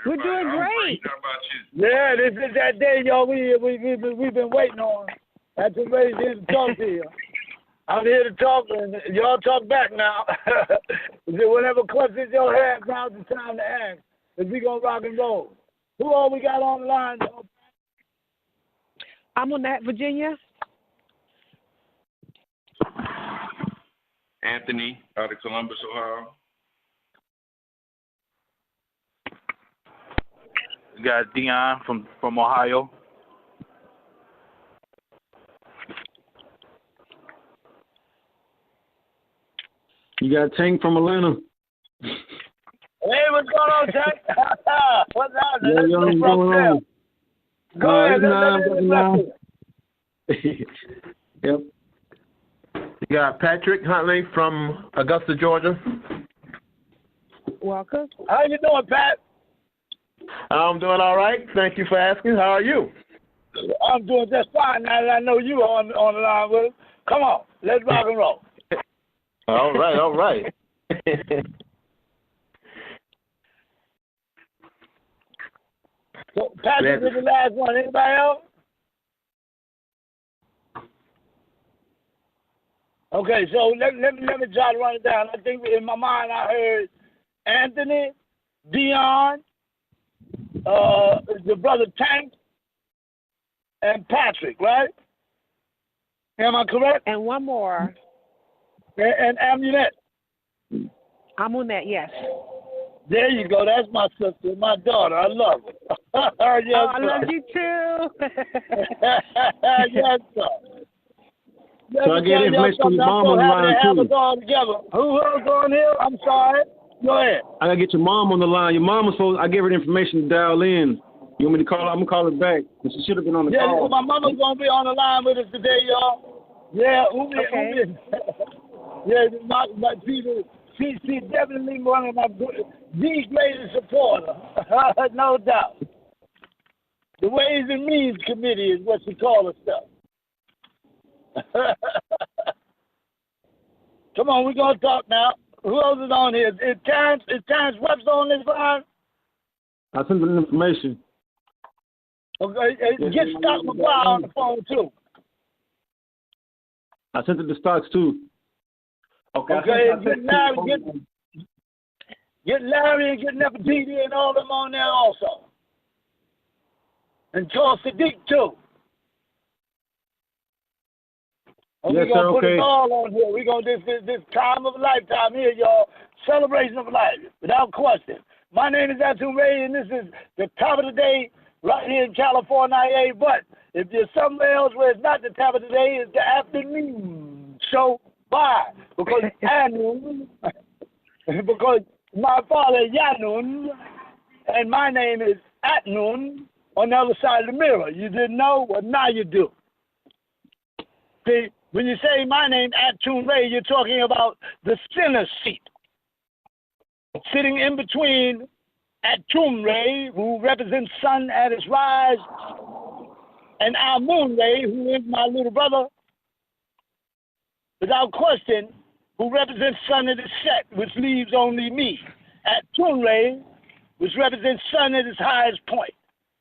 We're doing great. How about you? Yeah, this is that day, y'all. We've been waiting on. That's the ready here to talk to you. I'm here to talk, and y'all talk back now. Whatever questions y'all have, now's the time to ask. Because we gonna rock and roll. Who all we got on the line, though? I'm on that, Virginia. Anthony out of Columbus, Ohio. We got Dion from Ohio. You got Tank from Atlanta. Hey, what's going on, Tank? What's happening? Yeah, what's going on? Go ahead. Yep. You got Patrick Huntley from Augusta, Georgia. Welcome. How you doing, Pat? I'm doing all right. Thank you for asking. How are you? I'm doing just fine now that I know you on the line with us. Come on, let's rock and roll. All right, all right. So Patrick is the last one. Anybody else? Okay, so let me try to run it down. I think in my mind I heard Anthony, Dion, the brother Tank, and Patrick, right? Am I correct? And one more. And Amunet. I'm on that, yes. There you go. That's my sister, my daughter. I love her. Yes, I love you too. Yes, sir. So I get information from your mom on the line too. Who else on here? I'm sorry. Go ahead. I gotta get your mom on the line. Your mom was supposed. I gave her the information to dial in. You want me to call her? I'm gonna call her back. But she should have been on the call. Yeah, my mama's gonna be on the line with us today, y'all. Yeah, my people. She's definitely one of the greatest supporter, no doubt. The Ways and Means Committee is what she calls herself. Come on, we're going to talk now. Who else is on here? Is Terrence Webster on this line? I sent them information. Okay, get Scott McGuire on the phone, too. I sent it to Stocks, too. Okay, get Larry and get Nefertiti and all them on there also. And Charles Sadiq, too. And yes, we're going to put okay. it all on here. We're going to this time of a lifetime here, y'all. Celebration of life, without question. My name is ATUN-RE, and this is the top of the day right here in California. But if you're somewhere else where it's not the top of the day, it's the afternoon show. Why? Because because my father is Yanun, and my name is Atnun on the other side of the mirror. You didn't know? Well, now you do. See, when you say my name, ATUN-RE, you're talking about the sinner's seat. Sitting in between ATUN-RE, who represents sun at its rise, and Amun-Re, who is my little brother, without question, who represents sun at its set, which leaves only me. ATUN-RE, which represents sun at its highest point.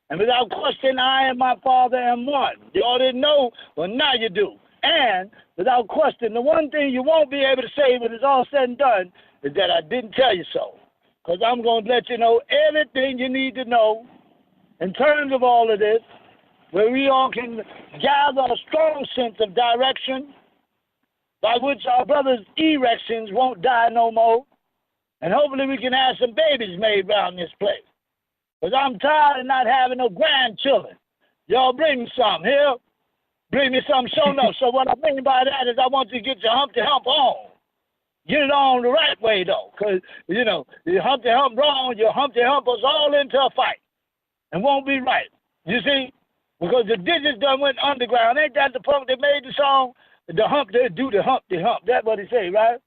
And without question, I and my father am one. Y'all didn't know? Well, now you do. And without question, the one thing you won't be able to say when it's all said and done is that I didn't tell you so. Because I'm going to let you know everything you need to know in terms of all of this, where we all can gather a strong sense of direction by which our brothers' erections won't die no more. And hopefully we can have some babies made around this place. Because I'm tired of not having no grandchildren. Y'all bring me some here. Bring me some show enough. So what I mean by that is I want you to get your Humpty Hump on. Get it on the right way, though. Because, you know, your Humpty Hump wrong, your Humpty Hump was all into a fight. And won't be right. You see? Because the digits done went underground. Ain't that the punk that made the song? The hump, they do the Humpty Hump. That's what he say, right?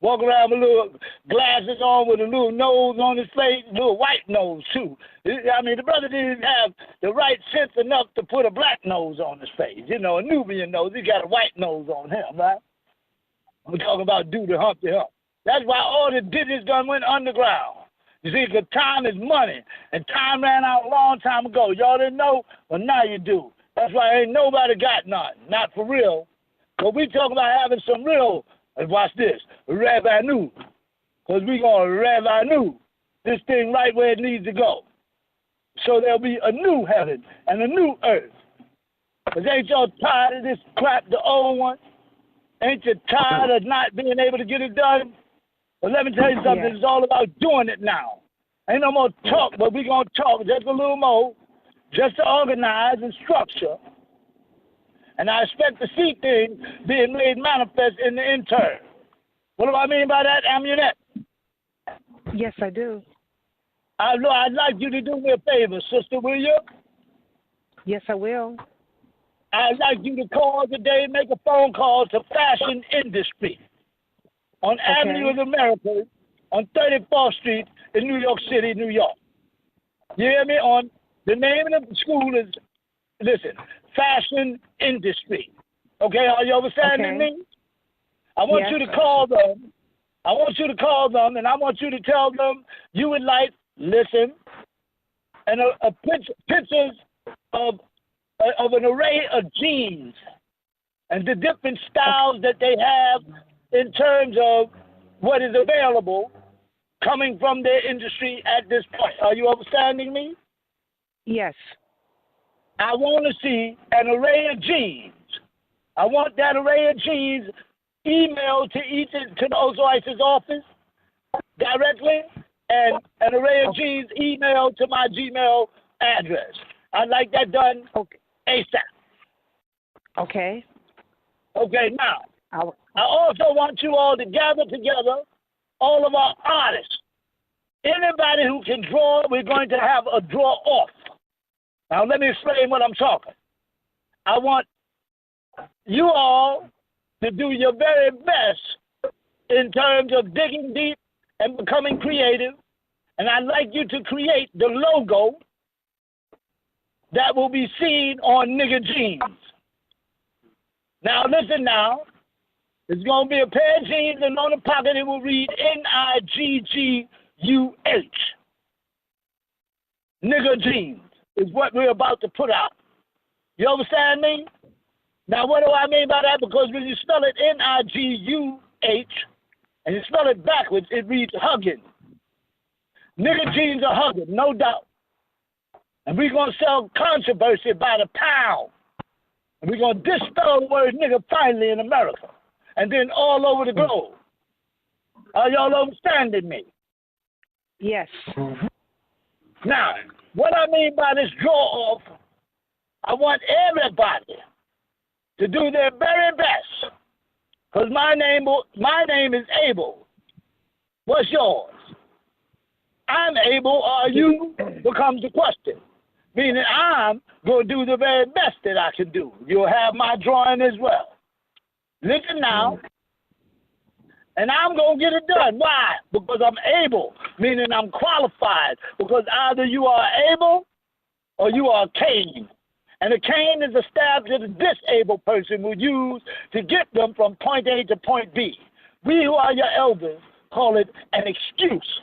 Walk around with little glasses on with a little nose on his face, a little white nose, too. I mean, the brother didn't have the right sense enough to put a black nose on his face. You know, a Nubian nose, he got a white nose on him, right? I'm talking about do the Humpty Hump. That's why all the digits done went underground. You see, because time is money, and time ran out a long time ago. Y'all didn't know, but now you do. That's why ain't nobody got none, not for real. But we talk about having some real, and watch this, revenue, because we going to revenue this thing right where it needs to go. So there'll be a new heaven and a new earth. Because ain't y'all tired of this crap, the old one? Ain't you tired of not being able to get it done? Well, let me tell you something. It's all about doing it now. Ain't no more talk, but we're going to talk just a little more, just to organize and structure. And I expect to see things being made manifest in the intern. What do I mean by that, Amunet? Yes, I do. I'd like you to do me a favor, sister, will you? Yes, I will. I'd like you to call today, make a phone call to fashion industry on Avenue of the Americas on 34th Street in New York City, New York. You hear me? On the name of the school is, listen, Fashion Industry. Okay, are you understanding me? I want you to call them. I want you to call them, and I want you to tell them you would like, listen, and pictures of an array of jeans and the different styles that they have in terms of what is available coming from their industry at this point. Are you understanding me? Yes. I want to see an array of jeans. I want that array of jeans emailed to the OSOICE's office directly, and an array of jeans emailed to my Gmail address. I'd like that done ASAP. Okay. Okay, now, I also want you all to gather together all of our artists. Anybody who can draw, we're going to have a draw off. Now, let me explain what I'm talking. I want you all to do your very best in terms of digging deep and becoming creative. And I'd like you to create the logo that will be seen on Nigguh jeans. Now, listen now. It's going to be a pair of jeans, and on the pocket it will read Niggguh. Nigguh jeans is what we're about to put out. You understand me? Now, what do I mean by that? Because when you spell it Nigguh, and you spell it backwards, it reads hugging. Nigguh jeans are hugging, no doubt. And we're going to sell controversy by the pound. And we're going to dispel the word nigga finally in America. And then all over the globe. Are y'all understanding me? Yes. Now, what I mean by this draw-off, I want everybody to do their very best. Because my name is Abel. What's yours? I'm able, are you, becomes the question. Meaning I'm going to do the very best that I can do. You'll have my drawing as well. Listen now. And I'm going to get it done. Why? Because I'm able, meaning I'm qualified. Because either you are able or you are cane. And a cane is a staff that a disabled person will use to get them from point A to point B. We who are your elders call it an excuse.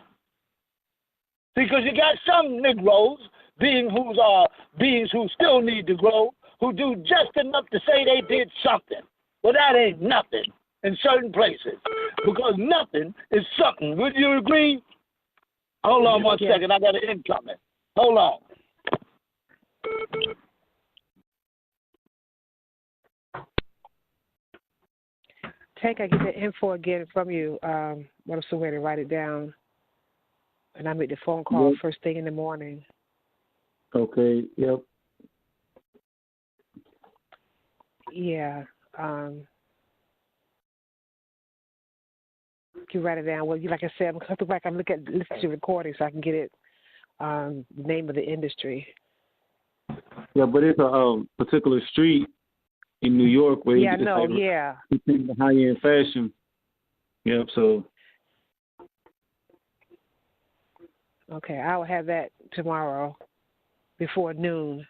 Because you got some Negroes, beings who still need to grow, who do just enough to say they did something. Well, that ain't nothing in certain places. Because nothing is something. Would you agree? Hold on one second. I got an incoming. Hold on. I get the info again from you. What I'm somewhere to write it down. And I make the phone call first thing in the morning. Okay, yep. Yeah. You write it down. Well, like I said, I'm coming back. I'm listen to the recording so I can get it. The name of the industry. Yeah, but it's a particular street in New York where it's the high-end fashion. Yep. So. Okay, I will have that tomorrow before noon.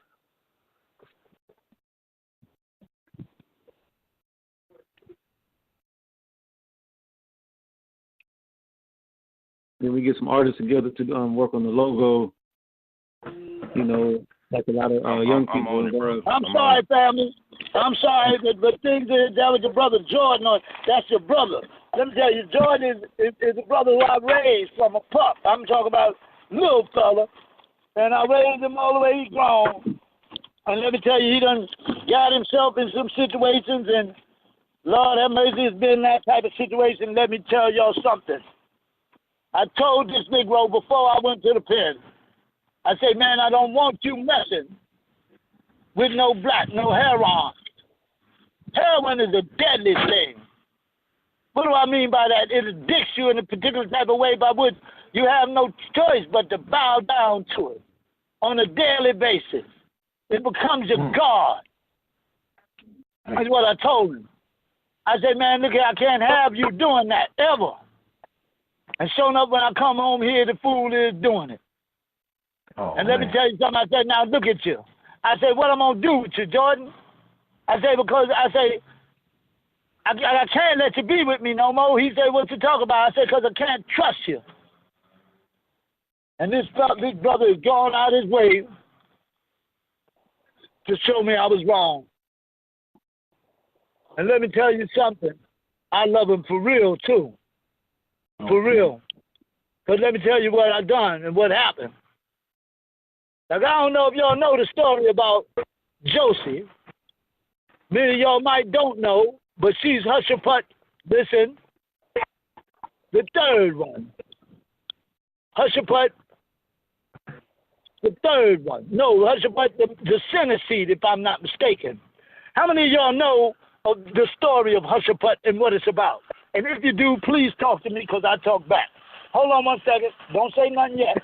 Then we get some artists together to work on the logo. You know, like a lot of young people. I'm sorry, family. I'm sorry, but things that was your brother Jordan. That's your brother. Let me tell you, Jordan is a brother who I raised from a pup. I'm talking about little fella, and I raised him all the way he grown. And let me tell you, he done got himself in some situations, and Lord have mercy, it's been that type of situation. Let me tell y'all something. I told this Negro before I went to the pen, I say, man, I don't want you messing with no black, no heroin. Heroin is a deadly thing. What do I mean by that? It addicts you in a particular type of way by which you have no choice but to bow down to it on a daily basis. It becomes your God. That's what I told him. I said, man, look here, I can't have you doing that ever. And sure enough, when I come home here, the fool is doing it. Oh, and let me tell you something. I said, now look at you. I said, what I'm going to do with you, Jordan? I said, because I can't let you be with me no more. He said, what you talk about? I said, because I can't trust you. And this brother has gone out his way to show me I was wrong. And let me tell you something. I love him for real, too. For real. But let me tell you what I done and what happened. Like, I don't know if y'all know the story about Josie. Many of y'all don't know, but she's Hushaput. Listen, the third one. Hushaput, the third one. No, Hushaput, the Senate seat, if I'm not mistaken. How many of y'all know of the story of Hushaput and what it's about? And if you do, please talk to me because I talk back. Hold on one second. Don't say nothing yet.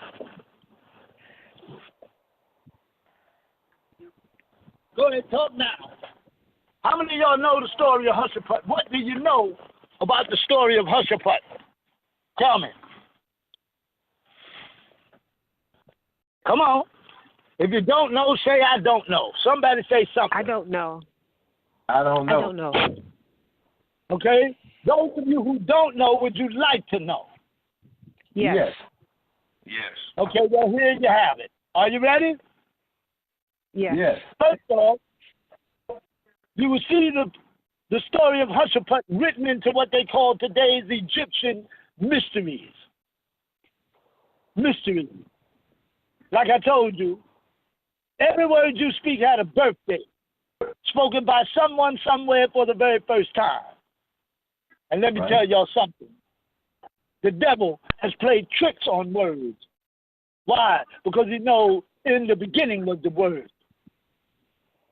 Go ahead, talk now. How many of y'all know the story of Hushaput? What do you know about the story of Hushaput? Tell me. Come on. If you don't know, say I don't know. Somebody say something. I don't know. I don't know. I don't know. Okay? Those of you who don't know, would you like to know? Yes. Yes. Okay, well, here you have it. Are you ready? Yes. Yes. First off, you will see the story of Hushaput written into what they call today's Egyptian mysteries. Mysteries. Like I told you, every word you speak had a birthday, spoken by someone somewhere for the very first time. And let me tell y'all something. The devil has played tricks on words. Why? Because he knows in the beginning was the word.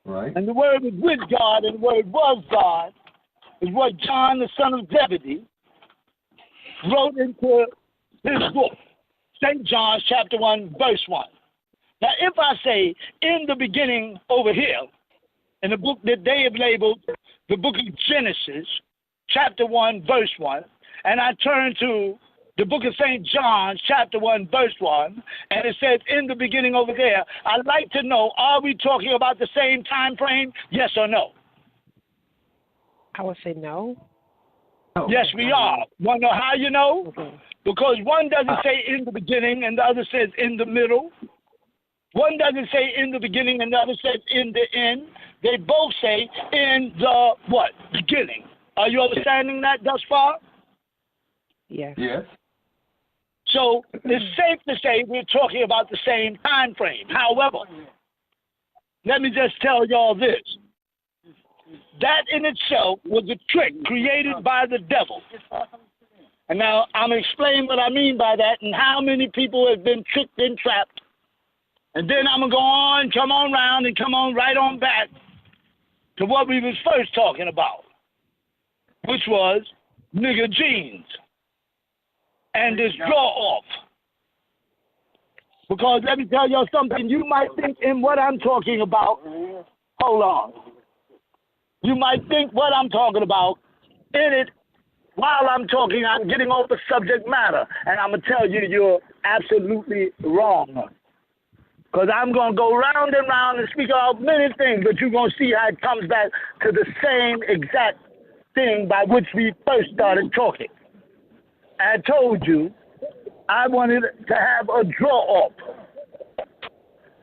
Right. And the word was with God, and the word was God, is what John, the son of Zebedee, wrote into his book, St. John chapter 1, verse 1. Now, if I say in the beginning over here, in the book that they have labeled the book of Genesis, chapter 1, verse 1, and I turn to the book of St. John, chapter 1, verse 1, and it says in the beginning over there, I'd like to know, are we talking about the same time frame? Yes or no? I would say no. Yes, we are. Want to know how you know? Okay. Because one doesn't say in the beginning and the other says in the middle. One doesn't say in the beginning and the other says in the end. They both say in the what? Beginning. Are you understanding that thus far? Yes. Yes. So it's safe to say we're talking about the same time frame. However, let me just tell y'all this. That in itself was a trick created by the devil. And now I'm going to explain what I mean by that and how many people have been tricked and trapped. And then I'm going to go on, come on round, and come on right on back to what we was first talking about, which was nigger jeans and this draw-off. Because let me tell y'all something, you might think in what I'm talking about, hold on. You might think what I'm talking about, in it, while I'm talking, I'm getting off the subject matter. And I'm going to tell you, you're absolutely wrong. Because I'm going to go round and round and speak about many things, but you're going to see how it comes back to the same exact thing by which we first started talking. I told you I wanted to have a draw-up.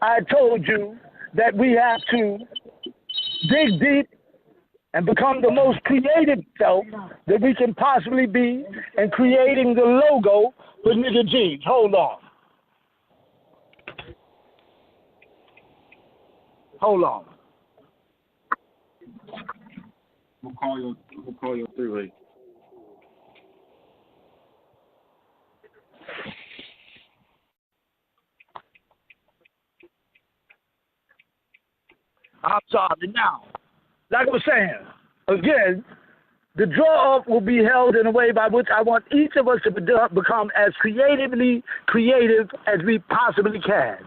I told you that we have to dig deep and become the most creative self that we can possibly be in creating the logo for Nigguh Jeans. Hold on. Hold on. We'll call your three-way. I'm sorry. Now, like I was saying, again, the draw-up will be held in a way by which I want each of us to become as creatively creative as we possibly can.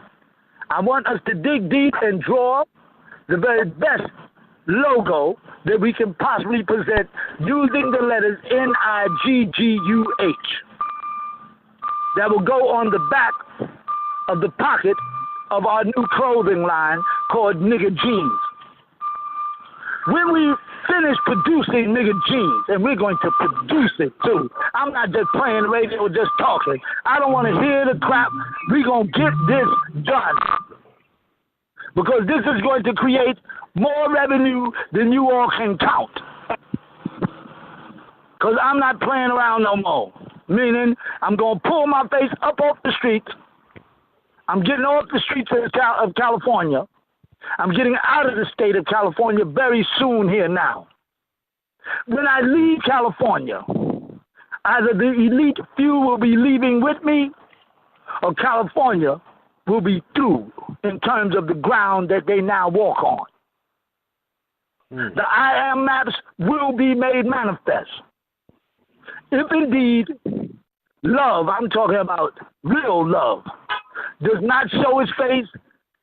I want us to dig deep and draw the very best logo that we can possibly present using the letters Nigguh that will go on the back of the pocket of our new clothing line called Nigguh Jeans. When we finish producing Nigguh Jeans, and we're going to produce it too, I'm not just playing the radio, just talking. I don't want to hear the crap. We're going to get this done. Because this is going to create more revenue than you all can count. Because I'm not playing around no more. Meaning, I'm going to pull my face up off the streets. I'm getting off the streets of California. I'm getting out of the state of California very soon here now. When I leave California, either the elite few will be leaving with me, or California will be through in terms of the ground that they now walk on. The I am maps will be made manifest. If indeed love, I'm talking about real love, does not show its face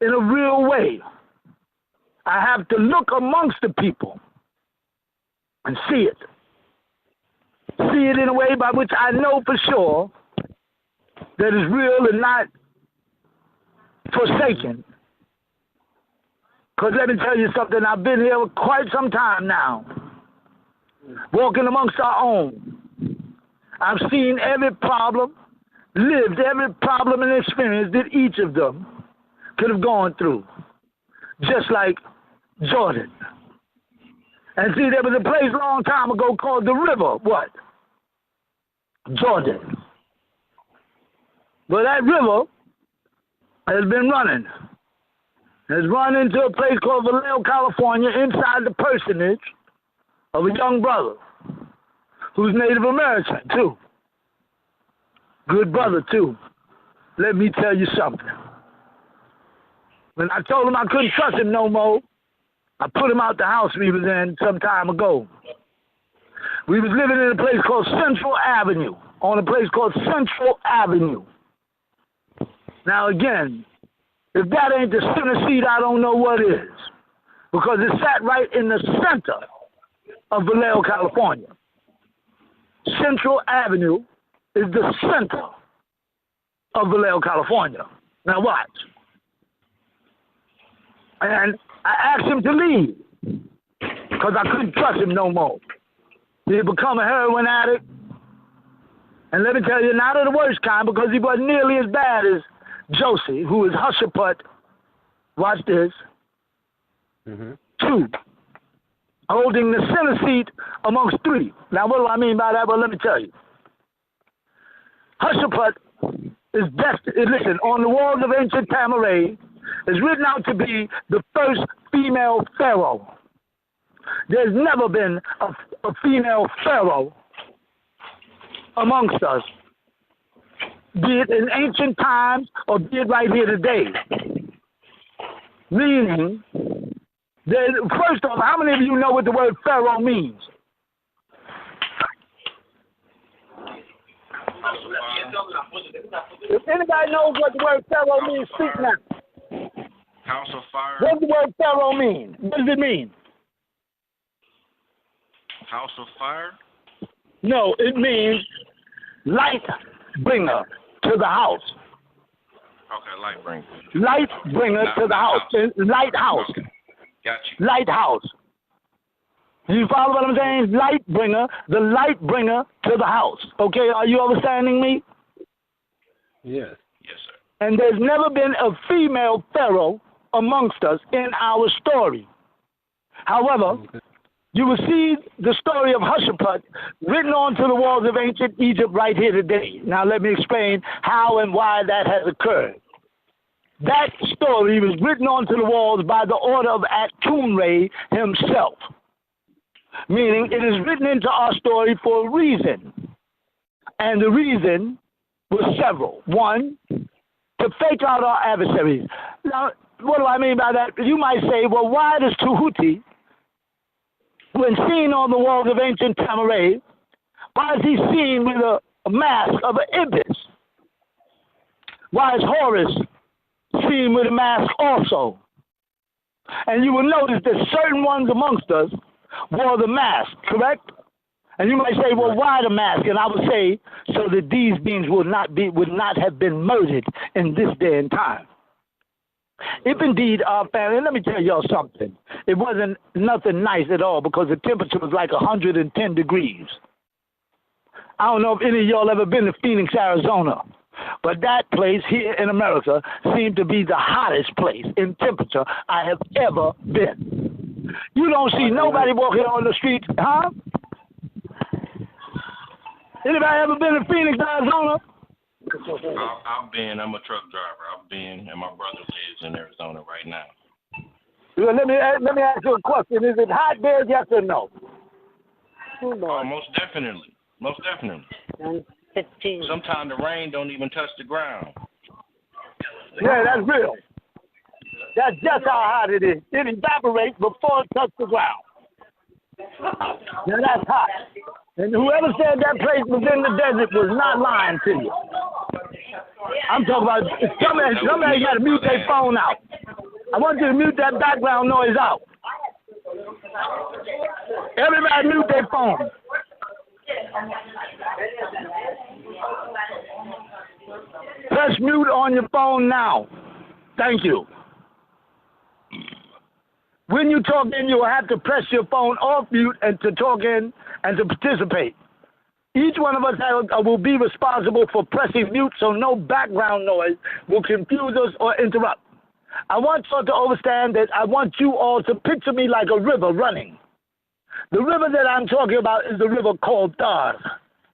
in a real way, I have to look amongst the people and see it. See it in a way by which I know for sure that it's real and not forsaken. Because let me tell you something, I've been here quite some time now, walking amongst our own. I've seen every problem, lived every problem and experience that each of them could have gone through, just like Jordan. And see, there was a place a long time ago called the river, what? Jordan. Well, that river has been running. Has run into a place called Vallejo, California, inside the personage of a young brother who's Native American, too. Good brother, too. Let me tell you something. When I told him I couldn't trust him no more, I put him out the house we was in some time ago. We was living in a place called Central Avenue, on a place called Central Avenue. Now, again, if that ain't the center seat, I don't know what is. Because it sat right in the center of Vallejo, California. Central Avenue is the center of Vallejo, California. Now watch. And I asked him to leave because I couldn't trust him no more. He had become a heroin addict. And let me tell you, not of the worst kind, because he wasn't nearly as bad as Josie, who is Hushaput. Watch this. 2, holding the center seat amongst 3. Now, what do I mean by that? Well, let me tell you. Hushaput is destined. Listen, on the walls of ancient Tamaray is written out to be the first female pharaoh. There's never been a female pharaoh amongst us, be it in ancient times or be it right here today. Meaning, first off, how many of you know what the word pharaoh means? If anybody knows what the word pharaoh means, speak now. House of Fire. What does the word pharaoh mean? What does it mean? House of Fire? No, it means light bringer to the house. Okay, light bringer. Light bringer to the house. Lighthouse. Okay. Got you. Lighthouse. Do you follow what I'm saying? Light bringer, the light bringer to the house. Okay, are you understanding me? Yes. Yes, sir. And there's never been a female pharaoh amongst us in our story. However, you will see the story of Hushaphat written onto the walls of ancient Egypt right here today. Now let me explain how and why that has occurred. That story was written onto the walls by the order of ATUN-RE himself, meaning it is written into our story for a reason. And the reason was several. One, to fake out our adversaries. Now, what do I mean by that? You might say, well, why does Tahuti, when seen on the walls of ancient Tamaray, why is he seen with a mask of an ibis? Why is Horus seen with a mask also? And you will notice that certain ones amongst us wore the mask, correct? And you might say, well, why the mask? And I would say, so that these beings would not have been murdered in this day and time. If indeed our family, let me tell y'all something, it wasn't nothing nice at all because the temperature was like 110 degrees. I don't know if any of y'all ever been to Phoenix, Arizona, but that place here in America seemed to be the hottest place in temperature I have ever been. You don't see nobody walking on the streets, huh? Anybody ever been to Phoenix, Arizona? I've been. I'm a truck driver. I've been, and my brother lives in Arizona right now. Well, let me ask you a question. Is it hot there, yes or no? Most definitely. Most definitely. 15. Sometimes the rain don't even touch the ground. Yeah, that's real. That's just how hot it is. It evaporates before it touches the ground. Now that's hot. And whoever said that place was in the desert was not lying to you. I'm talking about somebody got to mute their phone out. I want you to mute that background noise out. Everybody mute their phone. Press mute on your phone now. Thank you. When you talk in, you will have to press your phone off mute and to talk in and to participate. Each one of us will be responsible for pressing mute so no background noise will confuse us or interrupt. I want you all to understand that I want you all to picture me like a river running. The river that I'm talking about is the river called Dar.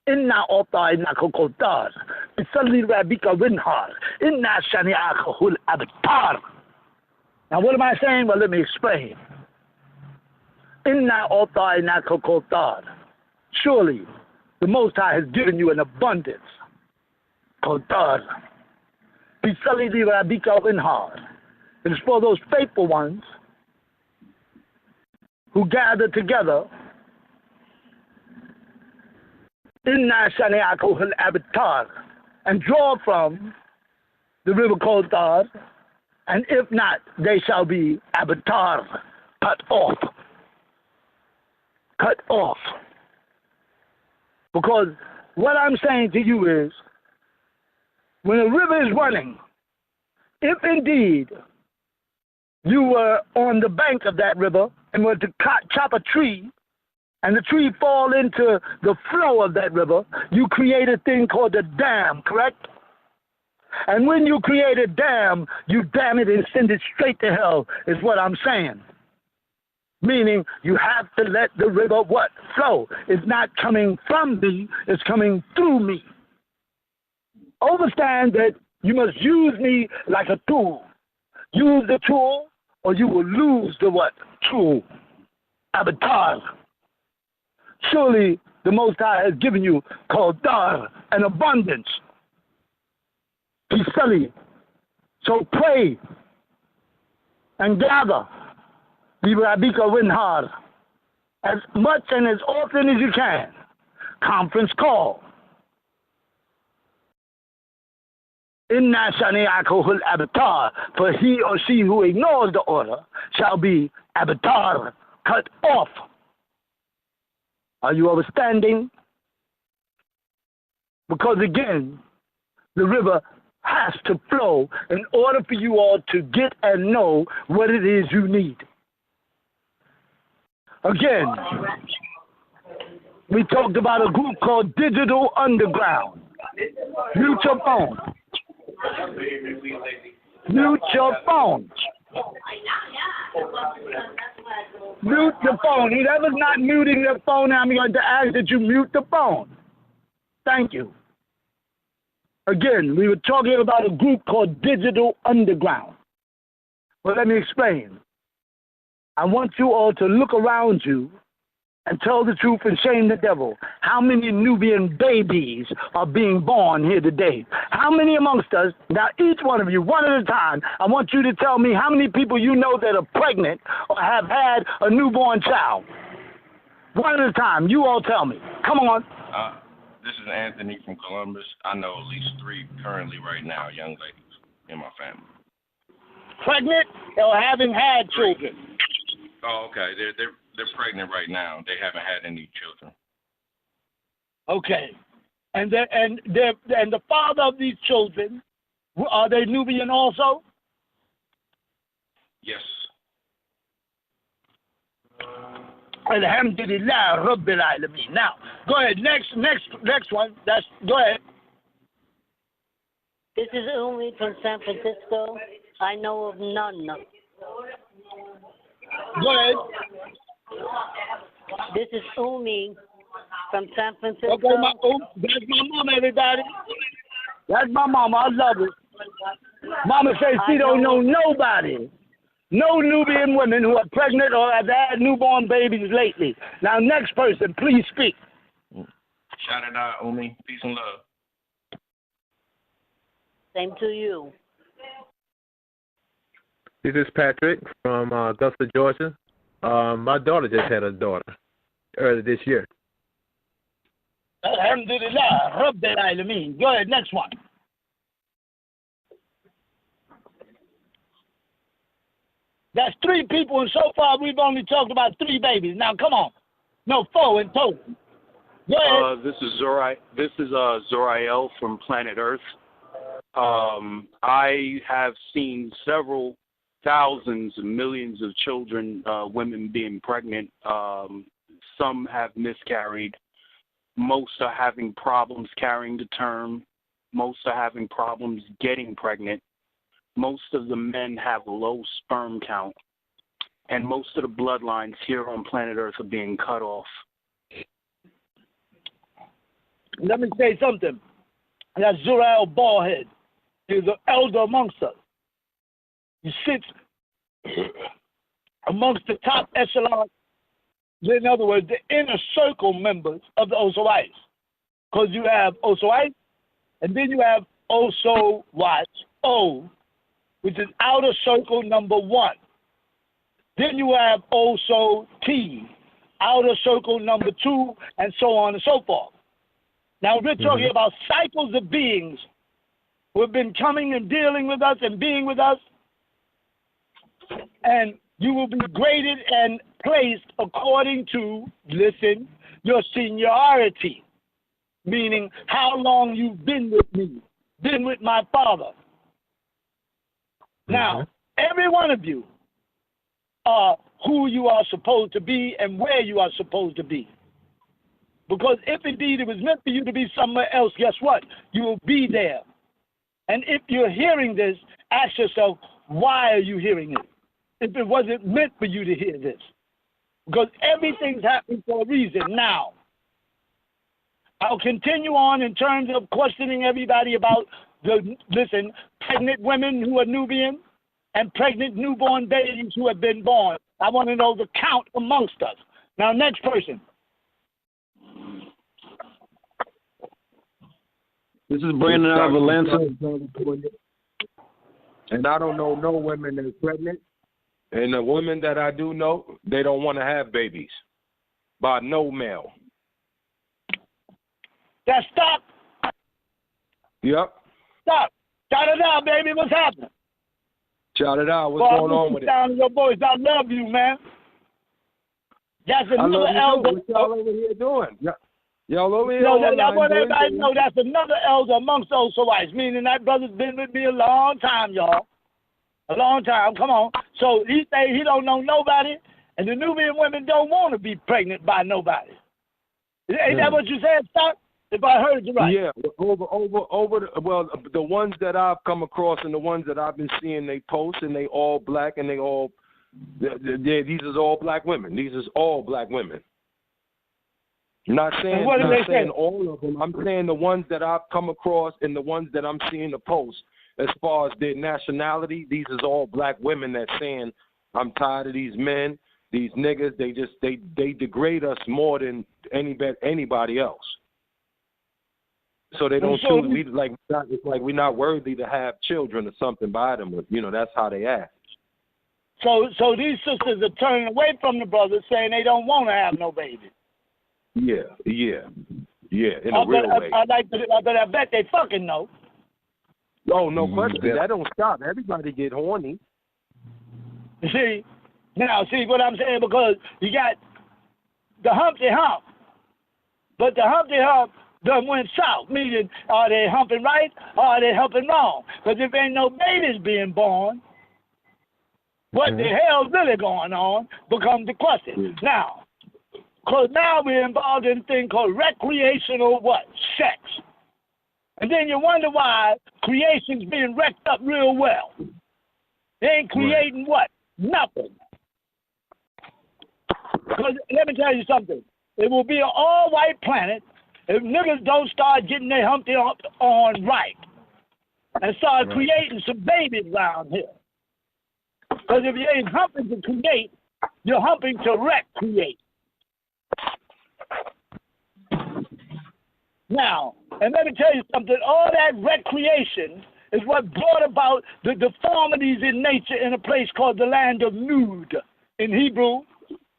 Inna ota inna kokotar. Bisalli rabika winhar. Inna shani'akahul abtar. Now what am I saying? Well, let me explain. Inna ota inna kokotar. Surely the Most High has given you an abundance. Kotar. Bisalli rabika winhar. It is for those faithful ones who gather together. Inna shani'akahul abtar. And draw from the river called Dar. And if not, they shall be abatar, cut off. Cut off. Because what I'm saying to you is, when a river is running, if indeed you were on the bank of that river and were to chop a tree, and the tree fall into the flow of that river, you create a thing called a dam, correct? And when you create a dam, you dam it and send it straight to hell, is what I'm saying. Meaning, you have to let the river what? Flow. It's not coming from me, it's coming through me. Understand that you must use me like a tool. Use the tool, or you will lose the what? Tool. Avatar. Surely, the Most High has given you, called Dar, an abundance. Peacefully. So pray and gather. As much and as often as you can. Conference call. Inna shani'akahul abtar. For he or she who ignores the order shall be abtar, cut off. Are you understanding? Because again, the river has to flow in order for you all to get and know what it is you need. Again, we talked about a group called Digital Underground. Mute your phone. Mute your phone. Mute the phone. Whoever's not muting their phone, I'm going to ask that you mute the phone. Thank you. Again, we were talking about a group called Digital Underground. Well, let me explain. I want you all to look around you and tell the truth and shame the devil. How many Nubian babies are being born here today? How many amongst us? Now, each one of you, one at a time, I want you to tell me how many people you know that are pregnant or have had a newborn child. One at a time. You all tell me. Come on. This is Anthony from Columbus. I know at least 3 currently right now, young ladies in my family. Pregnant or having had children? Oh, okay. They're pregnant right now. They haven't had any children. Okay. And the father of these children, are they Nubian also? Yes. Alhamdulillah Rabbil Alameen. Now, go ahead. Next one. Go ahead. This is Umi from San Francisco. I know of none. Go ahead. This is Umi from San Francisco. Okay, that's my mama, everybody. That's my mama. I love her. Mama says she don't know nobody. No Nubian women who are pregnant or have had newborn babies lately. Now, next person, please speak. Shaddah Da, Umi. Peace and love. Same to you. This is Patrick from Augusta, Georgia. My daughter just had a daughter earlier this year. Alhamdulillah, Rabbil Alameen. Go ahead, next one. That's 3 people, and so far we've only talked about 3 babies. Now, come on. No, 4 in total. Go ahead. This is Zoriel from Planet Earth. I have seen several thousands and millions of children, women being pregnant. Some have miscarried. Most are having problems carrying to term. Most are having problems getting pregnant. Most of the men have low sperm count. And most of the bloodlines here on planet Earth are being cut off. Let me say something. That's Zuriel Ballhead. He's an elder amongst us. He sits amongst the top echelon, in other words, the inner circle members of the OSOICE. Because you have OSOICE, and then you have OSOICE, O, which is outer circle number 1. Then you have OSOT, outer circle number 2, and so on and so forth. Now we're talking about cycles of beings who have been coming and dealing with us and being with us, and you will be graded and placed according to, listen, your seniority, meaning how long you've been with me, been with my father. Now, every one of you are who you are supposed to be and where you are supposed to be. Because if indeed it was meant for you to be somewhere else, guess what? You will be there. And if you're hearing this, ask yourself, why are you hearing it? If it wasn't meant for you to hear this. Because everything's happening for a reason. Now, I'll continue on in terms of questioning everybody about pregnant women who are Nubian and pregnant newborn babies who have been born. I want to know the count amongst us. Now, next person. This is Brandon out of Atlanta. And I don't know no women that are pregnant. And the women that I do know, they don't want to have babies by no male. Now stop. Yep. Stop. Shout it out, baby. What's happening? Shout it out. What's going on with it? Down your voice. I love you, man. That's another elder. What y'all over here doing? Y'all over here. I want everybody to know that's another elder amongst those OSOICE, meaning that brother's been with me a long time, y'all. A long time. Come on. So he say he don't know nobody, and the Nubian women don't want to be pregnant by nobody. Ain't that what you said, Scott? If I heard you right. Yeah, the ones that I've come across and the ones that I've been seeing, they post and they all black and these is all black women. These is all black women. Not saying all of them. I'm saying the ones that I've come across and the ones that I'm seeing the post as far as their nationality, these is all black women that saying, I'm tired of these men, these niggas, they degrade us more than anybody else. So they don't choose. It's like we're not worthy to have children or something by them. That's how they act. So these sisters are turning away from the brothers, saying they don't want to have no baby. Yeah, in a real way. I bet they fucking know. Oh, no question. Yeah. That don't stop. Everybody get horny. See what I'm saying? Because you got the Humpty Hump, but the Humpty Hump done went south, meaning are they humping right or are they humping wrong? Because if ain't no babies being born, what the hell's really going on becomes the question. Now, because now we're involved in a thing called recreational sex. And then you wonder why creation's being wrecked up real well. They ain't creating what? Nothing. Because let me tell you something. It will be an all-white planet if niggas don't start getting their Humpty Hump on right and start creating some babies around here. Because if you ain't humping to create, you're humping to recreate. Now, and let me tell you something, all that recreation is what brought about the deformities in nature in a place called the land of Nod in Hebrew,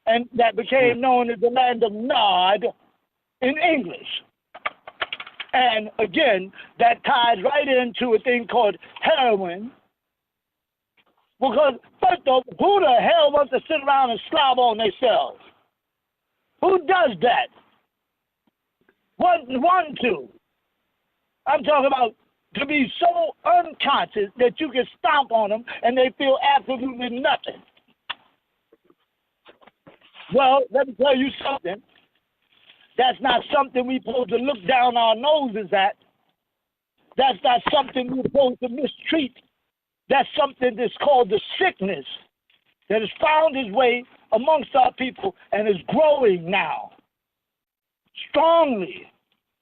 and that became known as the land of Nod in English. And again, that ties right into a thing called heroin. Because first off, who the hell wants to sit around and slob on themselves? Who does that? One, two. I'm talking about to be so unconscious that you can stomp on them and they feel absolutely nothing. Well, let me tell you something. That's not something we're supposed to look down our noses at. That's not something we're supposed to mistreat. That's something that's called the sickness that has found its way amongst our people and is growing now strongly.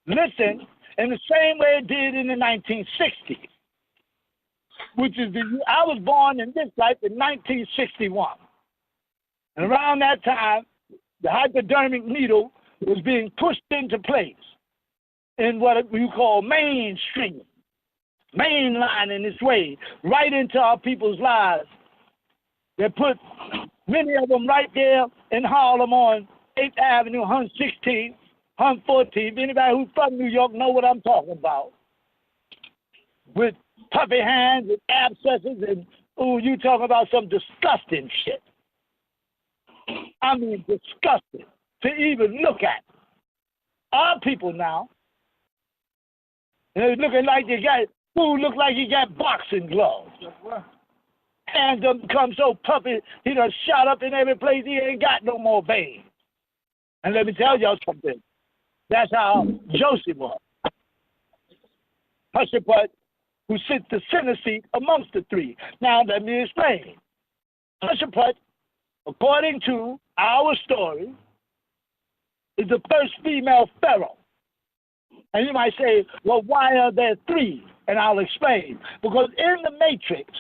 Listen, in the same way it did in the 1960s, which is I was born in this life in 1961. And around that time, the hypodermic needle was being pushed into place in what you call mainstream, mainlining its way right into our people's lives. They put many of them right there in Harlem on 8th Avenue, 116th, 114th. Anybody who's from New York know what I'm talking about. With puffy hands, with abscesses, and you talking about some disgusting shit. I mean, disgusting to even look at. Our people now, they're looking like they got, food look like he got boxing gloves. Hands done become so puffy, he done shot up in every place, he ain't got no more veins. And let me tell y'all something. That's how Joseph was. Hushaput, who sits the center seat amongst the three. Now, let me explain. Hushaput, according to our story, is the first female pharaoh. And you might say, well, why are there three? And I'll explain. Because in the Matrix,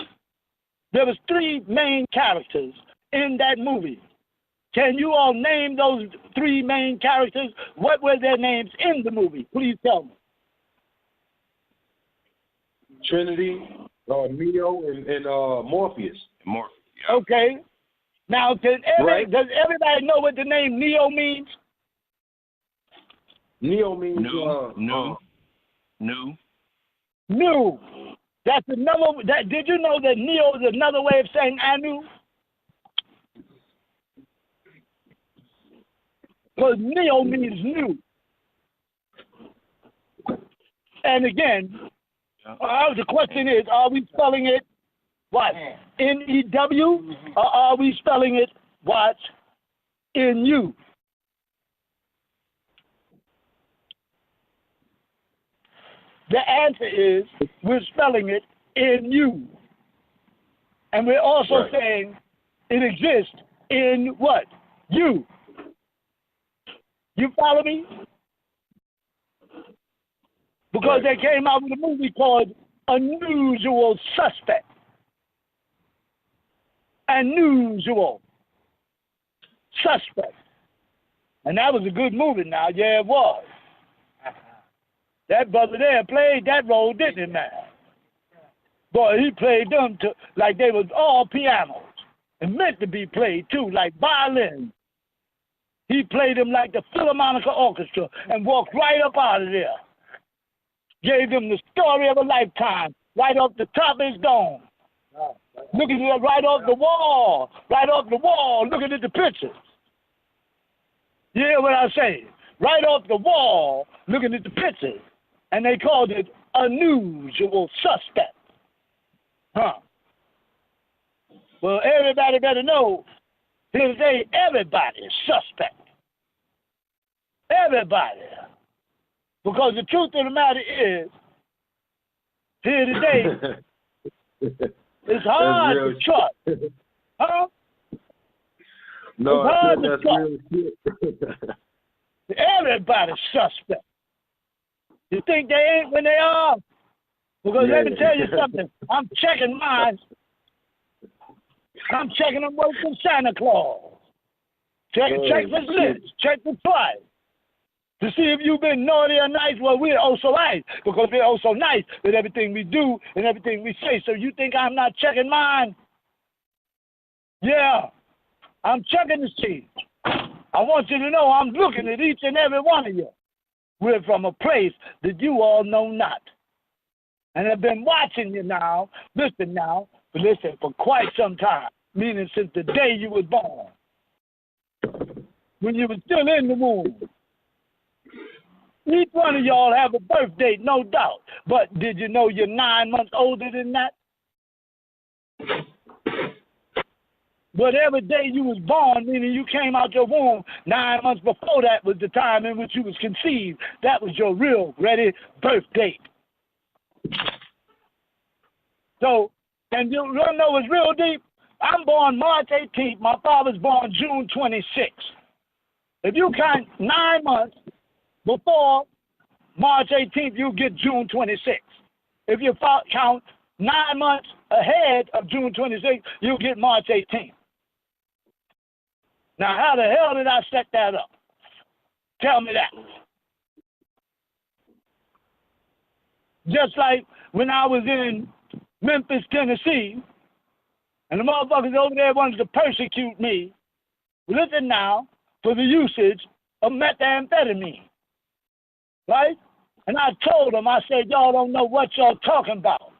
there was three main characters in that movie. Can you all name those three main characters? What were their names in the movie? Please tell me. Trinity, Neo, and Morpheus. Morpheus. Yeah. Okay. Now, does everybody know what the name Neo means? Neo means new. New. That's another. Did you know that Neo is another way of saying Anu? Because Neo means new. And again, the question is, are we spelling it what? N-E-W? Or are we spelling it what? N-U? The answer is we're spelling it in you. And we're also saying it exists in what? You. You follow me? Because they came out with a movie called Unusual Suspect. Unusual Suspect. And that was a good movie now. Yeah, it was. That brother there played that role, didn't he, man? Boy, he played them like they was all pianos. And meant to be played, too, like violin. He played them like the Philharmonic Orchestra and walked right up out of there. Gave them the story of a lifetime, right off the top of his dome. Looking at it right off the wall, looking at the pictures. You hear what I say? Right off the wall, looking at the pictures. And they called it Unusual Suspect. Huh. Well, everybody better know, here today, everybody is suspect. Everybody. Because the truth of the matter is, here today, it's hard to trust. Huh? No, it's hard that's to real shit. Everybody's suspect. You think they ain't when they are? Because let me tell you something. I'm checking mine. I'm checking them worse than Santa Claus. Check for lips. Check for twice. To see if you've been naughty or nice. Well, we're OSOICE because we're oh so nice with everything we do and everything we say. So you think I'm not checking mine? Yeah. I'm checking to see. I want you to know I'm looking at each and every one of you. We're from a place that you all know not. And I've been watching you now, listen, for quite some time, meaning since the day you was born. When you were still in the womb. Each one of y'all have a birth date, no doubt. But did you know you're 9 months older than that? Whatever day you was born, meaning you came out your womb, 9 months before that was the time in which you was conceived. That was your real, ready birth date. So, and you want to know what's real deep? I'm born March 18th. My father's born June 26th. If you count 9 months before March 18th, you get June 26th. If you count 9 months ahead of June 26th, you get March 18th. Now, how the hell did I set that up? Tell me that. Just like when I was in Memphis, Tennessee, and the motherfuckers over there wanted to persecute me, listen now, for the usage of methamphetamine, right? And I told them, I said, y'all don't know what y'all talking about.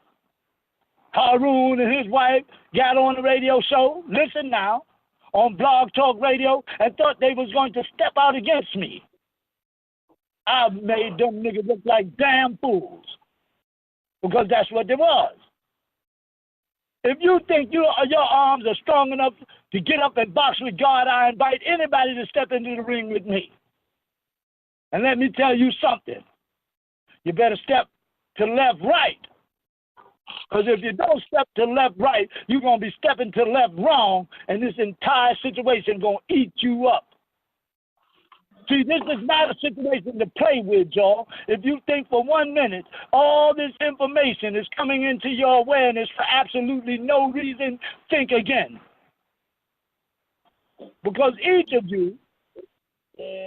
Harun and his wife got on the radio show, listen now, on Blog Talk Radio, and thought they was going to step out against me. I made them niggas look like damn fools, because that's what they was. If you think your arms are strong enough to get up and box with God, I invite anybody to step into the ring with me. And let me tell you something. You better step to left, right. Because if you don't step to left, right, you're going to be stepping to left, wrong, and this entire situation going to eat you up. See, this is not a situation to play with, y'all. If you think for 1 minute all this information is coming into your awareness for absolutely no reason, think again. Because each of you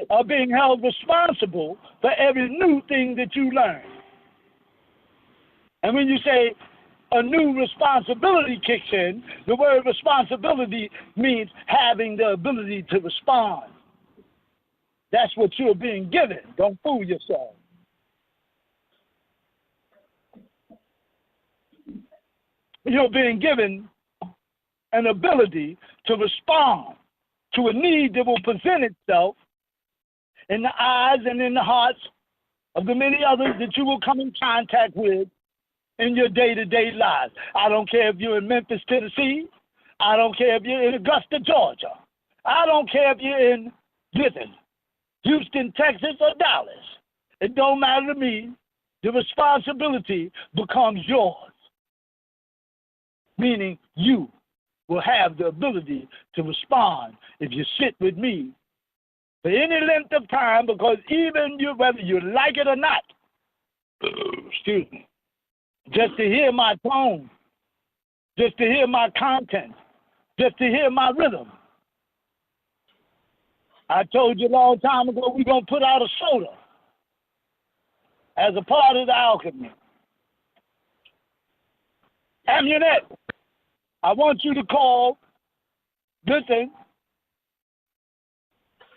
are being held responsible for every new thing that you learn. And when you say a new responsibility kicks in, the word responsibility means having the ability to respond. That's what you're being given. Don't fool yourself. You're being given an ability to respond to a need that will present itself in the eyes and in the hearts of the many others that you will come in contact with in your day-to-day lives. I don't care if you're in Memphis, Tennessee. I don't care if you're in Augusta, Georgia. I don't care if you're in Houston, Texas, or Dallas. It don't matter to me. the responsibility becomes yours, meaning you will have the ability to respond if you sit with me for any length of time, because even you, whether you like it or not, excuse me, just to hear my tone, just to hear my content, just to hear my rhythm. I told you a long time ago we're going to put out a soda as a part of the alchemy. Amunet, I want you to call, listen,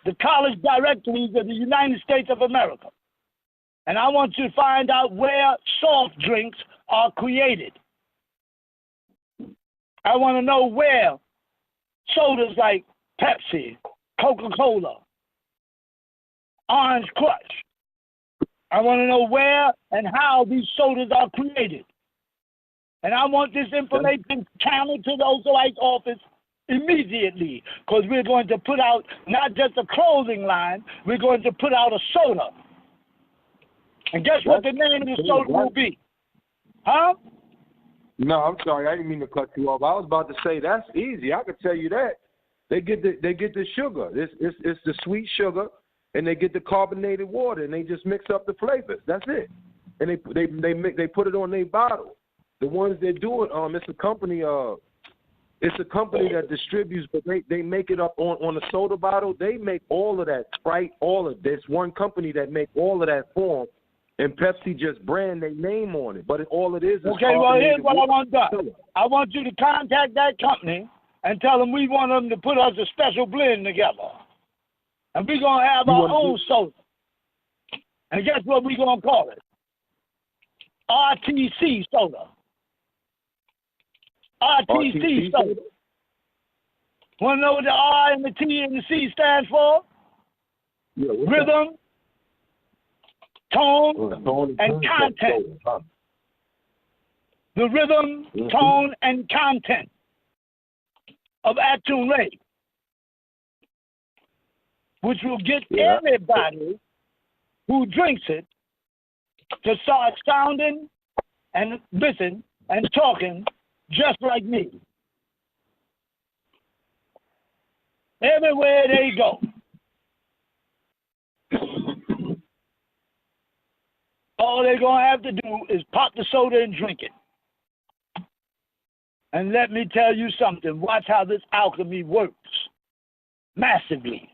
the college directories of the United States of America. And I want you to find out where soft drinks are created. I want to know where sodas like Pepsi, Coca-Cola, Orange Crush. I want to know where and how these sodas are created. And I want this information channeled to the OSOICE office immediately, because we're going to put out not just a clothing line, we're going to put out a soda. And guess what the name of the soda will be? Huh? No, I'm sorry. I didn't mean to cut you off. I was about to say that's easy. I could tell you that. They get the sugar. It's the sweet sugar, and they get the carbonated water, and they just mix up the flavors. That's it. And they put it on their bottle. The ones that do it, it's a company. It's a company that distributes, but they make it up on a soda bottle. They make all of that Sprite, all of this. One company that make all of that form, and Pepsi just brand their name on it. But all it is okay. Well, here's what I want done. I want you to contact that company and tell them we want them to put us a special blend together, and we're gonna have our own soda. And guess what we're gonna call it? RTC soda. RTC soda. Want to know what the R and the T and the C stands for? Yeah, rhythm, tone, and content. The rhythm, tone, and content of ATUN-RE, which will get everybody who drinks it to start sounding and listen and talking just like me. Everywhere they go. All they're going to have to do is pop the soda and drink it. And let me tell you something. Watch how this alchemy works. Massively.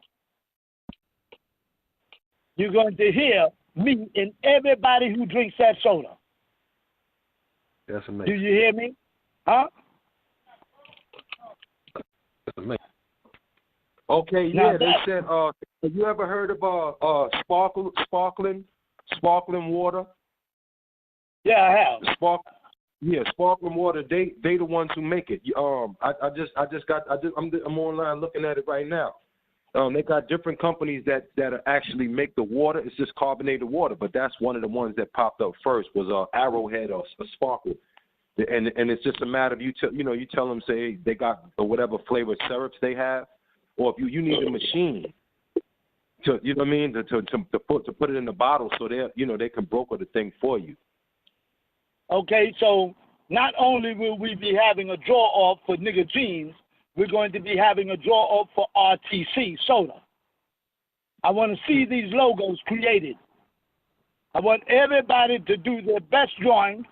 You're going to hear me and everybody who drinks that soda. That's amazing. Do you hear me? Huh? That's amazing. Okay, now they said, have you ever heard of sparkling water? Yeah, I have. Sparkling water. They the ones who make it. I'm online looking at it right now. They got different companies that actually make the water. It's just carbonated water, but that's one of the ones that popped up first was Arrowhead or a Sparkle. And it's just a matter of you tell them, say they got whatever flavor syrups they have, or if you need a machine to to put it in the bottle so they can broker the thing for you. Okay, so not only will we be having a draw-off for Nigguh jeans, we're going to be having a draw-off for RTC soda. I want to see these logos created. I want everybody to do their best drawing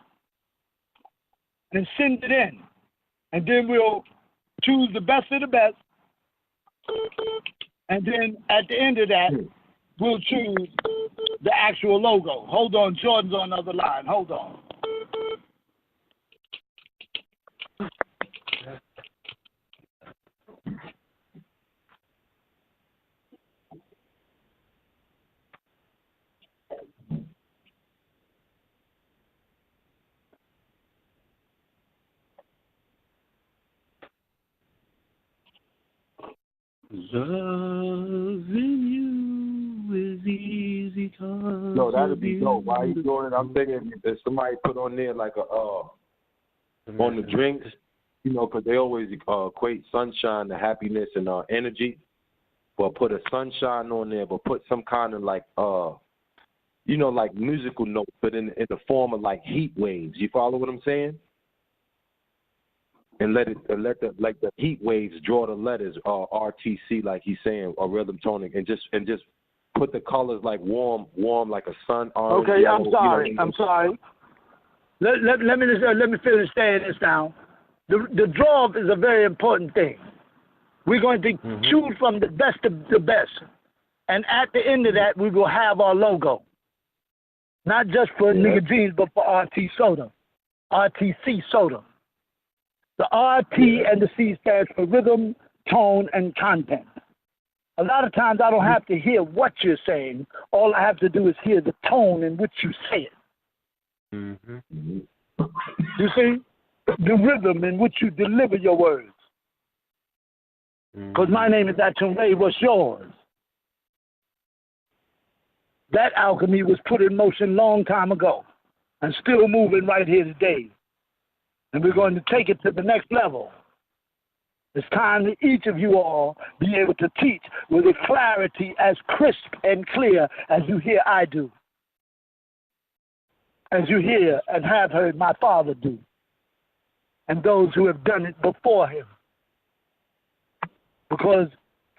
and send it in. And then we'll choose the best of the best. And then at the end of that, we'll choose the actual logo. Hold on, Jordan's on the other line. Hold on. Loving you is easy. No, that'd be dope. Why you doing it? I'm thinking if somebody put on there like on the drinks, because they always equate sunshine to happiness and energy. But put a sunshine on there, but put some kind of like like musical notes, but in the form of like heat waves. You follow what I'm saying? And let the heat waves draw the letters, RTC, like he's saying, or rhythm toning, and just put the colors like warm like a sun orange. Okay, yellow, I'm sorry. I'm sorry. Let me finish saying this now. The draw is a very important thing. We're going to choose from the best of the best, and at the end of that, we will have our logo. Not just for Nigguh Jeans, but for RTC Soda. The RT and the C stands for rhythm, tone, and content. A lot of times I don't have to hear what you're saying. All I have to do is hear the tone in which you say it. Mm-hmm. You see? The rhythm in which you deliver your words. Because my name is ATUN-RE. What's yours? That alchemy was put in motion long time ago and still moving right here today. And we're going to take it to the next level. It's time that each of you all be able to teach with a clarity as crisp and clear as you hear I do. As you hear and have heard my father do. And those who have done it before him. Because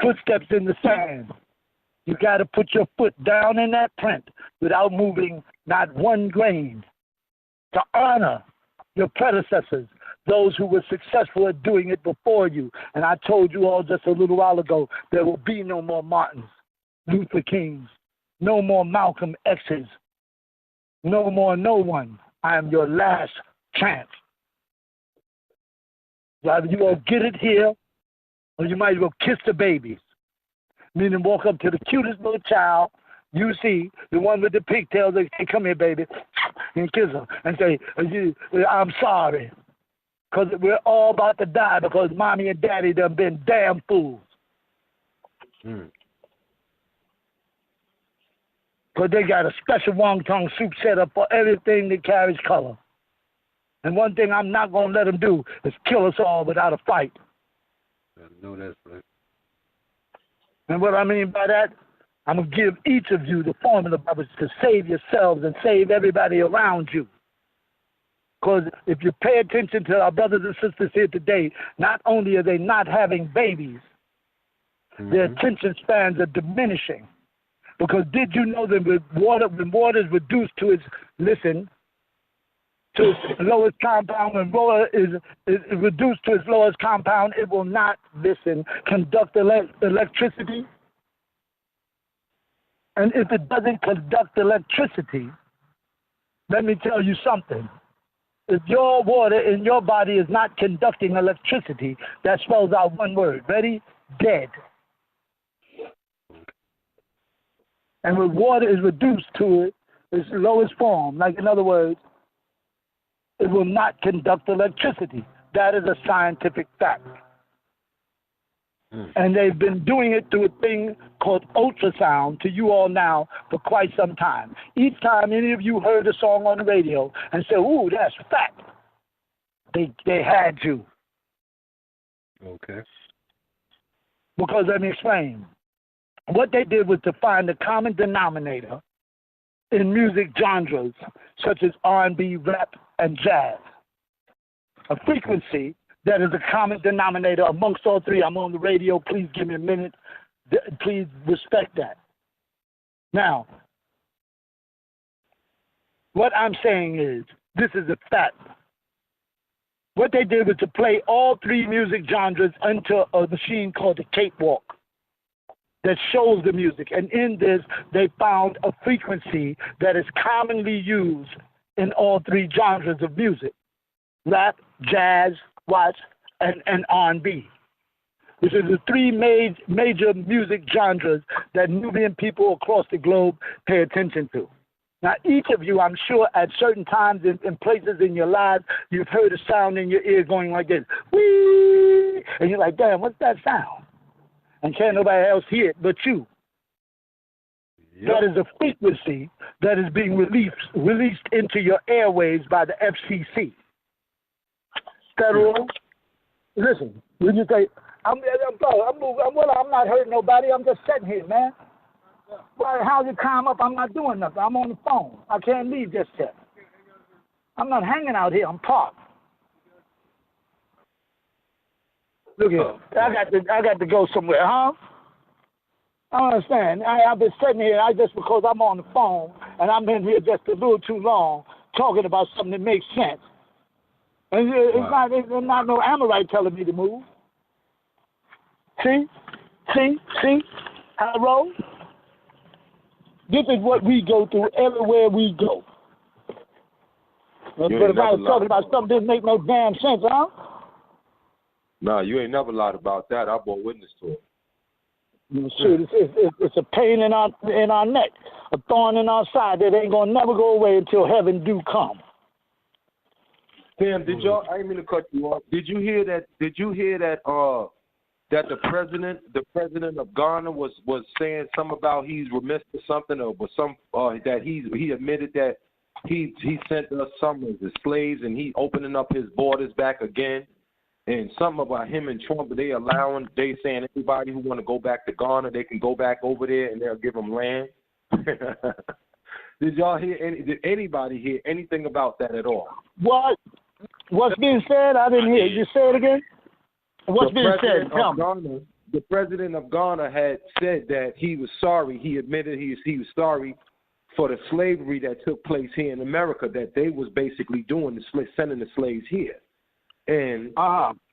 footsteps in the sand. You got to put your foot down in that print without moving not one grain. To honor your predecessors, those who were successful at doing it before you. And I told you all just a little while ago, there will be no more Martins, Luther Kings, no more Malcolm X's, no more no one. I am your last chance. Either you will get it here, or you might as well kiss the babies. Meaning walk up to the cutest little child you see, the one with the pigtails, they say, come here, baby, and kiss her and say, I'm sorry. Because we're all about to die because mommy and daddy done been damn fools. Because they got a special wonton soup set up for everything that carries color. And one thing I'm not going to let them do is kill us all without a fight. I know that's right. And what I mean by that, I'm going to give each of you the formula by which to save yourselves and save everybody around you. Because if you pay attention to our brothers and sisters here today, not only are they not having babies, their attention spans are diminishing. Because did you know that when water is reduced to its, to its lowest compound, when water is reduced to its lowest compound, it will not, conduct electricity. And if it doesn't conduct electricity, let me tell you something. If your water in your body is not conducting electricity, that spells out one word. Ready? Dead. And when water is reduced to its lowest form, like in other words, it will not conduct electricity. That is a scientific fact. And they've been doing it through a thing called ultrasound to you all now for quite some time. Each time any of you heard a song on the radio and said, ooh, that's fact, they had you. Okay. Because let me explain. What they did was to find the common denominator in music genres such as R&B, rap, and jazz. A frequency that is a common denominator amongst all three. I'm on the radio. Please give me a minute. Please respect that. Now, what I'm saying is, this is a fact. What they did was to play all three music genres into a machine called the cakewalk that shows the music. And in this, they found a frequency that is commonly used in all three genres of music. Rap, jazz, and R&B, which are the three major music genres that Nubian people across the globe pay attention to. Now, each of you, I'm sure, at certain times in places in your lives, you've heard a sound in your ear going like this, whee, and you're like, damn, what's that sound? And can't nobody else hear it but you. Yep. That is a frequency that is being released into your airwaves by the FCC. Federal. Listen, when you say, I'm not hurting nobody, I'm just sitting here, man. Well, how's your time up? I'm not doing nothing. I'm on the phone. I can't leave just yet. I'm not hanging out here. I'm parked. Look here. I got to go somewhere, huh? I don't understand. I've been sitting here just because I'm on the phone and I'm in here just a little too long talking about something that makes sense. And it's not no Amorite telling me to move. See how I roll? This is what we go through everywhere we go. But if I was talking about something that didn't make no damn sense, huh? No, you ain't never lied about that. I bore witness to it. Shoot, it's a pain in our neck, a thorn in our side that ain't gonna never go away until heaven do come. Sam, did y'all? I didn't mean to cut you off. Did you hear that? That the president of Ghana was saying something about he's remiss or something, or was some that he admitted that he sent us some of the slaves and he opening up his borders back again. And something about him and Trump, they saying everybody who want to go back to Ghana, they can go back over there and they'll give them land. Did anybody hear anything about that at all? What's being said? I didn't hear. You say it again? What's being said? The president of Ghana had said that he was sorry. He admitted he was sorry for the slavery that took place here in America, that they was basically doing sending the slaves here. And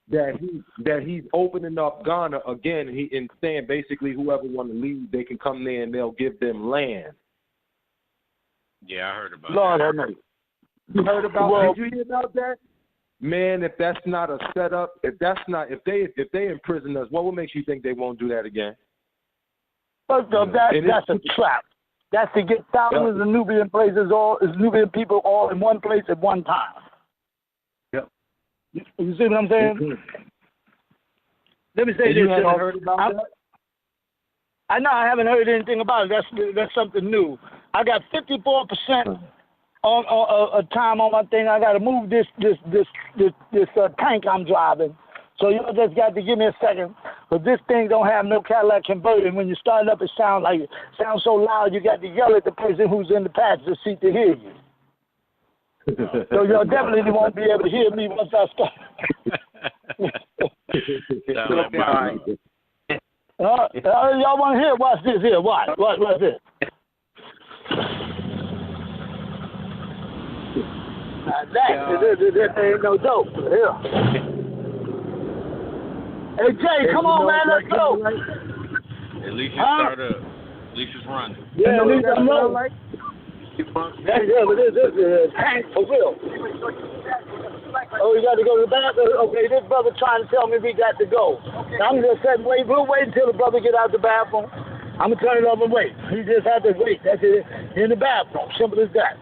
that he's opening up Ghana again, and saying basically whoever want to leave, they can come there and they'll give them land. Yeah, I heard about Lord, that. You heard about? Did you hear about that? Man, if that's not a setup, if they imprison us, what makes you think they won't do that again? That's a trap. That's to get thousands of Nubian Nubian people all in one place at one time. You see what I'm saying? Mm-hmm. Let me say this. You haven't heard about that? I know I haven't heard anything about it. That's something new. I got 54% on time on my thing. I got to move this tank I'm driving. So you just got to give me a second. But this thing don't have no catalytic converter. When you start it up, it sounds so loud. You got to yell at the person who's in the passenger seat to hear you. So y'all definitely won't be able to hear me once I start. Y'all want to hear? Watch this here. Watch this. That ain't no dope. Yeah. Hey, Jay, come on, man. Let's go. At least you start up. At least it's running. Yeah, at least I know. Yeah, but this is tank for real. Oh, you got to go to the bathroom? Okay, this brother trying to tell me we got to go. Now, I'm just saying, we'll wait until the brother get out the bathroom. I'm going to turn it over and wait. He just had to wait. That's it. In the bathroom. Simple as that.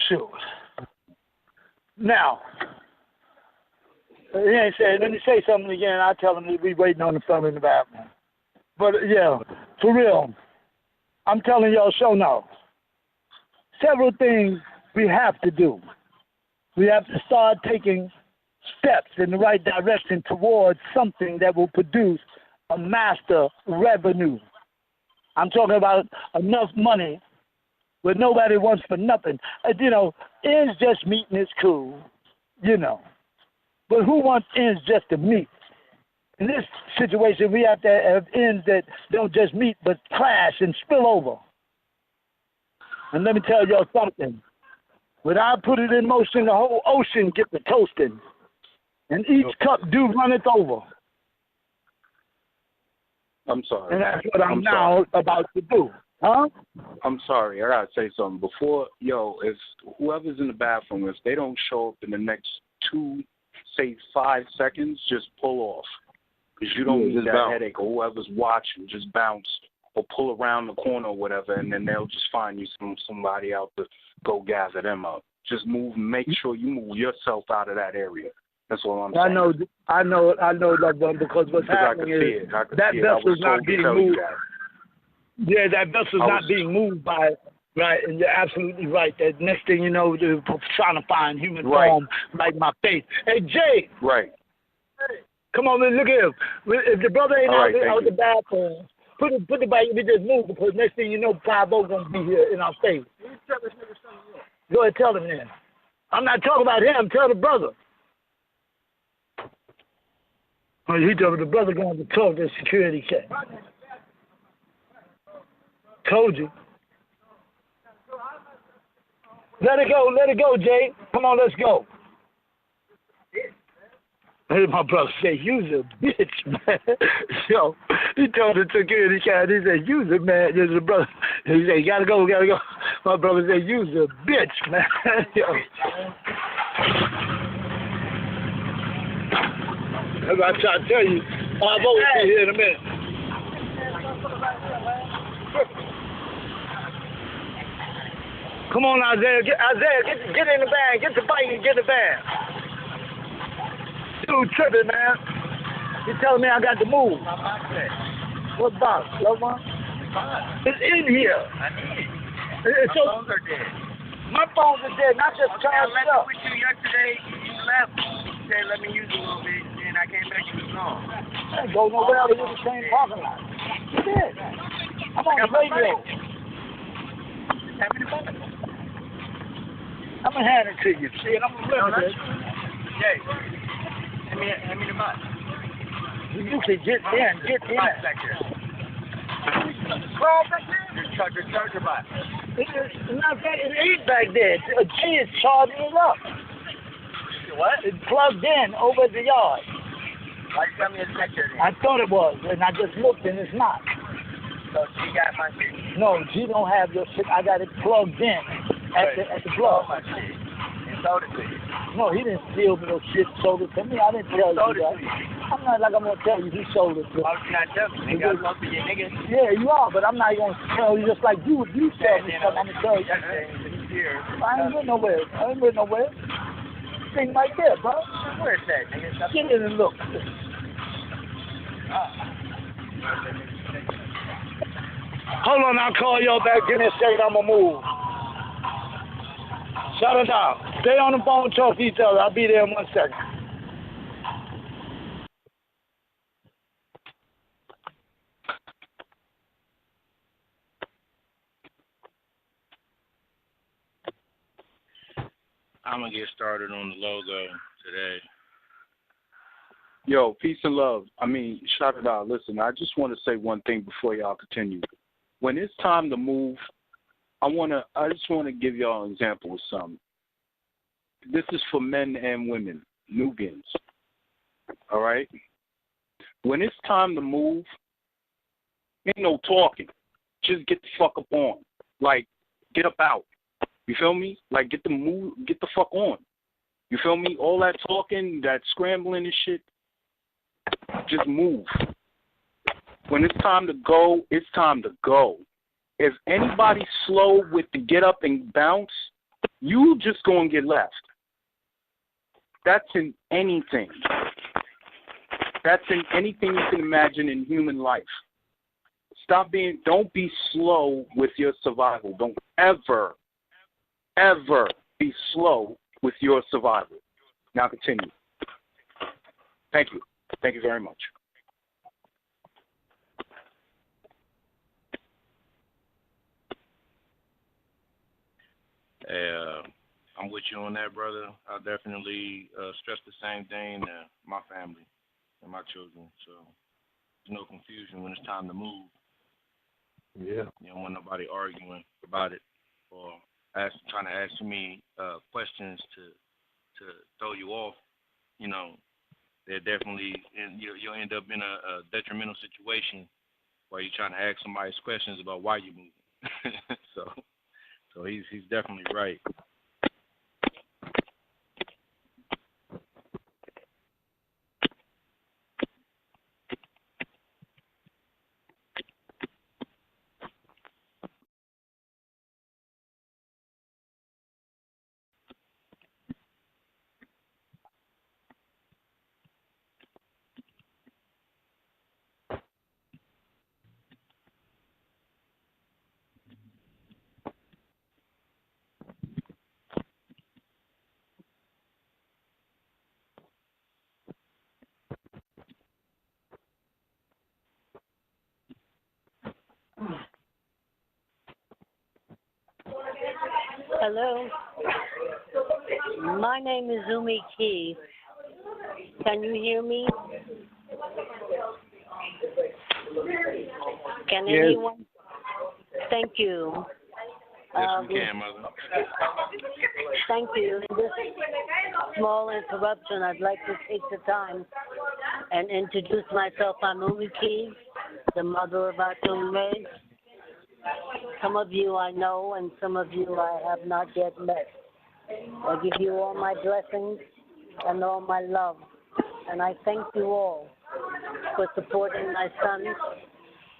Sure. Now, he ain't saying, let me say something again. I'll tell him to be waiting on the fella in the bathroom. But, yeah, for real, I'm telling y'all, show now. Several things we have to do. We have to start taking steps in the right direction towards something that will produce a master revenue. I'm talking about enough money where nobody wants for nothing. Ends just meeting is cool, But who wants ends just to meet? In this situation, we have to have ends that don't just meet but clash and spill over. And let me tell y'all something. When I put it in motion, the whole ocean gets to toasting. And each cup do runneth over. I'm sorry. And that's what I'm now about to do. Huh? I'm sorry. I got to say something. Before, if whoever's in the bathroom, if they don't show up in the next 5 seconds, just pull off. Because you don't need that headache, or whoever's watching, just bounce or pull around the corner or whatever, and then they'll just find you somebody out to go gather them up. Just move, make sure you move yourself out of that area. That's all I'm saying. I know, loved one, because what's happening is that vessel's not being moved. Yeah, that vessel's not being moved by, right, and you're absolutely right. That next thing you know, they're trying to find human form like my face. Hey, Jay. Right. Come on, man, look at him. If the brother ain't out the bathroom, Put it back. We just move because next thing you know, 5-0 gonna be here in our face. Go ahead, tell him then. I'm not talking about him. Tell the brother. Well, he told me the brother going to talk to the security check. Told you. Let it go, Jay. Come on, let's go. Hey, my brother said, you's a bitch, man. Yo, he told the security guy, he said, you's a man. There's a brother. He said, gotta go. My brother said, you's a bitch, man. Yo. That's what I try to tell you. I'm always be here in a minute. Come on, Isaiah. Get in the bag. Get the bike and get the bag. Dude tripping, man. He's telling me I got to move. What box? Love one? It's in here. My phones are dead. My phones are dead, not just charged up. I left it with you yesterday. You left. You said let me use it a little bit, and I came back and it was gone. I ain't go nowhere. I was in the same parking lot. You did. I'm on the radio. Hand me the phone. I'm going to hand it to you. See, and I'm going to remember this. Jay, hand me the box. You can get in. Get in. Box back there. The charger box. It's not that. It ain't back there. A G is charging it up. What? It's plugged in over at the yard. Why you tell me it's back there then? I thought it was, and I just looked, and it's not. So G got my shit. No, G don't have your shit. I got it plugged in at the plug. My shit. And sold it to you. No, he didn't steal me no shit. Sold it to me. I didn't tell you that. I'm not like I'm gonna tell you he sold it to me. Why would you not tell me? Nigga, I'm supposed to be your nigga. Yeah, you are, but I'm not gonna tell you just like you. If you tell me something, I'm gonna tell you. I ain't been nowhere. Thing right there, bro. Where's that, nigga? Get in and look. Hold on, I'll call y'all back in a second. I'm gonna move. Shut it down. Stay on the phone, talk to each other. I'll be there in 1 second. I'm going to get started on the logo today. Yo, peace and love. Shaddah Da, listen, I just want to say one thing before y'all continue. When it's time to move, I just want to give y'all an example of something. This is for men and women, Nubians. All right? When it's time to move, ain't no talking. Just get the fuck up on. Like, get up out. You feel me? Like, get the fuck on. You feel me? All that talking, that scrambling and shit, just move. When it's time to go, it's time to go. If anybody's slow with the get up and bounce, you just gonna get left. That's in anything. That's in anything you can imagine in human life. Don't be slow with your survival. Don't ever be slow with your survival. Now continue. Thank you. Thank you very much. I'm with you on that, brother. I definitely stress the same thing to my family and my children. So there's no confusion when it's time to move. Yeah. You don't want nobody arguing about it or trying to ask me questions to throw you off. You know, they're definitely, you'll end up in a detrimental situation while you're trying to ask somebody questions about why you're moving. So he's definitely right. Hello. My name is Umi Key. Can you hear me? Can Yes. anyone? Thank you. Yes, we can, Mother. Thank you. In this small interruption, I'd like to take the time and introduce myself. I'm Umi Key, the mother of ATUN-RE. Some of you I know, and some of you I have not yet met. I give you all my blessings and all my love, and I thank you all for supporting my son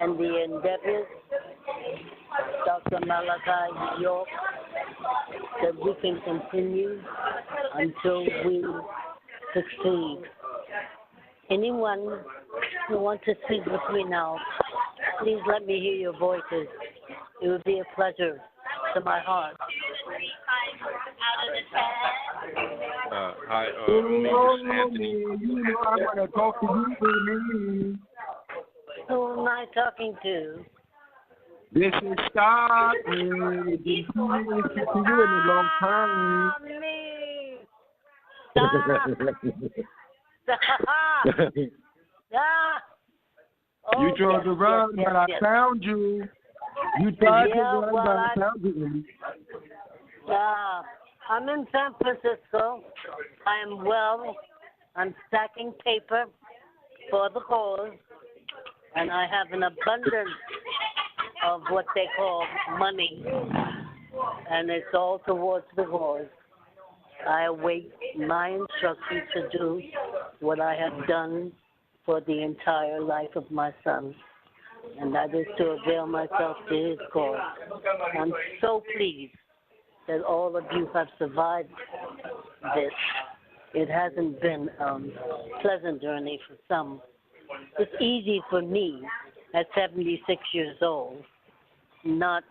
and the endeavors, Dr. Malachi New York, that we can continue until we succeed. Anyone who wants to speak with me now, please let me hear your voices. It would be a pleasure to my heart. Hi, this is Anthony. You know I want to talk to you, baby. Who am I talking to? This is Scott. Didn't see you in a long time. Me. Stop. Stop. Stop. You Oh, tried to run, yes, but I yes. found you. You tried to run, well, but I found you. I'm in San Francisco. I am well. I'm stacking paper for the cause, and I have an abundance of what they call money, and it's all towards the cause. I await my instructions to do what I have done for the entire life of my son, and that is to avail myself to his cause. I'm so pleased that all of you have survived this. It hasn't been a pleasant journey for some. It's easy for me at 76 years old, not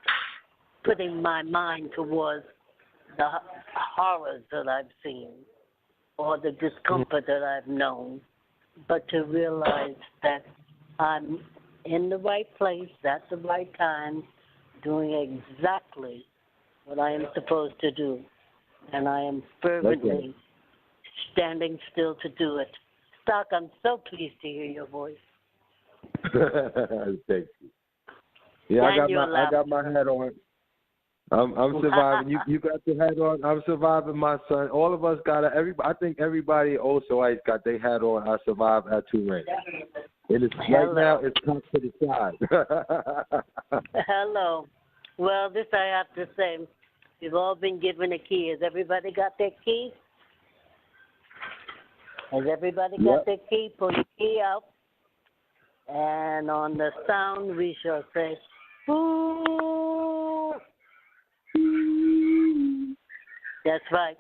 putting my mind towards the horrors that I've seen or the discomfort that I've known, but to realize that I'm in the right place at the right time, doing exactly what I am supposed to do, and I am fervently standing still to do it. Stock, I'm so pleased to hear your voice. Thank you. Yeah, I got my hat on. I'm surviving. You got your hat on. I'm surviving, my son. All of us got I think everybody at OSOICE got their hat on. I survive ATUN-RE. And it's right now. It's come to the side. Hello. Well, this I have to say. You've all been given a key. Has everybody got their key? Has everybody got their key? Pull your key out. And on the sound, we shall say, "Ooh." That's right.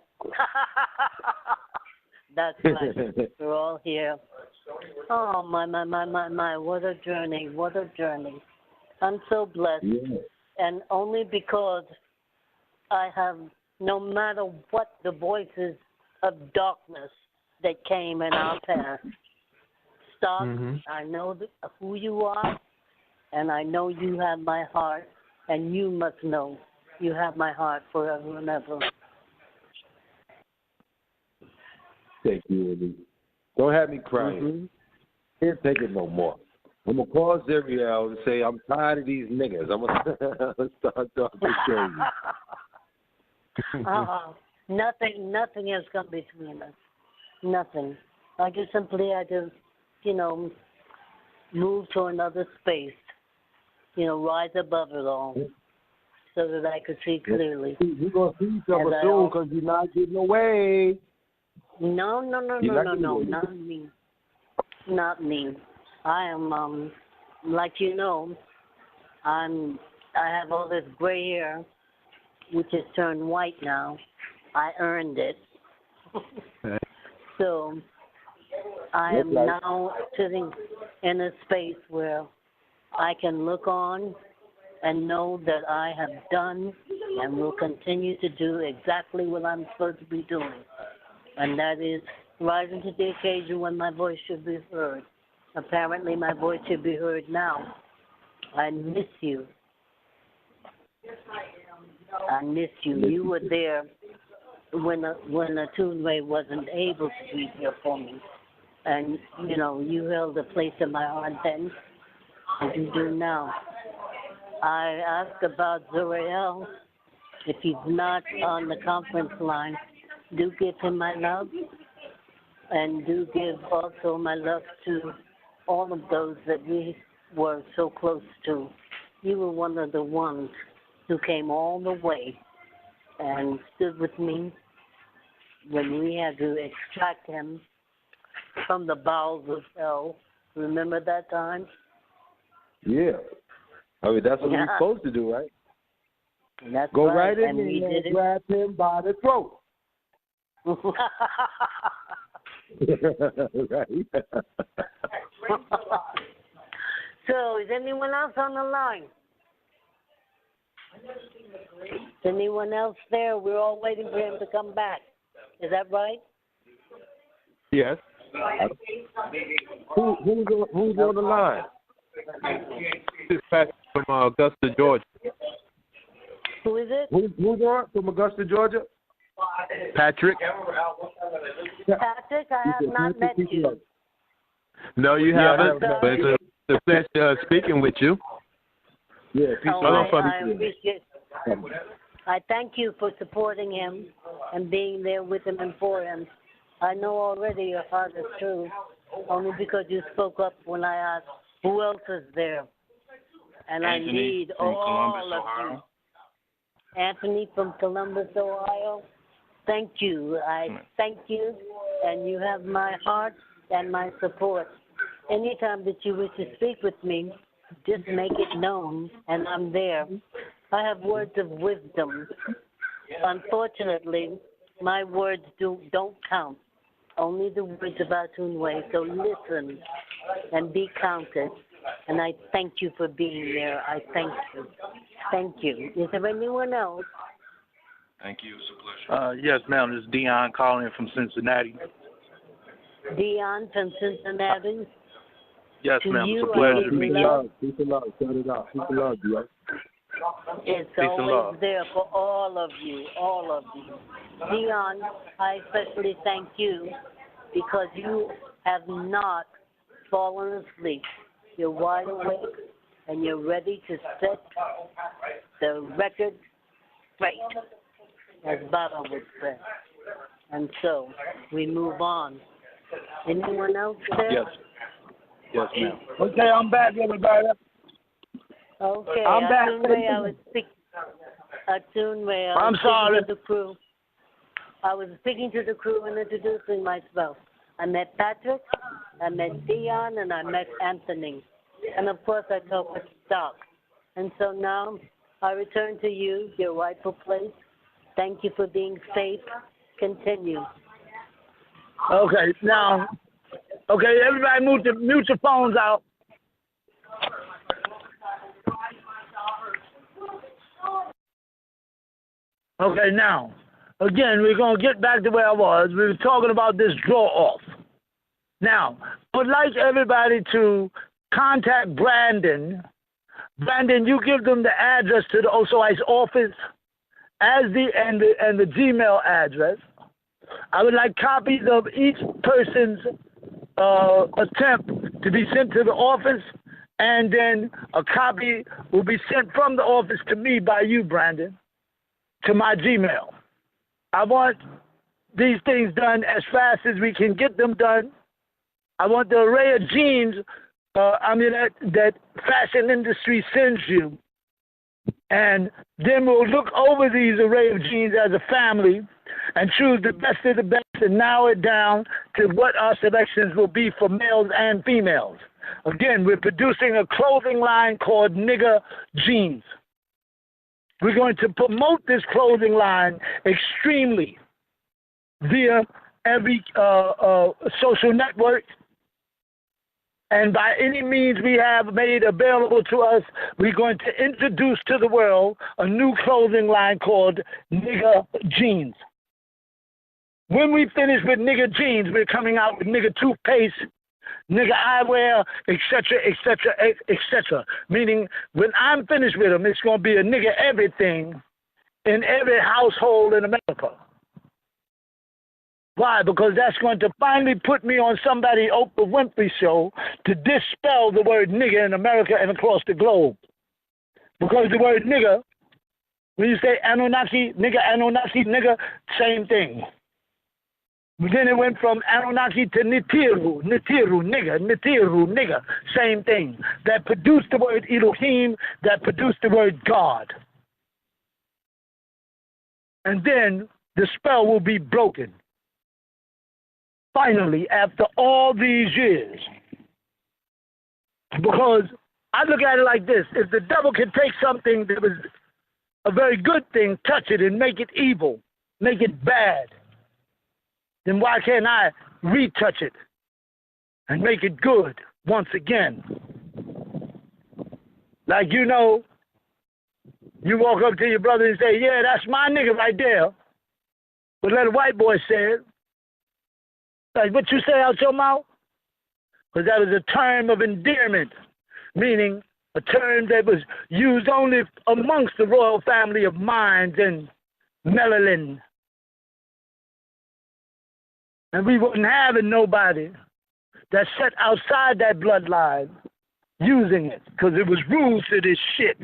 That's right. We're all here. Oh, my. What a journey. What a journey. I'm so blessed. Yeah. And only because I have, no matter what the voices of darkness that came in our past, Stock, I know who you are, and I know you have my heart, and you must know you have my heart forever and ever. Thank you, Eddie. Don't have me crying. Can't take it no more. I'm going to call Zeriel and say, I'm tired of these niggas. I'm going to start talking crazy. Nothing has come between us. Nothing. I just move to another space, rise above it all so that I could see clearly. You're going to see something soon because you're not getting away. No, not me. Not me. I am, like I have all this gray hair, which has turned white now. I earned it. So I am now sitting in a space where I can look on and know that I have done and will continue to do exactly what I'm supposed to be doing. And that is rising to the occasion when my voice should be heard. Apparently my voice should be heard now. I miss you. I miss you. You were there when ATUN-RE wasn't able to be here for me. And, you know, you held a place in my heart then, as you do now. I ask about Zuriel. If he's not on the conference line, do give him my love. And do give also my love to all of those that we were so close to. You were one of the ones who came all the way and stood with me when we had to extract him from the bowels of hell. Remember that time? Yeah. I mean, that's what we're supposed to do, right? That's Go right in and grab him by the throat. Right. So, is anyone else on the line? Is anyone else there? We're all waiting for him to come back. Is that right? Yes. Who's on the line? This is Patrick from Augusta, Georgia. Who is it? Who's on from Augusta, Georgia? Patrick. Patrick, I have not met you. No, you haven't. But it's a pleasure speaking with you. Yeah, I appreciate it. I thank you for supporting him and being there with him and for him. I know already your heart is true, only because you spoke up when I asked who else is there. And Anthony I need from all Columbus, of Ohio. you. Anthony from Columbus, Ohio. Thank you. I thank you, and you have my heart and my support. Anytime that you wish to speak with me, just make it known, and I'm there. I have words of wisdom. Unfortunately, my words don't count. Only the words of ATUN-RE. So listen and be counted. And I thank you for being there. I thank you. Thank you. Is there anyone else? Thank you. It's a pleasure. Yes, ma'am. This is Dion calling from Cincinnati. Dion from Cincinnati. Yes, To ma'am. It's you, a pleasure to meet you. Peace and love. Shout it out. Peace and love, Dion. It's Peace and always love. there for all of you, all of you. Dion, I especially thank you because you have not fallen asleep. You're wide awake and you're ready to set the record straight, as Baba would say. And so we move on. Anyone else there? Yes. Yes, ma'am. Okay, I'm back, everybody. Okay, I'm back. ATUN-RE, I was speaking. ATUN-RE, I'm sorry. To the crew. I was speaking to the crew and introducing myself. I met Patrick, I met Dion, and I met Anthony. And of course, I talked with Doc. And so now I return to you, your rightful place. Thank you for being safe. Continue. Okay, now, everybody mute your phones out. Okay, now, again, we're going to get back to where I was. We were talking about this draw-off. Now, I would like everybody to contact Brandon. Brandon, you give them the address to the OSOICE office and the Gmail address. I would like copies of each person's attempt to be sent to the office, and then a copy will be sent from the office to me by you, Brandon, to my Gmail. I want these things done as fast as we can get them done. I want the array of jeans that fashion industry sends you. And then we'll look over these array of jeans as a family and choose the best of the best and narrow it down to what our selections will be for males and females. Again, we're producing a clothing line called Nigguh Jeans. We're going to promote this clothing line extremely via every social network. And by any means we have made available to us, we're going to introduce to the world a new clothing line called Nigguh Jeans. When we finish with Nigguh Jeans, we're coming out with Nigguh toothpaste, Nigguh eyewear, etc., etc., etc. Meaning, when I'm finished with them, it's going to be a Nigguh everything in every household in America. Why? Because that's going to finally put me on somebody Oprah Winfrey show to dispel the word nigger in America and across the globe. Because the word nigger, when you say Anunnaki, nigger, same thing. Then it went from Anunnaki to Nitiru, nigger, same thing. That produced the word Elohim, that produced the word God. And then the spell will be broken. Finally, after all these years. Because I look at it like this. If the devil can take something that was a very good thing, touch it and make it evil, make it bad, then why can't I retouch it and make it good once again? Like, you know, you walk up to your brother and say, yeah, that's my nigga right there. But let a white boy say it. Like, what you say out your mouth? Because that was a term of endearment, meaning a term that was used only amongst the royal family of Mines and Melanin. And we wasn't having nobody that sat outside that bloodline using it, because it was rules to this shit.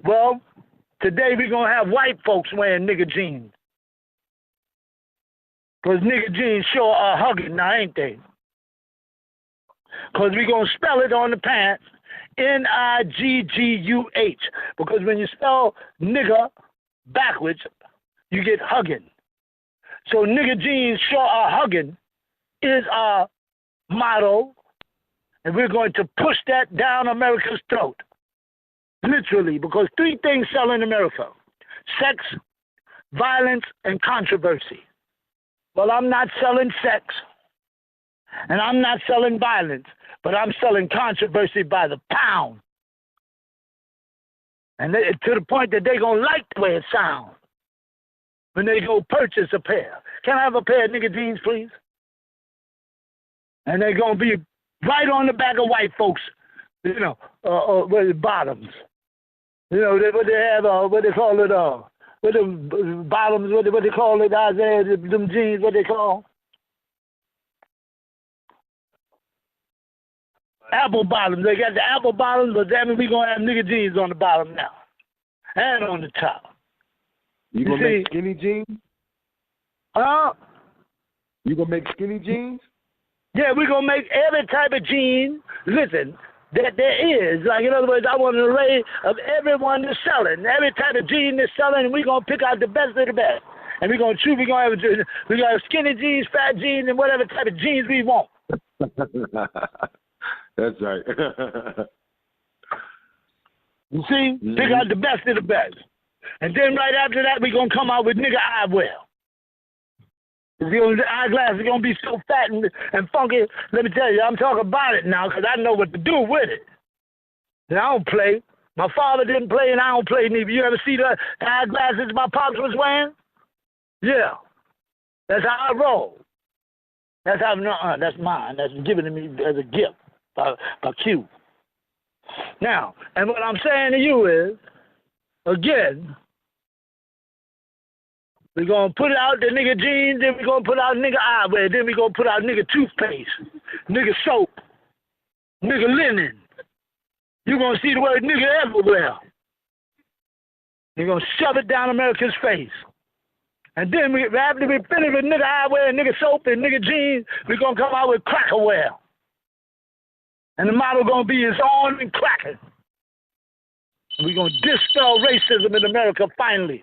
Well, today we're going to have white folks wearing nigger jeans. Because nigger jeans sure are hugging now, ain't they? Because we're going to spell it on the pants, N-I-G-G-U-H. Because when you spell nigger backwards, you get hugging. So nigger jeans sure are hugging is our motto, and we're going to push that down America's throat. Literally, because 3 things sell in America: sex, violence, and controversy. Well, I'm not selling sex, and I'm not selling violence, but I'm selling controversy by the pound. And to the point that they're going to like the way it sounds when they go purchase a pair. Can I have a pair of nigger jeans, please? And they're going to be right on the back of white folks, you know, with the bottoms. You know, what they have, what they call it, with the bottoms, what they call it, Isaiah, them jeans, what they call? Apple bottoms. They got the apple bottoms, but damn it, we going to have nigger jeans on the bottom now. And on the top. You going to make skinny jeans? You going to make skinny jeans? Yeah, we're going to make every type of jean, listen, that there is. Like, in other words, I want an array of everyone that's selling. Every type of jean that's selling, and we're going to pick out the best of the best. And we're going to choose, we're going to have skinny jeans, fat jeans, and whatever type of jeans we want. That's right. You see? Pick out the best of the best. And then right after that, we're going to come out with nigger eyewear. The eyeglasses are going to be so fat and funky. Let me tell you, I'm talking about it now because I know what to do with it. And I don't play. My father didn't play, and I don't play neither. You ever see the eyeglasses my pops was wearing? Yeah. That's how I roll. That's how, that's mine. That's given to me as a gift by Q. Now, and what I'm saying to you is, again, we're going to put out the nigger jeans, then we're going to put out nigger eyewear, then we're going to put out nigger toothpaste, nigger soap, nigger linen. You're going to see the word nigger everywhere. You're going to shove it down America's face. And then after we finish with nigger eyewear, nigger soap, and nigger jeans, we're going to come out with crackerwear. And the motto going to be is on and cracking. And we're going to dispel racism in America finally.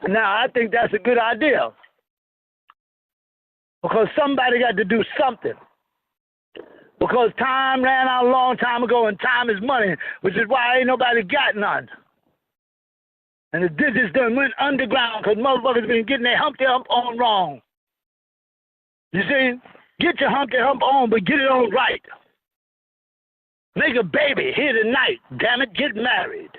Now, I think that's a good idea. Because somebody got to do something. Because time ran out a long time ago, and time is money, which is why ain't nobody got none. And the digits done went underground because motherfuckers been getting their Humpty Hump on wrong. You see? Get your Humpty Hump on, but get it on right. Make a baby here tonight. Damn it, get married.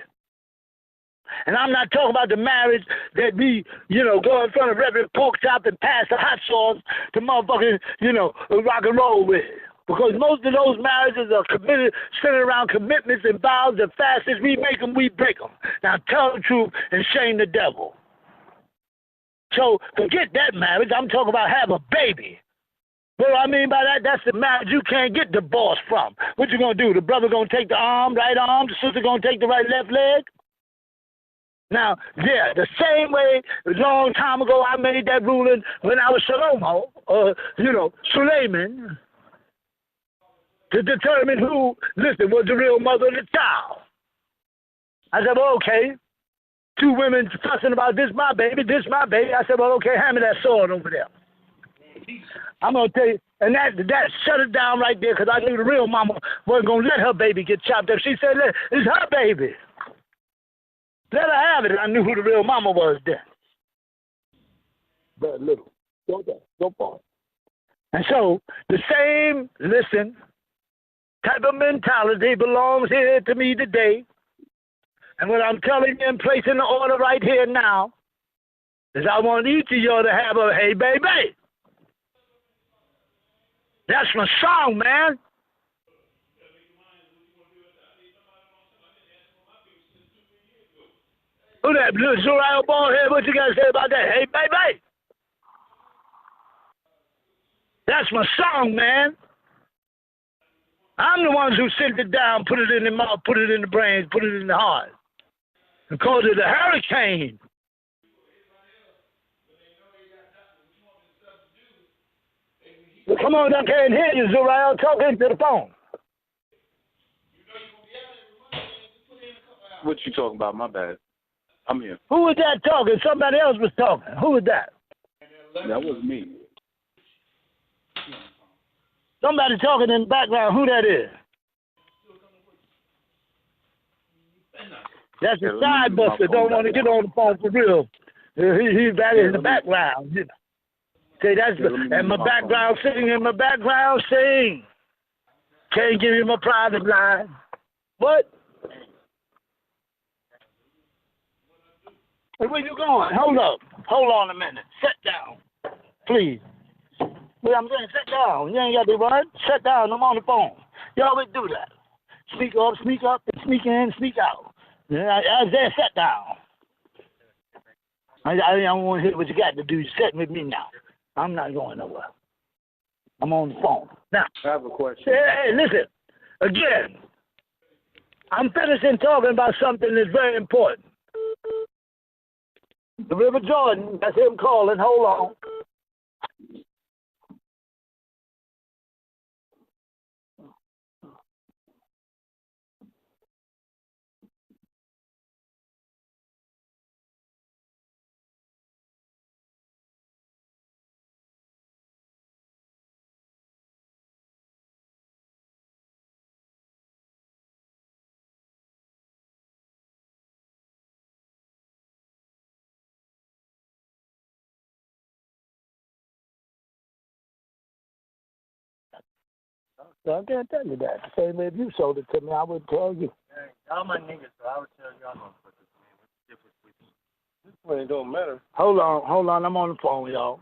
And I'm not talking about the marriage that we, go in front of Reverend Pork Chop and pass the hot sauce to motherfucking, rock and roll with. Because most of those marriages are committed, centered around commitments and vows and fasts. We make them, we break them. Now tell the truth and shame the devil. So forget that marriage. I'm talking about have a baby. What do I mean by that? That's the marriage you can't get divorced from. What you going to do? The brother going to take the right arm, the sister going to take the left leg? Now, yeah, the same way a long time ago I made that ruling when I was Suleiman, to determine who, was the real mother of the child. I said, well, okay. Two women fussing about this my baby. I said, well, okay, hand me that sword over there. I'm going to tell you, and that shut it down right there because I knew the real mama wasn't going to let her baby get chopped up. She said, it's her baby. Let her have it. I knew who the real mama was then. But little. Go far. And so the same, type of mentality belongs here to me today. And what I'm telling you and placing the order right here now is I want each of y'all to have a hey baby. That's my song, man. Who that blue Zuriel ball head? What you got to say about that? Hey baby. That's my song, man. I'm the ones who sent it down, put it in the mouth, put it in the brains, put it in the heart. And called it a hurricane. Well, come on, I can't hear you, Zuriel. Talk into the phone. What you talking about? My bad. I'm here. Who was that talking? Somebody else was talking. Who was that? That was me. Somebody talking in the background. Who that is? That's a side buster. Don't want to get on the phone for real. He's back in the background. You know. Say that's and my background sing. In my background sing. Can't give you my private line. What? Hey, where you going? Hold up. Hold on a minute. Sit down, please. Well, I'm saying sit down. You ain't got to run. Sit down. I'm on the phone. You always do that. Sneak up, and sneak in, sneak out. I said sit down. I don't want to hear what you got to do. You're sitting with me now. I'm not going nowhere. I'm on the phone. Now, I have a question. Hey, listen. Again, I'm finishing talking about something that's very important. The River Jordan, that's him calling. Hold on. So I can't tell you that. The same way if you sold it to me, I would tell you. Y'all my niggas, so I would tell y'all no for this, man. What's the difference with you? This point it don't matter. Hold on. I'm on the phone, y'all.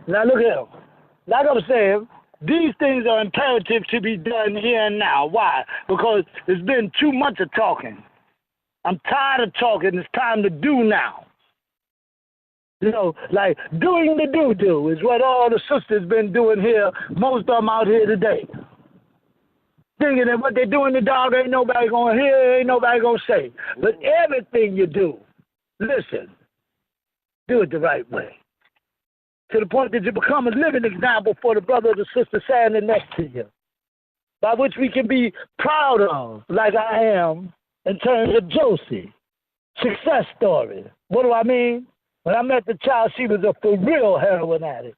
Now look here. Like I was saying, these things are imperative to be done here and now. Why? Because it's been 2 months of talking. I'm tired of talking. It's time to do now. You know, like doing the do-do is what all the sisters been doing here, most of them out here today. Thinking that what they're doing the dog ain't nobody going to hear, ain't nobody going to say. But everything you do, listen, do it the right way. To the point that you become a living example for the brother or the sister standing next to you, by which we can be proud of, like I am, in terms of Josie. Success story. What do I mean? When I met the child, she was a for real heroin addict.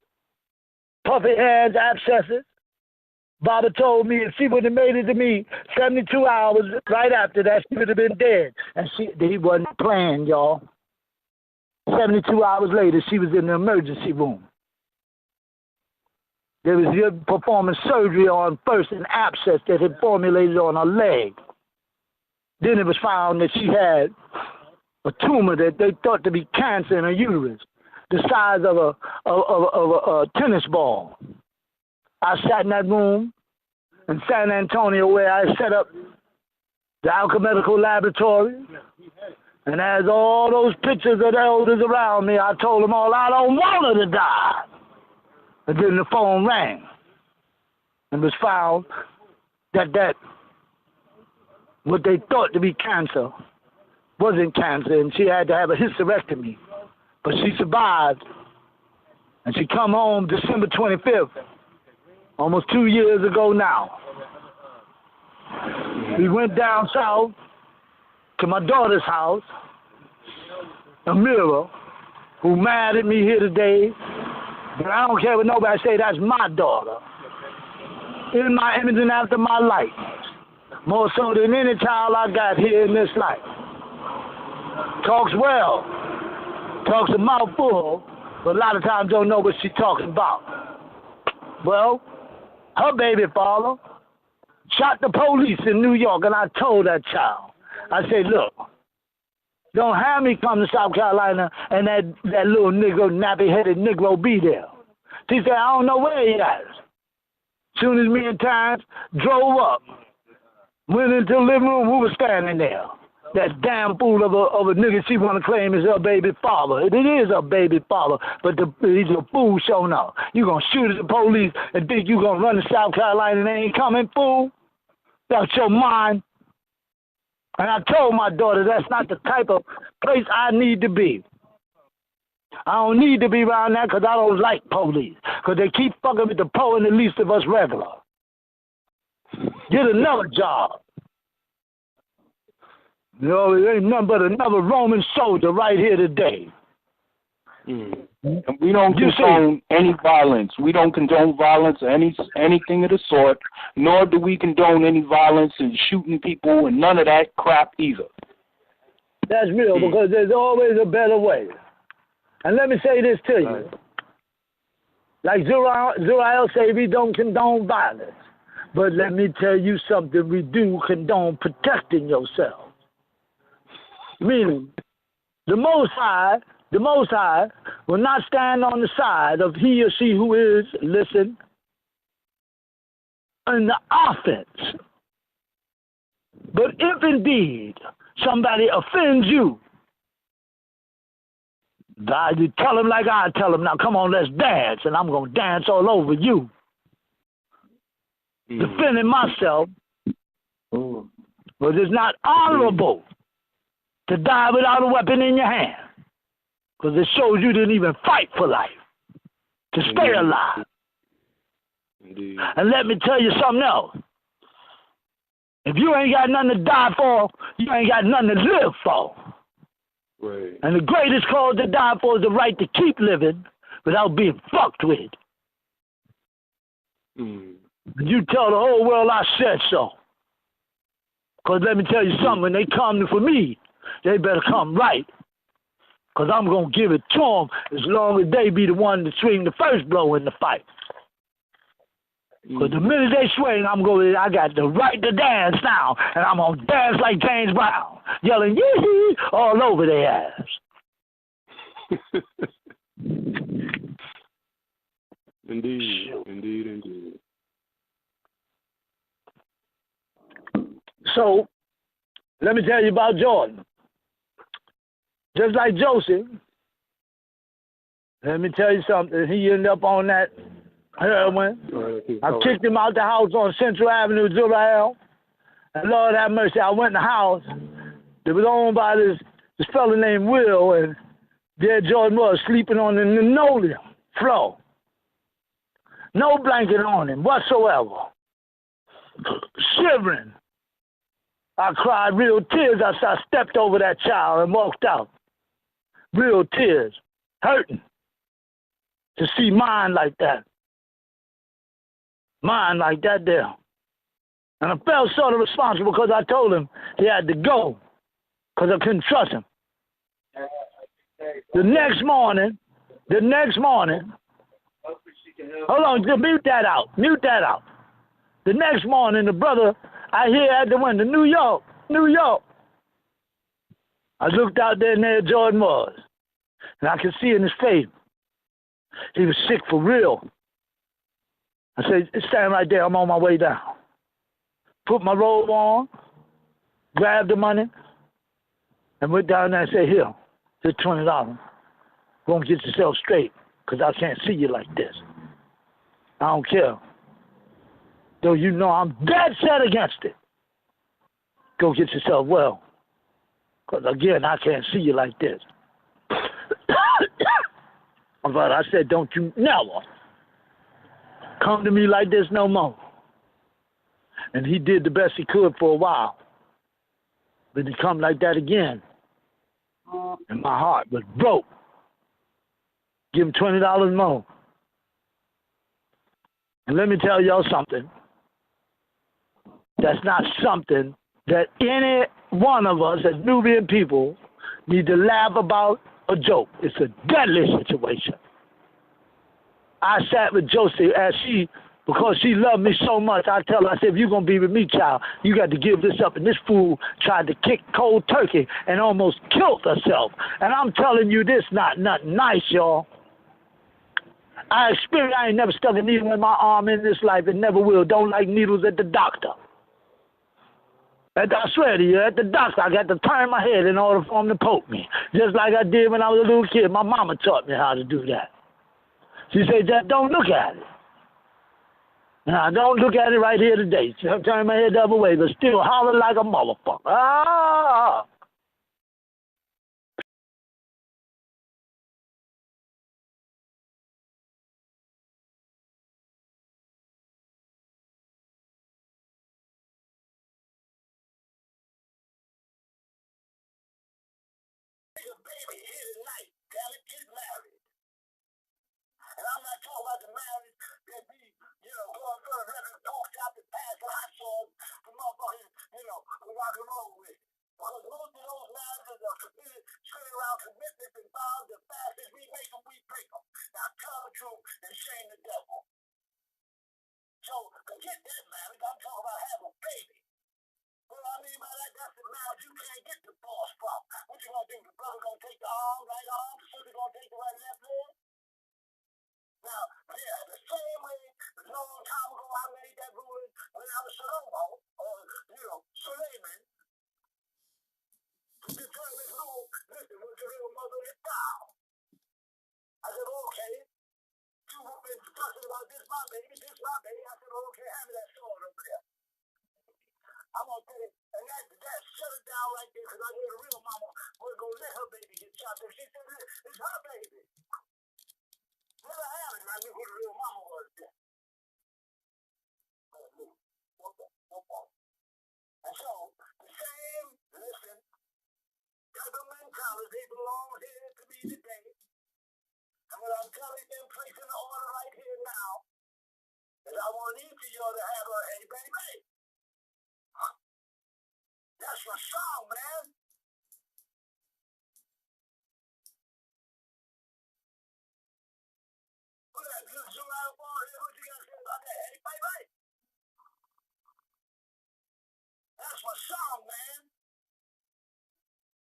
Puffy hands, abscesses. Baba told me if she would have made it to me 72 hours right after that, she would have been dead. And he wasn't playing, y'all. 72 hours later, she was in the emergency room. They was performing surgery on first an abscess that had formulated on her leg. Then it was found that she had a tumor that they thought to be cancer in her uterus, the size of a tennis ball. I sat in that room in San Antonio where I set up the alchemical laboratory. And as all those pictures of the elders around me, I told them all I don't want her to die. And then the phone rang. And was found that what they thought to be cancer wasn't cancer, and she had to have a hysterectomy. But she survived. And she come home December 25th, almost 2 years ago now. We went down south to my daughter's house, Amira, who mad at me here today, but I don't care what nobody say, that's my daughter. In my image and after my likeness, more so than any child I got here in this life. Talks well, talks a mouthful, but a lot of times don't know what she's talking about. Well, her baby father shot the police in New York, and I told that child, I said, look, don't have me come to South Carolina and that little nigga, nappy-headed Negro be there. She said, I don't know where he is. Soon as me and Terrence drove up, went into the living room, who was standing there? That damn fool of a nigga she want to claim is her baby father. It is her baby father, but he's a fool showing up. You going to shoot at the police and think you going to run to South Carolina and they ain't coming, fool? That's your mind. And I told my daughter that's not the type of place I need to be. I don't need to be around that because I don't like police. Because they keep fucking with the poor and the least of us regular. Get another job. You know, it ain't nothing but another Roman soldier right here today. And we don't condone any violence. We don't condone violence or anything of the sort, nor do we condone any violence and shooting people and none of that crap either. That's real because there's always a better way. And let me say this to you. Like Zuriel say, we don't condone violence. But let me tell you something, we do condone protecting yourself. Meaning, the Most High will not stand on the side of he or she who is, listen, in the offense. But if indeed somebody offends you, God, you tell them like I tell them, now come on, let's dance, and I'm going to dance all over you. Defending myself, but it's not honorable to die without a weapon in your hand. Because it shows you didn't even fight for life, to stay alive. And let me tell you something else. If you ain't got nothing to die for, you ain't got nothing to live for. Right. And the greatest cause to die for is the right to keep living without being fucked with. And you tell the whole world I said so. Because let me tell you something, when they come for me, they better come right. Because I'm going to give it to them as long as they be the one to swing the first blow in the fight. Because the minute they swing, I got the right to dance now. And I'm going to dance like James Brown, yelling, yee-hee, all over their ass. Indeed. So, let me tell you about Jordan. Just like Joseph, let me tell you something. He ended up on that heroin. I kicked him out the house on Central Avenue, Zuriel. And Lord have mercy, I went in the house. It was owned by this fella named Will, and there Jordan was sleeping on the linoleum floor. No blanket on him whatsoever. Shivering. I cried real tears as I stepped over that child and walked out. Real tears. Hurting. To see mine like that. Mine like that there. And I felt sort of responsible because I told him he had to go because I couldn't trust him. The next morning, hold on, mute that out. The next morning, the brother, I hear at the window, New York. I looked out there and there Jordan was. And I could see in his face, he was sick for real. I said, stand right there. I'm on my way down. Put my robe on, grabbed the money, and went down there and said, here, here's $20. Go and get yourself straight, because I can't see you like this. I don't care. Though you know I'm dead set against it. Go get yourself well. Because, again, I can't see you like this. But I said, don't you never come to me like this no more. And he did the best he could for a while. But he come like that again. And my heart was broke. Give him $20 more. And let me tell y'all something. That's not something that any one of us as Nubian people need to laugh about or joke. It's a deadly situation. I sat with Josie as because she loved me so much, I tell her, I said, if you're going to be with me, child, you got to give this up. And this fool tried to kick cold turkey and almost killed herself. And I'm telling you this, not nothing nice, y'all. I ain't never stuck a needle in my arm in this life and never will. Don't like needles at the doctor. I swear to you, at the doctor, I got to turn my head in order for him to poke me. Just like I did when I was a little kid. My mama taught me how to do that. She said, just don't look at it. Now, don't look at it right here today. I'm turning my head the other way, but still holler like a motherfucker. Ah! Baby here tonight, damn it, get married. And I'm not talking about the marriage that be, going for a record talk shop and pass hot songs for motherfuckers, rock and roll with. Because most of those marriages are committed, straight around commitments and vows and fasts. As we make them, we break them. Now tell the truth and shame the devil. So forget that marriage. I'm talking about having a baby. What I mean by that, that's the marriage you can't get the boss from. What you gonna do? The brother gonna take the right arm, the sister gonna take the left leg? Now, yeah, the same way, a long time ago I made that ruling when I was Shlomo, or, Suleiman, to determine who, listen, was the real mother of the child. I said, okay, two women discussing about this my baby. I said, okay, hand me that sword over there. I'm gonna tell you, and that shut it down right there, because I knew the real mama was gonna let her baby get shot. So she said, it's her baby. Never had it, and I knew who the real mama was then. And so, the same, listen, governmentalities they belong here to me today. And what I'm telling them, placing the order right here now, is I want each of y'all to have a baby. That's your song, man. What that good zoom out for here? What you gotta say about that? Hey, baby. That's my song, man.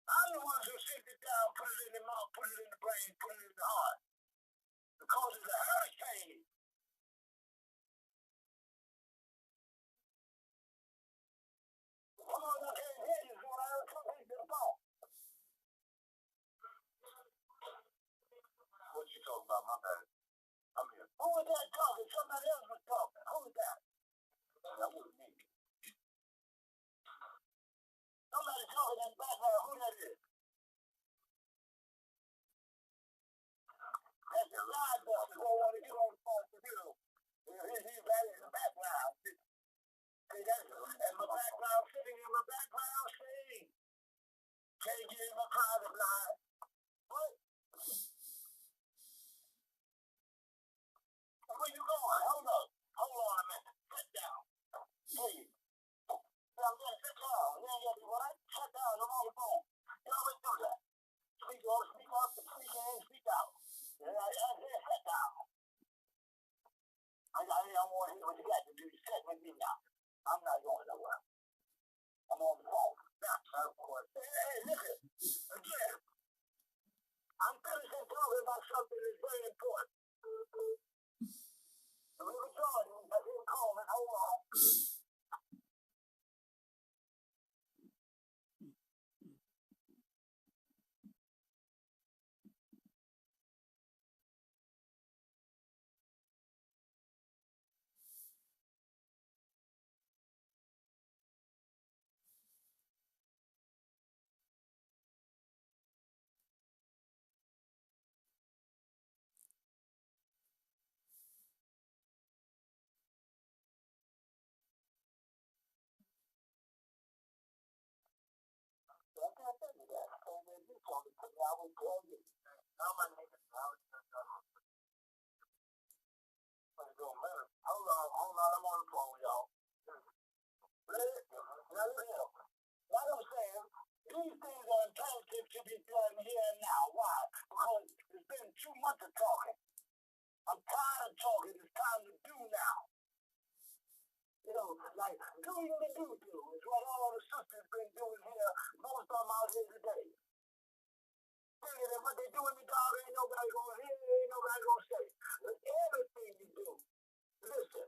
I'm the ones who sit it down, put it in the mouth, put it in the brain, put it in the heart. Because it's a hurricane. Come on, I can't hear you, so I don't come to the phone. What you talking about, my bad? I'm here. Who was that talking? Somebody else was talking. Who was that? That was me. Somebody talking in the background. Who that is? That's the ride bus. Who don't want to get on the phone for you. He's right in the background. See, that's and my background, sitting in my background, singing. Can't get in my private line. What? Where you going? Hold up. Hold on a minute. Sit down. Please. I'm going to sit down. You ain't got to be what? Sit down. I'm on the phone. You always do that. Speak up, speak in, speak out. I said sit down. I don't want to hear what you got to do. Sit with me now. I'm not going nowhere. I'm on the phone. Now, of course. Hey, listen. Again, I'm finishing talking about something that's very important. River Jordan, I didn't call it. Hold on. I can't tell you that. I can't let you tell me because I will tell you. Now my nigga, it don't matter. Hold on, I'm on the phone, y'all. Ready? Now look here. Like I'm saying, these things are imperative to be done here and now. Why? Because it's been 2 months of talking. I'm tired of talking. It's time to do now. You know, like doing the do is what all the sisters been doing here. Most of them out here today. Thinking that what they do in the dog ain't nobody gonna hear, ain't nobody gonna say. But everything you do, listen,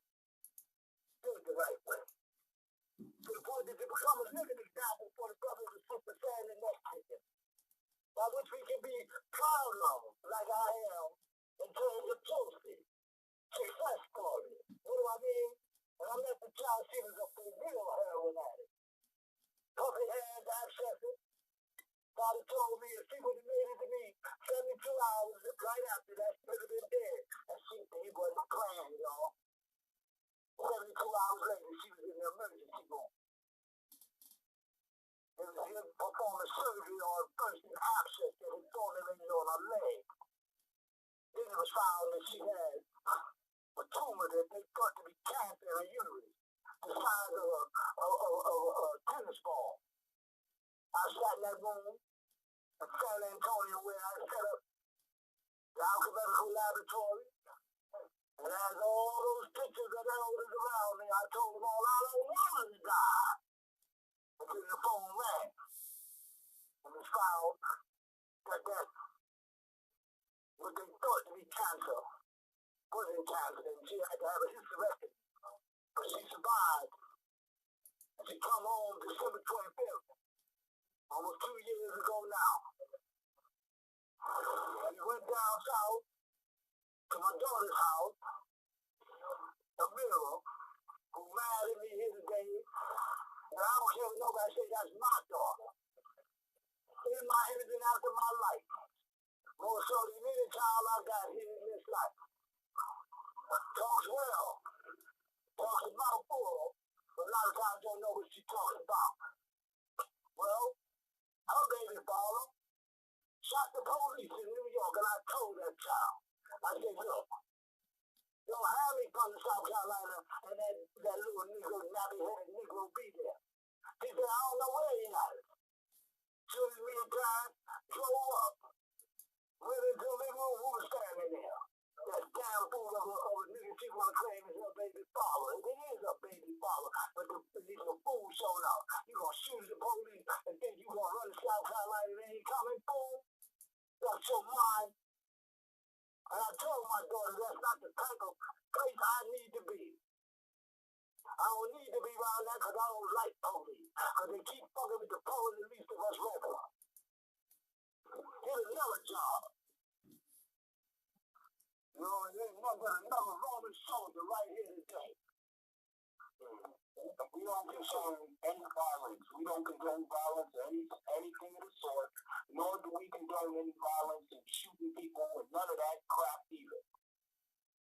do it the right way. To the point that you become a living example for the brothers and sisters standing next to you. By which we can be proud of, like I am, in terms of toasting, success stories. What do I mean? And I met the child, she was a real heroin addict. Puppy hands, accesses. Father told me if she would have made it to me 72 hours right after that, she would have been dead. And he wasn't playing, y'all. 72 hours later, she was in the emergency room. It was him performing surgery on first an abscess that had formulated on her leg. Then it was found that she had a tumor that they thought to be cancer in her uterus, the size of a tennis ball. I sat in that room in San Antonio where I set up the alphabetical laboratory. And as all those pictures of elders around me, I told them all I don't want her to die. Until the phone rang. And it was found that what they thought to be cancer wasn't cancer, and she had to have a hysterectomy. But she survived. And she come home December 25th, almost 2 years ago now. And we went down south to my daughter's house, Amira, who married me here today. And I don't care if nobody say that's my daughter. In my everything after my life. More so than any child I got here in this life. Talks well. Talks a mouthful. But a lot of times don't know what she talks about. Well, her baby father shot the police in New York, and I told that child. I said, look, don't have me come to South Carolina and that little Nigguh, nappy-headed Nigguh be there. He said, I don't know where he at. Soon as me and Brian drove up, went into the living room, who was standing there? That damn fool of a nigga she want to claim is her baby father. It is her baby father, but the fool showed up. You gonna shoot the police and think you gonna run to South Carolina and ain't coming, fool? That's your mind. And I told my daughter that's not the type of place I need to be. I don't need to be around that because I don't like police. Because they keep fucking with the poor and the least of us regular. Here's another job. You know, and there's another Roman soldier right here today. We don't condone any violence. We don't condone violence or anything of the sort, nor do we condone any violence and shooting people and none of that crap either.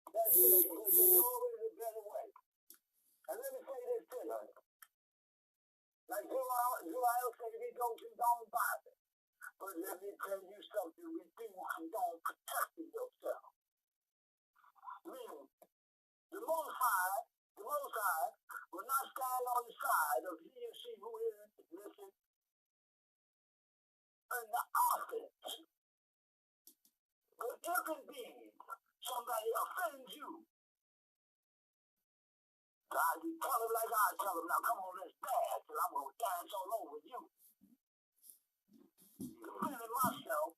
That's it. There's always a better way. And let me say this to you. Like Joel said, we don't condone violence. But let me tell you something, we do condone protecting yourself. Meaning, the Most High will not stand on the side of he or she who is, listen, in the offense. But if indeed somebody offends you, God, you tell them like I tell them, now come on, let's dance, and I'm going to dance all over you. Feeling myself,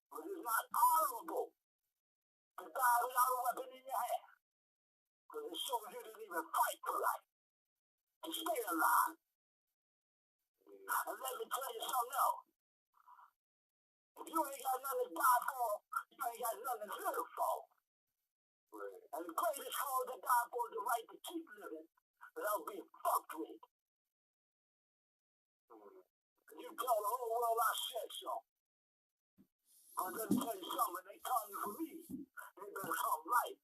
but it's not honorable to die without a weapon in your hand. it shows you didn't even fight for life to stay alive. And let me tell you something else. If you ain't got nothing to die for, you ain't got nothing to live for. And the greatest cause to die for is the right to keep living without being fucked with. You tell the whole world I said so. Because let me tell you something, when they come for me, they better come right.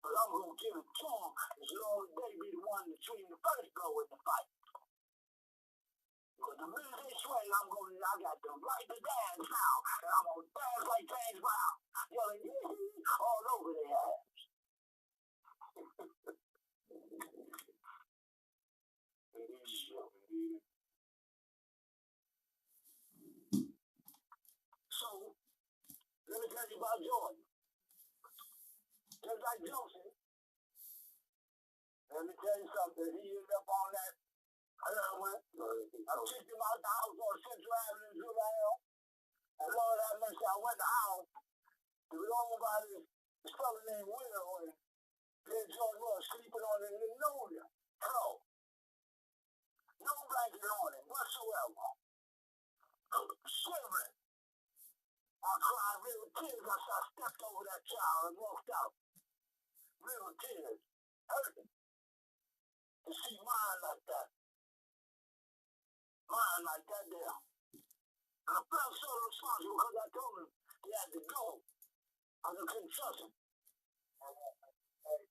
But I'm going to give it to them as long as they be the one to swing the first blow in the fight. Because the minute they swing, I got the right to dance now. And I'm going to dance like James Brown, yelling yee all over their ass. It is so, indeed. So, let me tell you about Jordan. Just like Joseph, let me tell you something. He ended up on that heroin. I kicked him out the house on Central Avenue in Julian. And Lord have mercy, I went to the house. It was owned by this fellow named Will, and there Jordan was sleeping on a linoleum floor. No blanket on him whatsoever. Shivering. I cried real tears as I stepped over that child and walked out. Real tears. Hurting. To see mine like that. Mine like that there. And I felt so responsible because I told him he had to go. I couldn't trust him.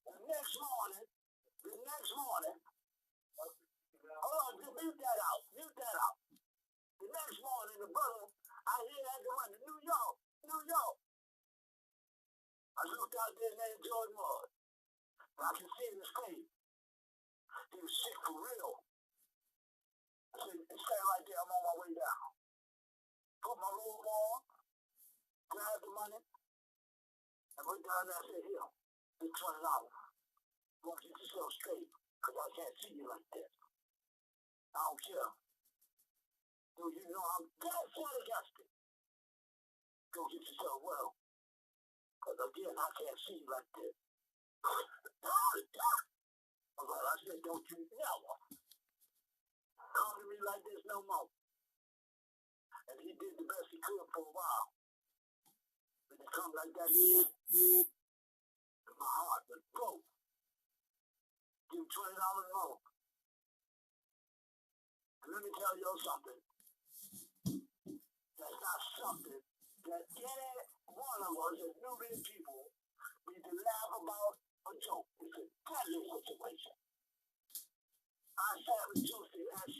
The next morning, hold on, mute that out. The next morning, the brother, I hear that the window, New York. I looked out there named Jordan Moore. I can see his face. He was sick for real. I said, stay right there, I'm on my way down. Put my robe on, grabbed the money, and went down there and said, here, it's $20. Go get yourself straight, because I can't see you like this. I don't care. So you know I'm dead set against it. Go get yourself well. Because again, I can't see you like this. Well, I said, don't you never come to me like this no more. And he did the best he could for a while. But to come like that again, my heart was broke. Give him $20 more. And let me tell you something. That's not something that any one of us as Nubian people need to laugh about a joke. It's a deadly situation. I sat with Josie and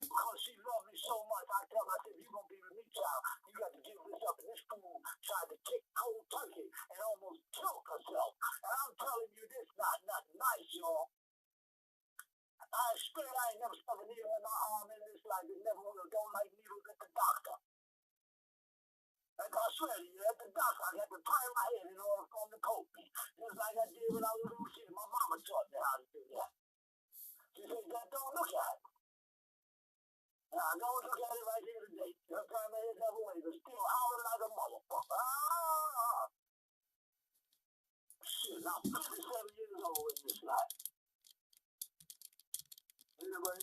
because she loved me so much, I tell her, I said, you're going to be with me, child. You got to give this up. And this fool tried to kick cold turkey and almost killed herself. And I'm telling you, this not nice, y'all. I ain't never stuck a needle in my arm in this life. It never don't like needles at the doctor. And I swear to you, at the doctor, I had to tie my head in order for them to poke me. Just like I did when I was a little kid. My mama taught me how to do that. She said, Dad, don't look at it. Now, don't look at it right here today. You're trying to head the other way, but still howling like a motherfucker. Shit, I'm 57 years old in this life. Anyway,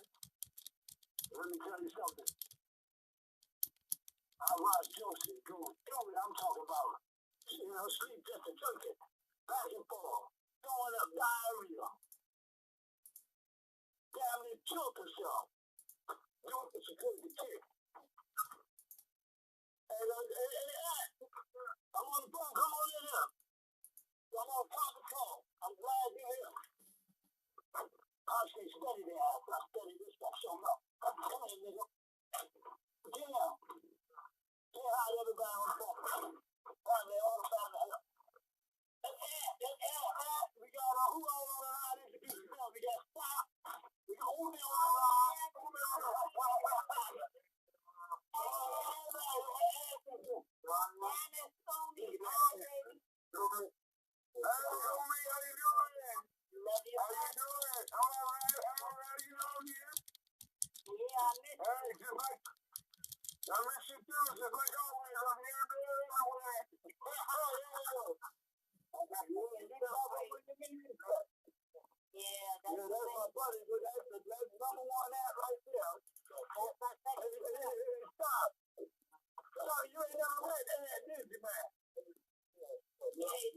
let me tell you something. I watched Josie going through it. I'm talking about, sleep just a drinking, back and forth, throwing up diarrhea. Damn near killed herself. Doing the security kick. And I'm on the phone. Come on in here. I'm on top of the phone. I'm glad you're here. I stay steady there. I study this stuff so much. Come in, nigga. Get out. Say hi to everybody on the phone. Right there, all the time. That's L. We got who all on the line introduce yourself. We got Spot. We got Umi on the line.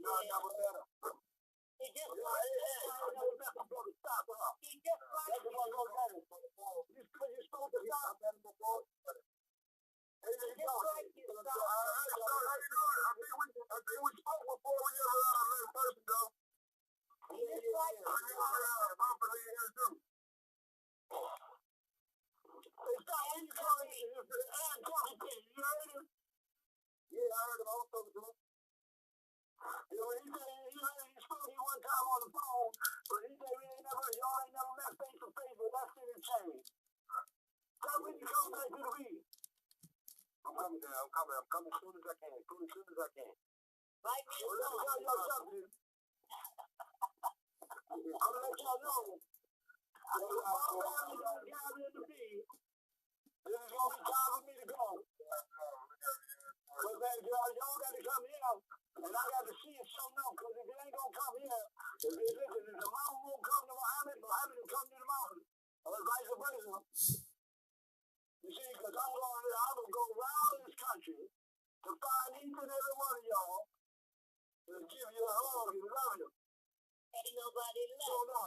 never met her. He just never met my brother. Stop her. He just like you. You supposed to stop. I met him before. Hey, you know, how you doing? I think we spoke before we ever met in person, though. Yeah. I'm believing here, too. Hey, stop. When you calling me? I'm talking to you. You heard him? Yeah, I heard him. I was talking to him. You know, he said he spoke to me one time on the phone, but he said y'all ain't never met face to face, but that shit has changed. Stop when you come back to the beat. I'm coming down. I'm coming as soon as I can. Right, man. Well, let me tell y'all something. I'm gonna let y'all know. If my family don't gather in the beat, this is gonna be time for me to go. But man, y'all got to come here, and I got to see it show up. Because if it ain't gonna come here, if the mountain won't come to Muhammad will come to the mountain, or vice versa. You see, because I'm gonna go around this country to find each and every one of y'all and give you a hug and love you. Ain't nobody left. So no.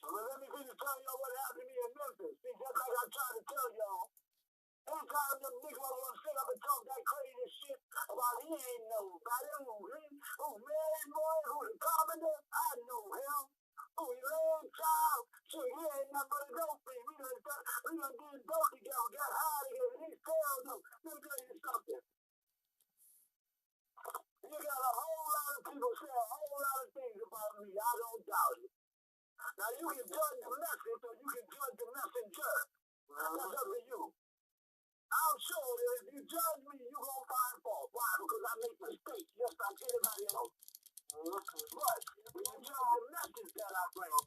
But let me finish telling y'all what happened to me in Memphis. See, just like I tried to tell y'all, anytime them niggas want to sit up and talk that crazy shit about he ain't nobody, who man boy, who the commander, I know him. Who he lame child, shit, he ain't nothing but a dope fiend. We done did dope together, got high together, and he still do. Let me tell you something. You got a whole lot of people say a whole lot of things about me. I don't doubt it. Now you can judge the message or you can judge the messenger. That's up to you. I'm sure that if you judge me, you're going to find fault. Why? Because I make mistakes just like anybody else. But when you judge the message that I bring,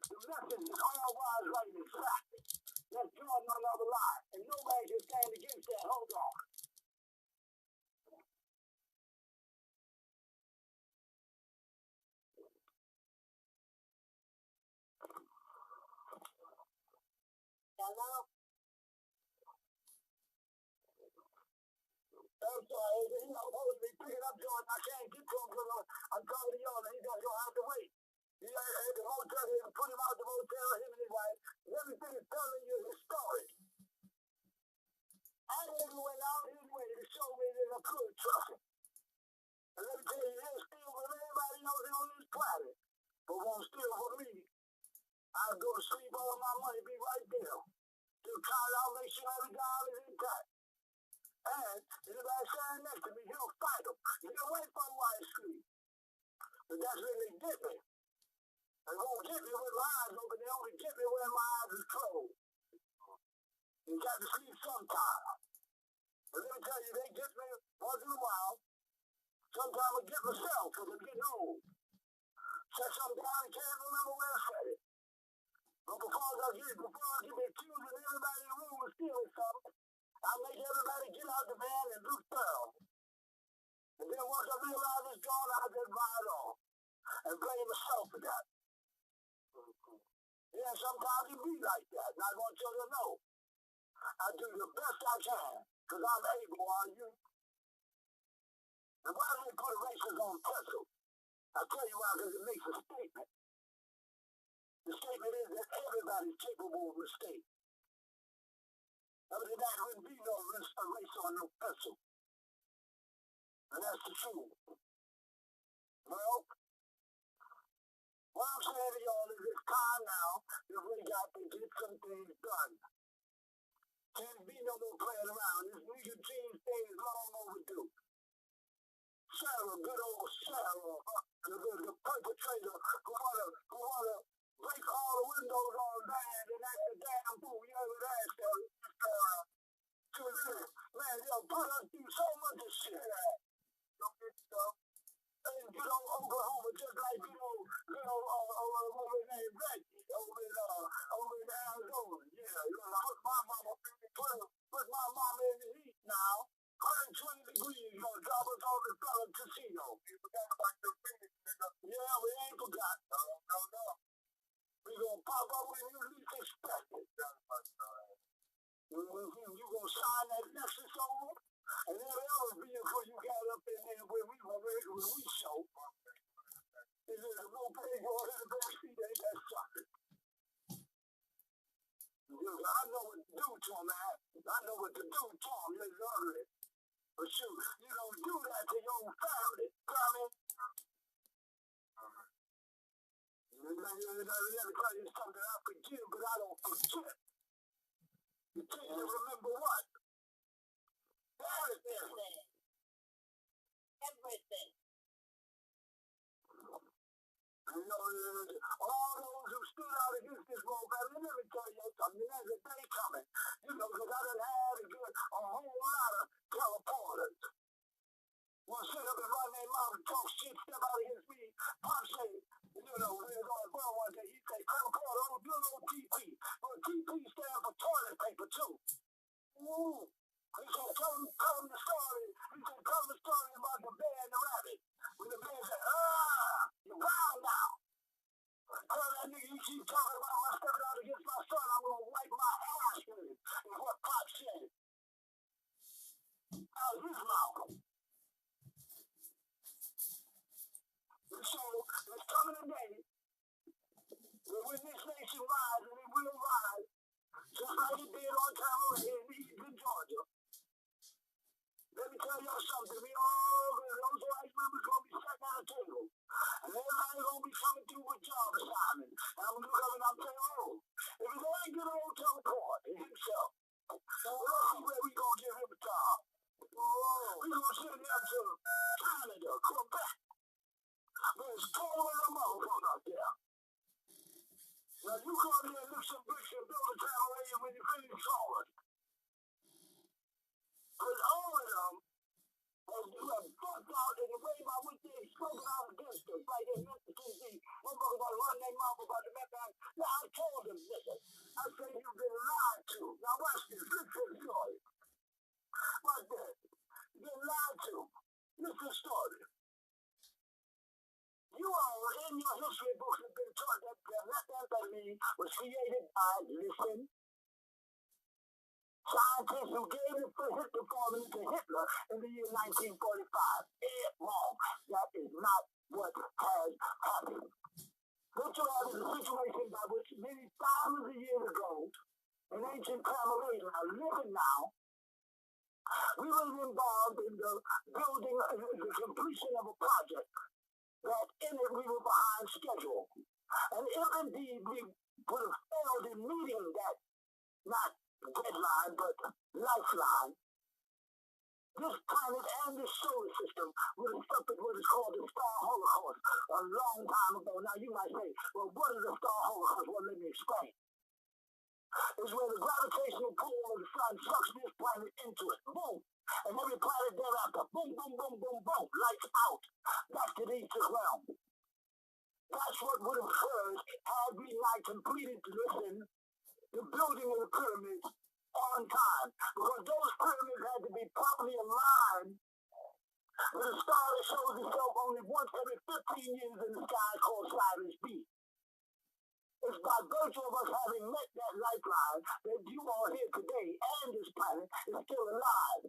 the message is all wise, right, and exactly. Let's draw another line. And nobody can stand against that. Hold on. Hello? I'm sorry, he's not supposed to be picking up Jordan. I can't get to him because I'm talking to y'all and he's going to have to wait. He had the motel, he put him out the motel, him and his wife. Everything is telling you his story. I never went out his way to show me that I could trust him. And let me tell you, he'll steal from everybody else on this planet, but won't steal from me. I'll go to sleep, all my money be right there. He'll count out, make sure every dollar is intact. And anybody standing next to me, he'll fight them. You can wait for them while they sleep. But that's when they get me. They won't get me with my eyes open. They only get me when my eyes are closed. You got to sleep sometime. But let me tell you, they get me once in a while. Sometimes I get myself because I'm getting old. Set something down and can't remember where I said it. But before I get me accused and everybody in the room is stealing something, I make everybody get out the van and look thorough. And then once I realize it's gone, I just ride on and blame myself for that. Yeah, sometimes it be like that. Not going to tell you no. I do the best I can because I'm able, are you? And why do they put erasers on pencils? I'll tell you why, because it makes a statement. The statement is that everybody's capable of mistake. Other than that, there wouldn't be no eraser on no pencil. And that's the truth. Well, what I'm saying to y'all is it's time now that we got to get some things done. Can't be no more playing around. This Nigguh Jeans thing is long overdue. Sarah, good old Sarah, the perpetrator who wanna break all the windows on the van and act a damn fool. You know what that Sarah? Man, they'll put us through so much of shit. Don't get stuff. And good old Oklahoma, just like good old woman named Reggie over in Arizona. Yeah, you know, put my mama in the heat now. 120 degrees, gonna drop us off in front of the casino. You forgot about the Phoenix, nigga. Yeah, we ain't forgot. No. We gonna pop up when you least expect it. You gonna sign that Lexus over, and every other vehicle you got up in there with what to do, Tom. You're ugly. But shoot, you don't do that to your own family, dummy. Let me tell you something I forgive, but I don't forget. You can't remember what? Everything. Everything. You know, all those who stood out against this road, baby, let me tell you something. There's a day coming. You know, because I done had to get a whole lot of teleporters. Will sit up and run their mouth and talk shit, step out against me. Pop say, you know, we was on the phone one day, he say, teleporter, oh, good old TP. Well, TP stands for toilet paper, too. Ooh. He said, tell him the story. He said, tell him the story about the bear and the rabbit. When the bear said, you're wild now. Tell that nigga you keep talking about my stepping out against my son, I'm going to wipe my ass with it, is what Pop said. Out of his mouth. And so, there's coming a day that when this nation rises, and it will rise, just like it did on Tamarack in Eastern Georgia. Let me tell y'all something. We all, those OSOICE members going to be sitting at a table. And everybody's going to be coming through with job assignments. And I'm going to look up and I'm saying, if it ain't good old teleport himself, let's see where we going to give him a job. We're going to send him to Canada, Quebec. But it's cold as a motherfucker out there. Now you go there and lift some bricks and build a Tamarack when you finish solid. Because all of them have fucked out in the way by which they've spoken out against us, like in Memphis, Tennessee. Motherfuckers about to run their mouth about the Memphis. Now I told them, listen, I said you've been lied to. Now watch this, listen to the story. Watch this. You've been lied to. Listen to the story. You all in your history books have been taught that methamphetamine was created by, listen, scientists who gave it for Hitler formula to Hitler in the year 1945. Wrong. That is not what has happened. What you have is a situation by which many thousands of years ago, in ancient Tamarack, living now, we were involved in the building, the completion of a project. That in it we were behind schedule. And if indeed we would have failed in meeting that, not deadline, but lifeline, this planet and this solar system would have suffered what is called the Star Holocaust a long time ago. Now you might say, well, what is a Star Holocaust? Well, let me explain. It's where the gravitational pull of the sun sucks this planet into it. Boom. And every planet thereafter, boom, boom, boom, boom, boom, lights out. Back to the ether realm. That's what would have occurred had we not completed, listen, the building of the pyramids on time. Because those pyramids had to be properly aligned with a star that shows itself only once every 15 years in the sky called Sirius B. It's by virtue of us having met that lifeline that you are here today and this planet is still alive.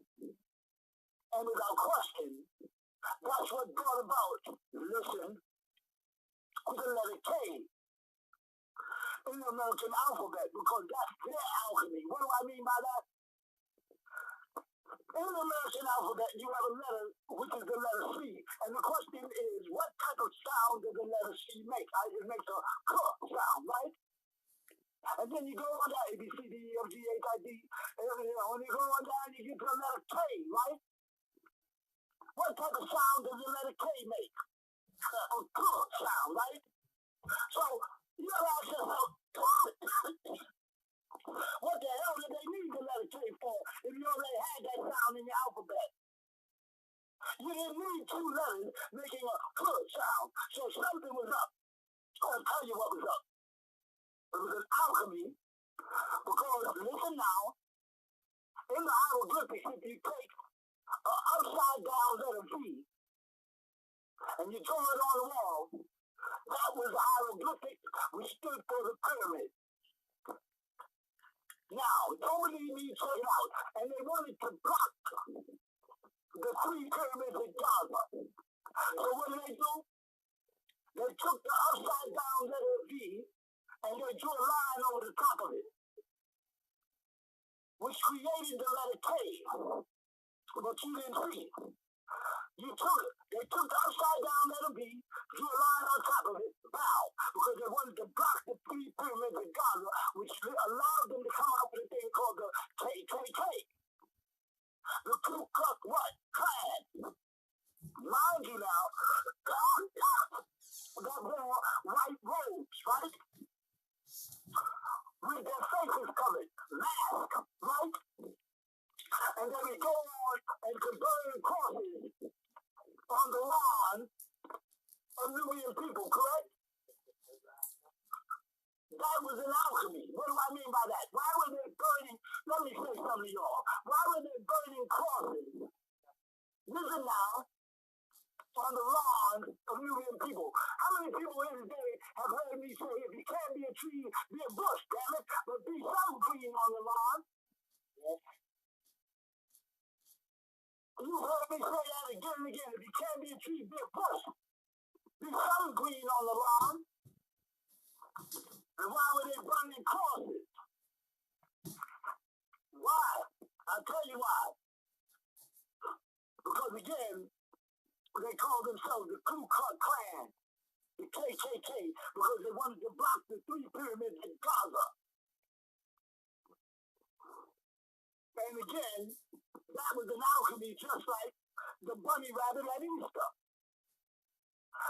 And without question, that's what brought about, listen, the letter K in the American alphabet, because that's their alchemy. What do I mean by that? In the American alphabet, you have a letter, which is the letter C. And the question is, what type of sound does the letter C make? It makes a K sound, right? And then you go on down, A, B, C, D, E, F, G, H, I, D. And when you go on down, you get to the letter K, right? What type of sound does the letter K make? A K sound, right? So, you ever ask yourself, what the hell did they need the letter K for if you already had that sound in your alphabet? You didn't need two letters making a K sound. So something was up. I'll tell you what was up. It was an alchemy, because listen now, in the hieroglyphics, if you take an upside down letter V and you draw it on the wall, that was the hieroglyphic which stood for the pyramid. Now, don't believe me, check it out. And they wanted to block the three pyramids in Gaza. So what did they do? They took the upside down letter V and they drew a line over the top of it. which created the letter K, but you didn't see it. You took it. They took the upside down letter B, drew a line on top of it, bow, because they wanted to block the three pyramids in Gaza, which allowed them to come out with a thing called the KKK. The Ku Klux what? Klan. Mind you now, that wore white robes, right? With their faces covered, mask, right? And then we go on and to burn crosses on the lawn of Nubian people, correct? That was an alchemy. What do I mean by that? Why were they burning? Let me say something to y'all. Why were they burning crosses? Listen now, on the lawn of Nubian people. How many people in this day have heard me say, if you can't be a tree, be a bush, damn it, but be some green on the lawn? Yes. You've heard me say that again and again. If you can't be a tree, be a bush. Be some green on the lawn. And why were they burning crosses? Why? I'll tell you why. Because again, they call themselves the Ku Klux Klan, the KKK, because they wanted to block the three pyramids in Gaza. And again, that was an alchemy just like the bunny rabbit at Easter.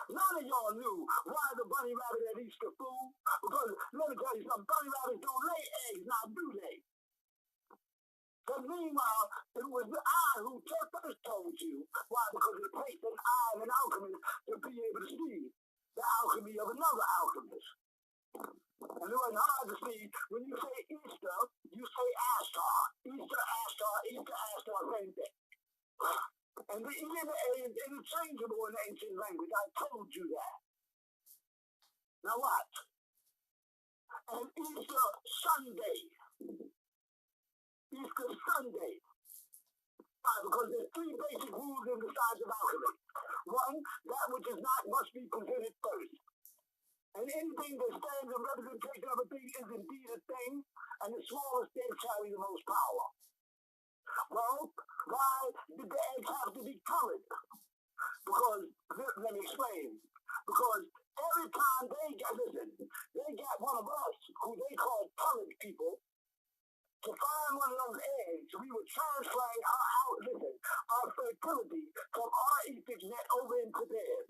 None of y'all knew why the bunny rabbit at Easter flew, because let me tell you something, bunny rabbits don't lay eggs, now do they? But meanwhile, it was I who first told you. Why? Because it takes an eye of an alchemist to be able to see the alchemy of another alchemist. And it wasn't hard to see. When you say Easter, you say Ashtar. Easter, Ashtar, Easter, Ashtar, same thing. And the ENA is interchangeable in ancient language. I told you that. Now watch. And Easter Sunday. Easter Sunday. Why? Because there's three basic rules in the science of alchemy. One, that which is not must be presented first. And anything that stands in representation of a thing is indeed a thing, and the smallest things carry the most power. Well, why did the eggs have to be colored? Because, let me explain. Because every time they got one of us, who they call colored people, to find one of those eggs, we were transferring our fertility from our etheric net over into theirs.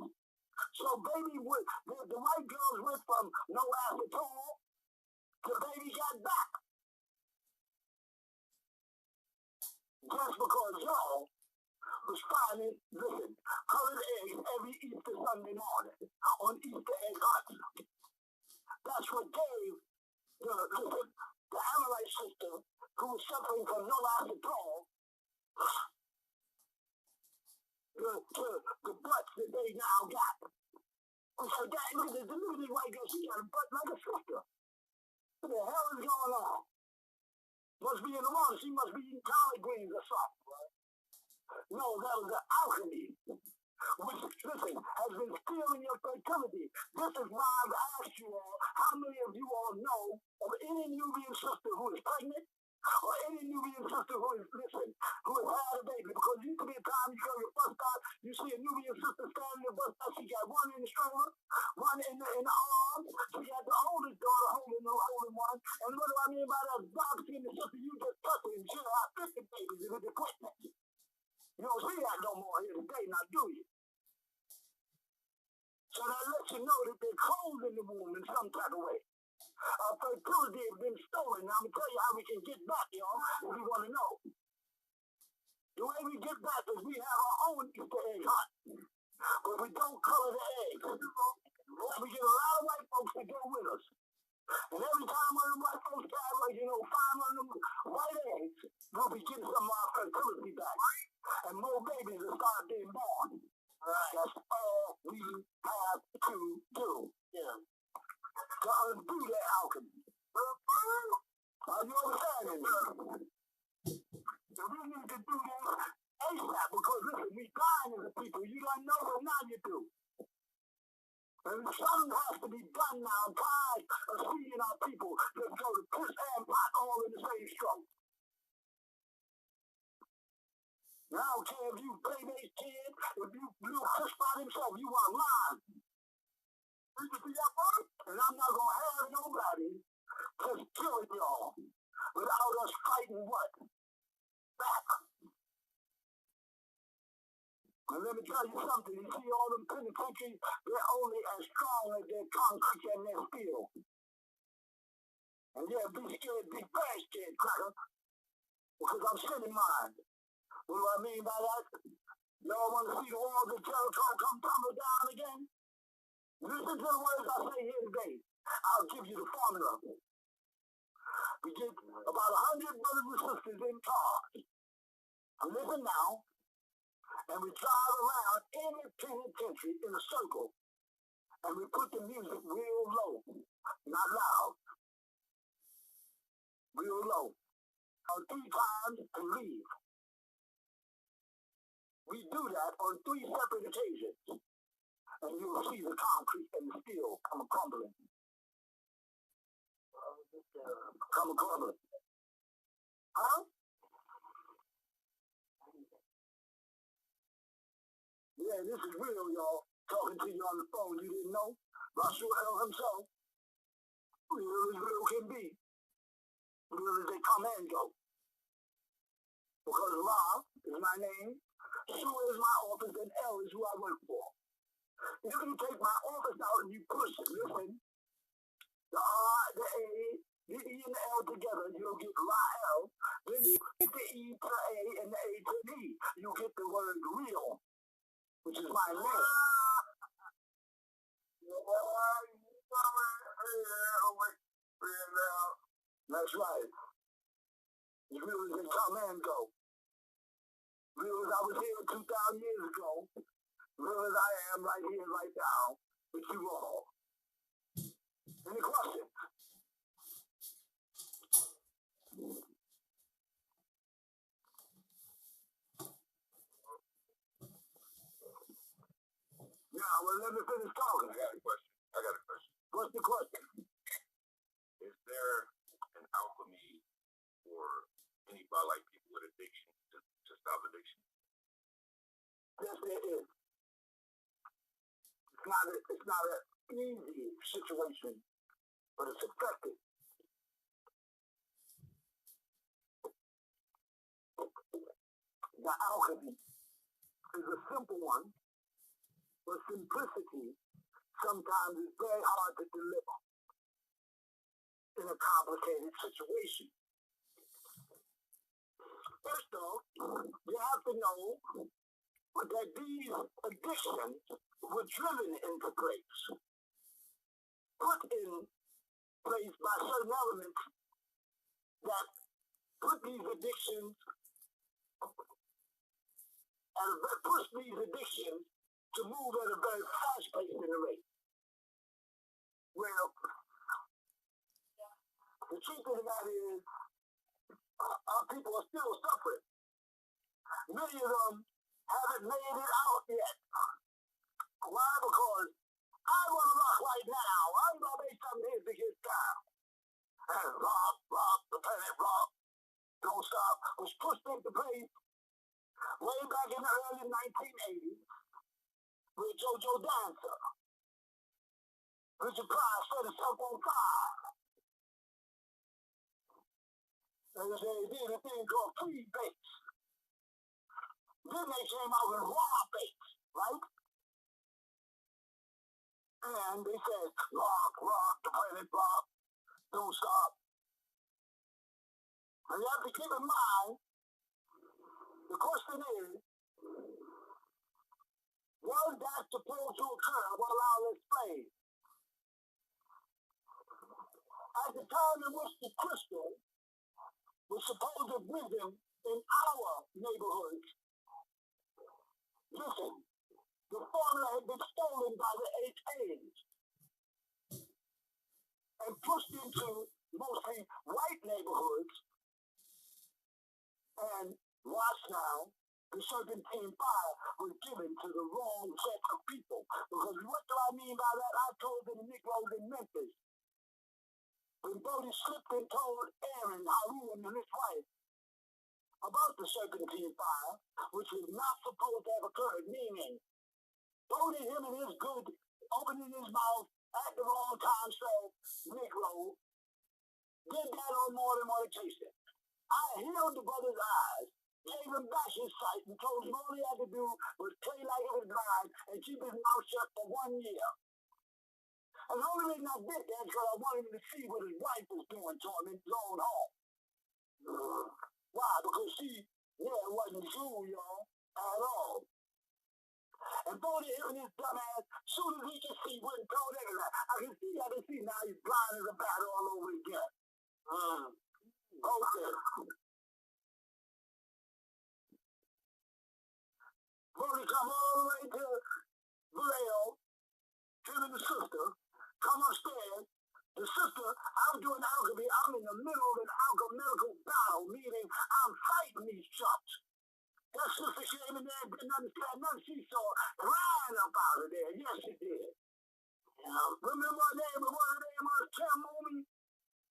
So baby, the white girls went from no acetone to baby got back. Just because y'all was finding, colored eggs every Easter Sunday morning on Easter egg hunts. That's what gave the Amorite sister who was suffering from no acetone the butts that they now got. And so that, look at this white girl, she got a butt like a sister. What the hell is going on? Must be in the water. She must be eating collard greens or something, right? No, that was the alchemy, which, has been stealing your fertility. This is why I've asked you all, how many of you all know of any Nubian sister who is pregnant, or any Nubian sister who has had a baby? Because you could be a time you go to your bus stop, you see a Nubian sister standing in the bus stop, she got one in the stroller, one in the arms, she got the oldest daughter holding one, and what do I mean by that? Dark-skinned sister, you just touch it and she'll have 50 babies in the equipment. You don't see that no more here today, now do you? So that lets you know that they're cold in the womb in some type of way. Fertility has been stolen. Now I'm going to tell you how we can get back, y'all, if you want to know. The way we get back is we have our own Easter egg hunt. But we don't color the eggs. We get a lot of white folks to go with us. And every time one of them white folks die, find one of them white eggs, we'll be getting some of our fertility back. And more babies will start being born. Right. That's all we have to do. Yeah. To undo that alchemy. Are you understanding me? So we need to do this ASAP because we dying as a people. You don't know, but now you do. And something has to be done now. I'm tired of seeing our people just go to piss and pot all in the same stroke. Now, I don't care if you Playmate's kid, if you Chris by himself, you want mine. You see that, brother? And I'm not going to have nobody just killing y'all without us fighting what? Back. And let me tell you something. You see all them penitentiaries, they're only as strong as their concrete and their steel. And yeah, be scared, be very scared, cracker. Because I'm sending mine. What do I mean by that? Y'all want to see the walls of Jericho come tumble down again? Listen to the words I say here today. I'll give you the formula. We get about 100 brothers and sisters in cars. And listen now. And we drive around any penitentiary in a circle. And we put the music real low. Not loud. Real low. 3 times and leave. We do that on 3 separate occasions. And you will see the concrete and the steel come crumbling. Come crumbling. Huh? Yeah, this is real, y'all. Talking to you on the phone, you didn't know? Rasuel himself. Real as real can be. Real as they come and go. Because Ra is my name, Su is my office, and L is who I work for. If you take my office out and you push it, listen, the R, the A, the E, and the L together, you'll get Ra-L. Then you get the E to A and the A to E. You get the word real, which is my name. That's right. As real as they come and go. Real as I was here 2,000 years ago. Real as I am right here, right now, with you all. Any questions? Yeah, well, let me finish talking. I got a question. What's the question? Is there an alchemy for anybody like people with addiction to stop addiction? Yes, there is. It's not an easy situation, but it's effective. The alchemy is a simple one, but simplicity sometimes is very hard to deliver in a complicated situation. First off, you have to know that these addictions were driven into place, put in place by certain elements that put these addictions push these addictions to move at a very fast pace in the rate. Well, the truth of the matter is, our people are still suffering. Many of them haven't made it out yet. Why? Because I want to rock right now. I'm going to make something here to get down. And rock, the planet rock, don't stop, was pushed into place way back in the early 1980s with JoJo Dancer. Richard Pryor set himself on fire. And they did a thing called pre-bass. Then they came out with raw bass, right? And they said, rock, the planet rock, don't stop. And you have to keep in mind, the question is, was that supposed to occur? Well, I'll explain. At the time in which the crystal was supposed to have risen in our neighborhoods, listen, the formula had been stolen by the HAs and pushed into mostly white neighborhoods. And watch now, the serpentine fire was given to the wrong set of people. Because what do I mean by that? I told the Negroes in Memphis. When Bodie slipped and told Aaron, Harun, and his wife about the serpentine fire, which was not supposed to have occurred, meaning both him and his good opening his mouth at the wrong time, so Nigguh did that on more than one occasion. I healed the brother's eyes, gave him back his sight, and told him all he had to do was pray like it was blind and keep his mouth shut for 1 year. And the only reason I did that is because I wanted him to see what his wife was doing to him in his own home. Why? Because she, wasn't true, y'all, at all. And both of him and his dumb ass, as soon as he could see, wouldn't told everything. I can see, now he's blind as a bat all over again. Okay. Brody come all the way to Vallejo, him and the sister, come upstairs. The sister, I'm doing alchemy, I'm in the middle of an alchemical battle, meaning I'm fighting these chumps. That sister came in there and didn't understand nothing. She saw, ran up out of there. Yes, she did. Remember her name? What her name was? Kim Mooney?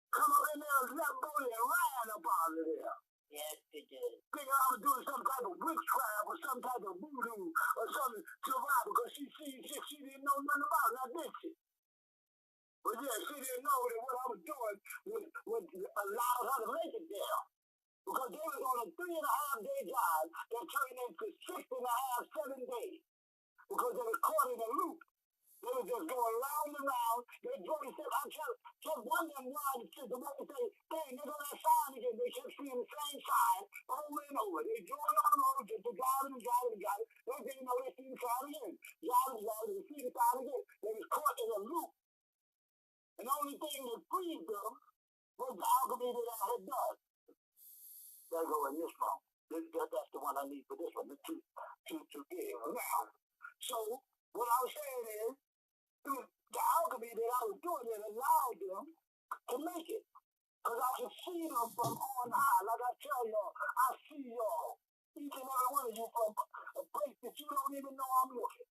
Come up in there, left booty, and ran up out of there. Yes, she did. Thinking I was doing some type of witchcraft or some type of voodoo or something to her because she didn't know nothing about it, now did she? But yeah, she didn't know that what I was doing would allow her to make it there. Because they was on a 3.5-day drive that turned into 6.5, 7 days. Because they was caught in a loop. They was just going round and round. They drove and said, I kept wondering why the woman say, hey, they're going to sign again. They kept seeing the same sign over and over. They drove on the road, just driving and driving and driving. They didn't know they see the sign again. Driving, they see the sign again. They was caught in a loop. And the only thing that freed them was the alchemy that I had done. They go in this one. That's the one I need for this one, to give. Now, so what I was saying is, the alchemy that I was doing that allowed them to make it. Because I can see them from on high. Like I tell y'all, I see y'all, each and every one of you, from a place that you don't even know I'm looking.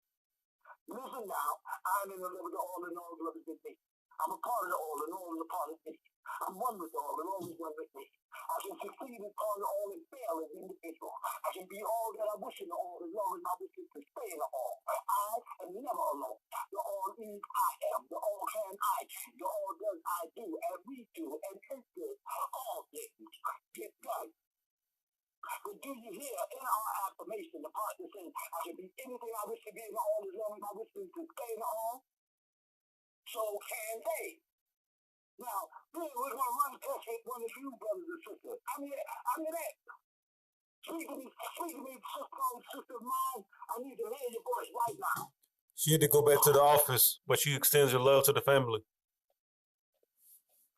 Listen now, I'm in the middle of the all and all represent me. I'm a part of the all and all is a part of me. I'm one with all and all is one with me. I can succeed in all and all and fail as an individual. I can be all that I wish in the all as long as my wish is to stay in the all. I am never alone. The all is I am. The all can I can. The all does I do and we do and it does all things get done. But do you hear in our affirmation the part that says I can be anything I wish to be in the all as long as my wish is to stay in the all? So can they. Now, then we're going to run a test with one of you brothers and sisters. I mean that. Speak to me, sister of mine. I need to hear your voice right now. She had to go back to the office, but she extends her love to the family.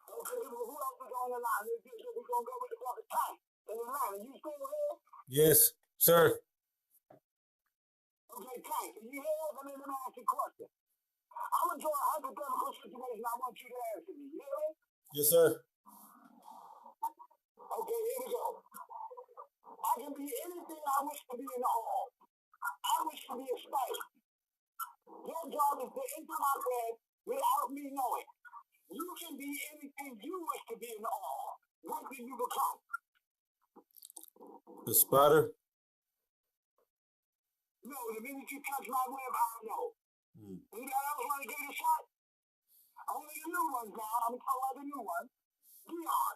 Okay, who else is on the line? We're going to go with the brother Tank in the line. Are you still here? Yes, sir. Okay, Tank, are you here? Let me ask you a question. I'm going to draw a hypothetical situation. I want you to answer me. You hear me? Yes, sir. Okay, here we go. I can be anything I wish to be in the hall. I wish to be a spider. Your job is to enter my bed without me knowing. You can be anything you wish to be in the hall. What do you become? The spider? No, the minute you touch my web, I'll know. Anybody else want to give it a shot? Only the new ones now. I'm talking about the new ones. Dion,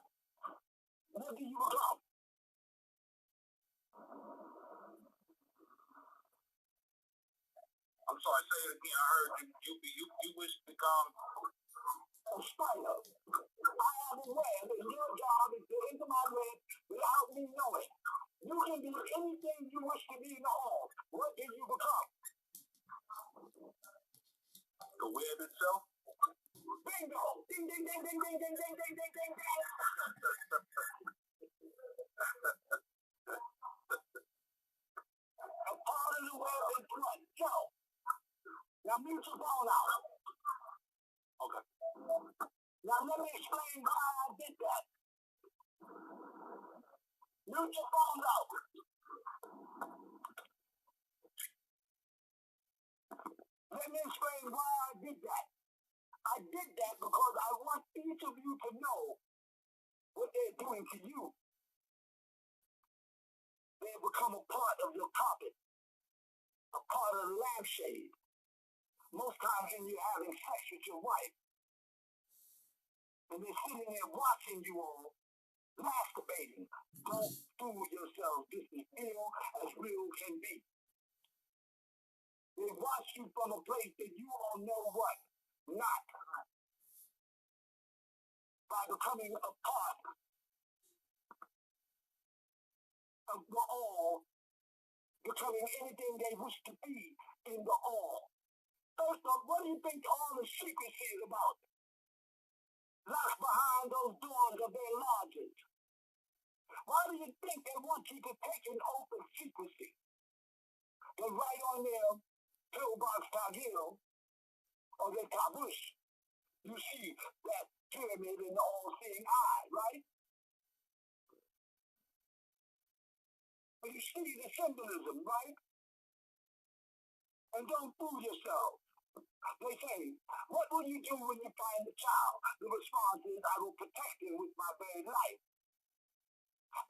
what do you become? I'm sorry, say it again. I heard you wish to become a spider. I have a web, and your job is to enter my web without me knowing. You can be anything you wish to be in the hall. What do you become? The web itself? Bingo! Ding, ding, ding, ding, ding, ding, ding, ding, ding, ding, ding. A part of the web is what? Go. Now mute your phone out. Okay. Now let me explain why I did that. Mute your phone out. Let me explain why I did that. I did that because I want each of you to know what they're doing to you. they have become a part of your carpet, a part of the lampshade. Most times when you're having sex with your wife, and they're sitting there watching you all, masturbating. Don't fool yourselves. This is real as real can be. They watch you from a place that you all know what? Not. By becoming a part of the all, becoming anything they wish to be in the all. First off, what do you think all the secrecy is about? Locked behind those doors of their lodges. Why do you think they want you to take an oath of secrecy? But right on their pillbox tagil, or their tabush, you see that pyramid in the all-seeing eye, right? But you see the symbolism, right? And don't fool yourself. They say, what will you do when you find the child? The response is, I will protect him with my very life.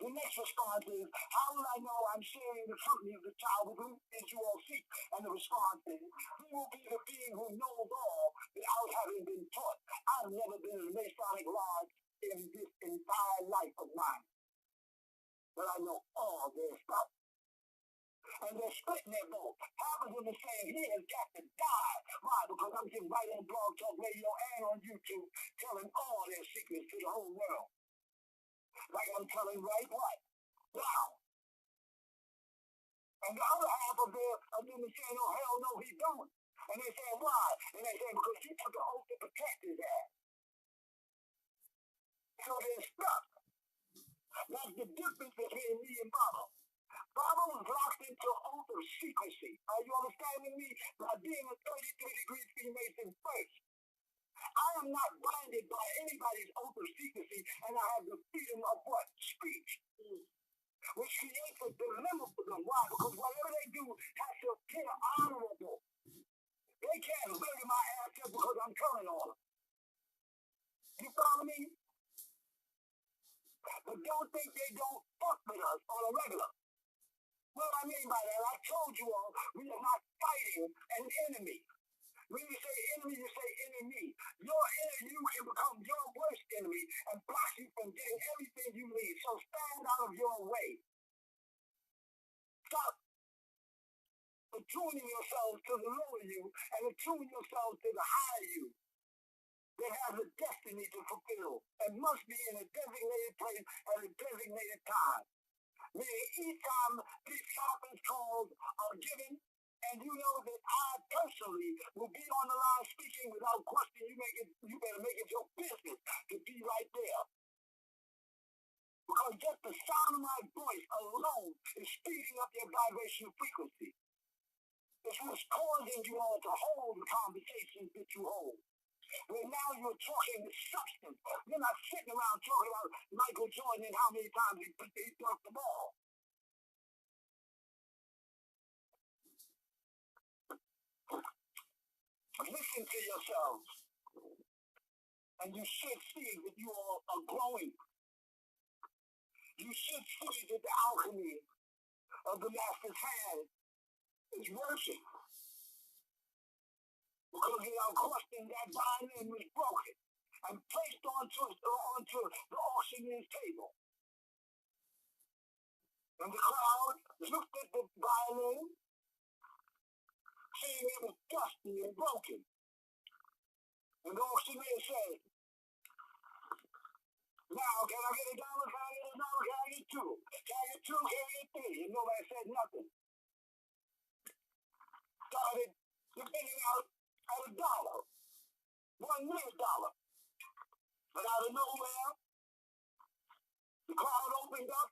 The next response is, how will I know I'm sharing the company of the child with whom is you all seek? And the response is, who will be the being who knows all without having been taught? I've never been in a Masonic lodge in this entire life of mine. But I know all their stuff. And they're splitting their vote. Half of them are saying he has got to die. Why? Because I'm getting right on Blog Talk Radio and on YouTube telling all their secrets to the whole world. Like I'm telling right what? Now. And the other half of them is saying, oh, hell no, he don't. And they say, why? And they say, because you took an oath to protect his ass. So they're stuck. That's the difference between me and Baba. Baba was locked into an oath of secrecy. Are you understanding me? By being a 33-degree Freemason first. I am not blinded by anybody's oath of secrecy, and I have the freedom of what? Speech. Which creates a dilemma for them. Why? Because whatever they do has to appear honorable. They can't murder my ass just because I'm telling on them. You follow me? But don't think they don't fuck with us on a regular. What do I mean by that? I told you all, we are not fighting an enemy. When you say enemy, you say enemy. Your enemy, you can become your worst enemy and block you from getting everything you need. So stand out of your way. Stop attuning yourselves to the lower you and attune yourselves to the higher you. They have a destiny to fulfill and must be in a designated place at a designated time. Meaning each time these conference calls are given, and you know that I personally will be on the line speaking without question. You better make it your business to be right there. Because just the sound of my voice alone is speeding up your vibrational frequency. It's what's causing you all to hold the conversations that you hold. Where now you're talking with substance. You're not sitting around talking about Michael Jordan and how many times he dunked the ball. Listen to yourselves. And you should see that you all are growing. You should see that the alchemy of the master's hand is working. Because without question, that violin was broken and placed onto the auctioneer's table. And the crowd looked at the violin, saying it was dusty and broken. And the auctioneer said, now, can I get $1? Can I get $1? Can I get $2? Can I get 2? Can I get 3? And nobody said nothing. Started depending out at $1. $1 million. But out of nowhere, the crowd opened up,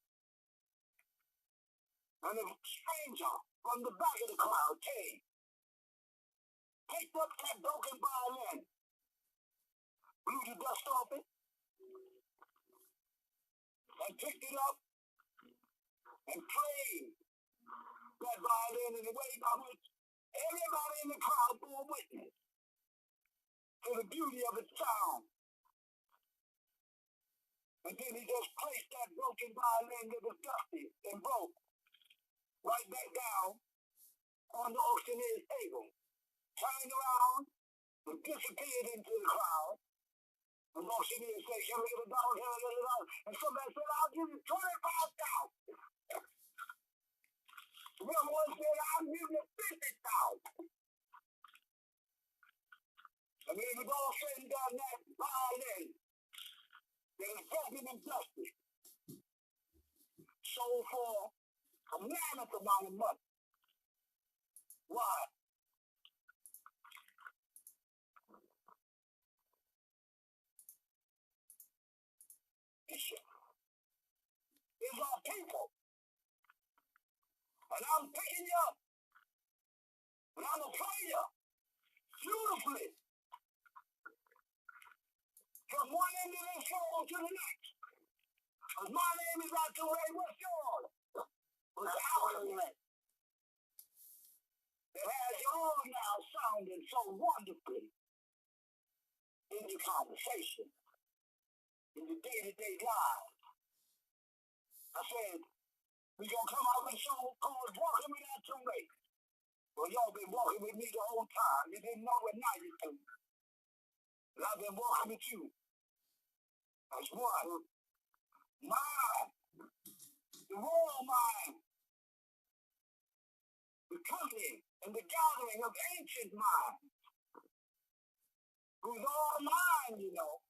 and a stranger from the back of the crowd came, picked up that broken violin, blew the dust off it, and picked it up and played that violin in a way by which everybody in the crowd bore witness to the beauty of its sound. And then he just placed that broken violin that was dusty and broke right back down on the auctioneer's table, turned around and disappeared into the crowd. The auctioneer said, "Can we get $1? Can we get $1?" And somebody said, "I'll give you 25,000. The other one said, "I'll give you 50,000. And when it was all said and done, that violin, that is broken and dusty, sold for a mammoth amount of money. Why? Bishop is our people. And I'm picking you up. And I'm going to play you beautifully from one end of this phone to the next. Because my name is ATUN-RE. What's yours? What's ATUN-RE? It has yours now sounding so wonderfully in your conversation, in your day-to-day lives. I said, we're going to come out with a show called Walking with ATUN-RE. Well, y'all been walking with me the whole time. You didn't know it, now you do. And I've been walking with you as one mind, the royal mind, the company and the gathering of ancient minds, who's all mind, you know.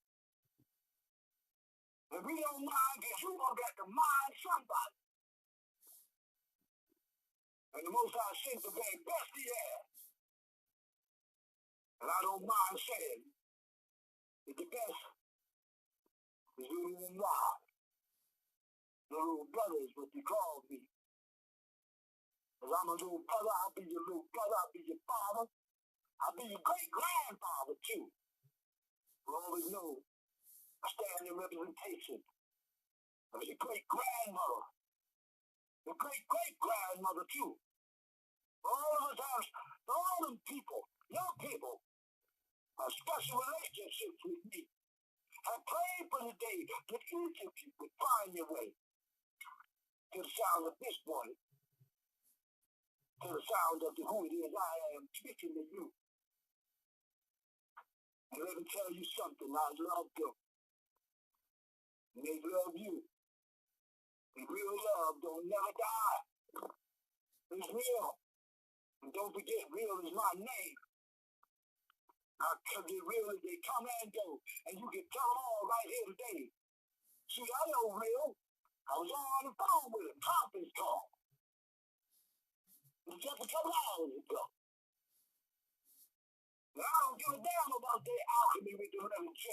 And we don't mind because you don't get to mind somebody. And the Most High sent the very best he has. And I don't mind saying that the best is little and wild. The little brother is what they call me. Because I'm a little brother, I'll be your little brother, I'll be your father. I'll be your great-grandfather, too. We always know I stand in representation of your great-grandmother, your great-great-grandmother, too. All of us have, all them people, your people, have special relationships with me. I prayed for the day that each of you would find your way to the sound of this voice, to the sound of who it is I am speaking to you. And let me tell you something, I love them. And they love you. And real love don't never die. It's real. And don't forget, real is my name. I'll get real as they come and go. And you can tell them all right here today. See, I know real. I was on the phone with him, conference call. It was just a couple hours ago. And I don't give a damn about their alchemy with the letter J.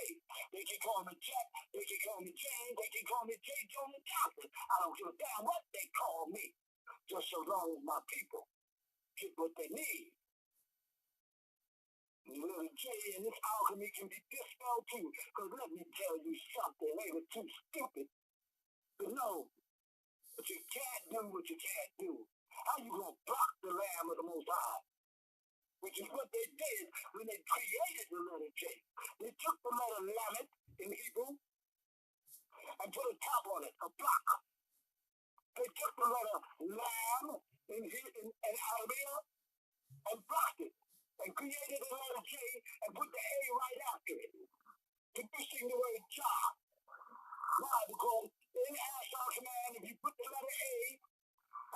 They can call me Jack, they can call me James, they can call me J. Jonah Johnson. I don't give a damn what they call me. Just so long as my people get what they need. And the letter J and this alchemy can be dispelled too. Because let me tell you something, they were too stupid to know. But you can't do what you can't do. How you gonna block the Lamb of the Most High? Which is what they did when they created the letter J. They took the letter Lamed in Hebrew and put a top on it, a block. They took the letter Lamb in Arabia and blocked it and created the letter J and put the A right after it, producing the word Jah. Why? Because in Ashar command, if you put the letter A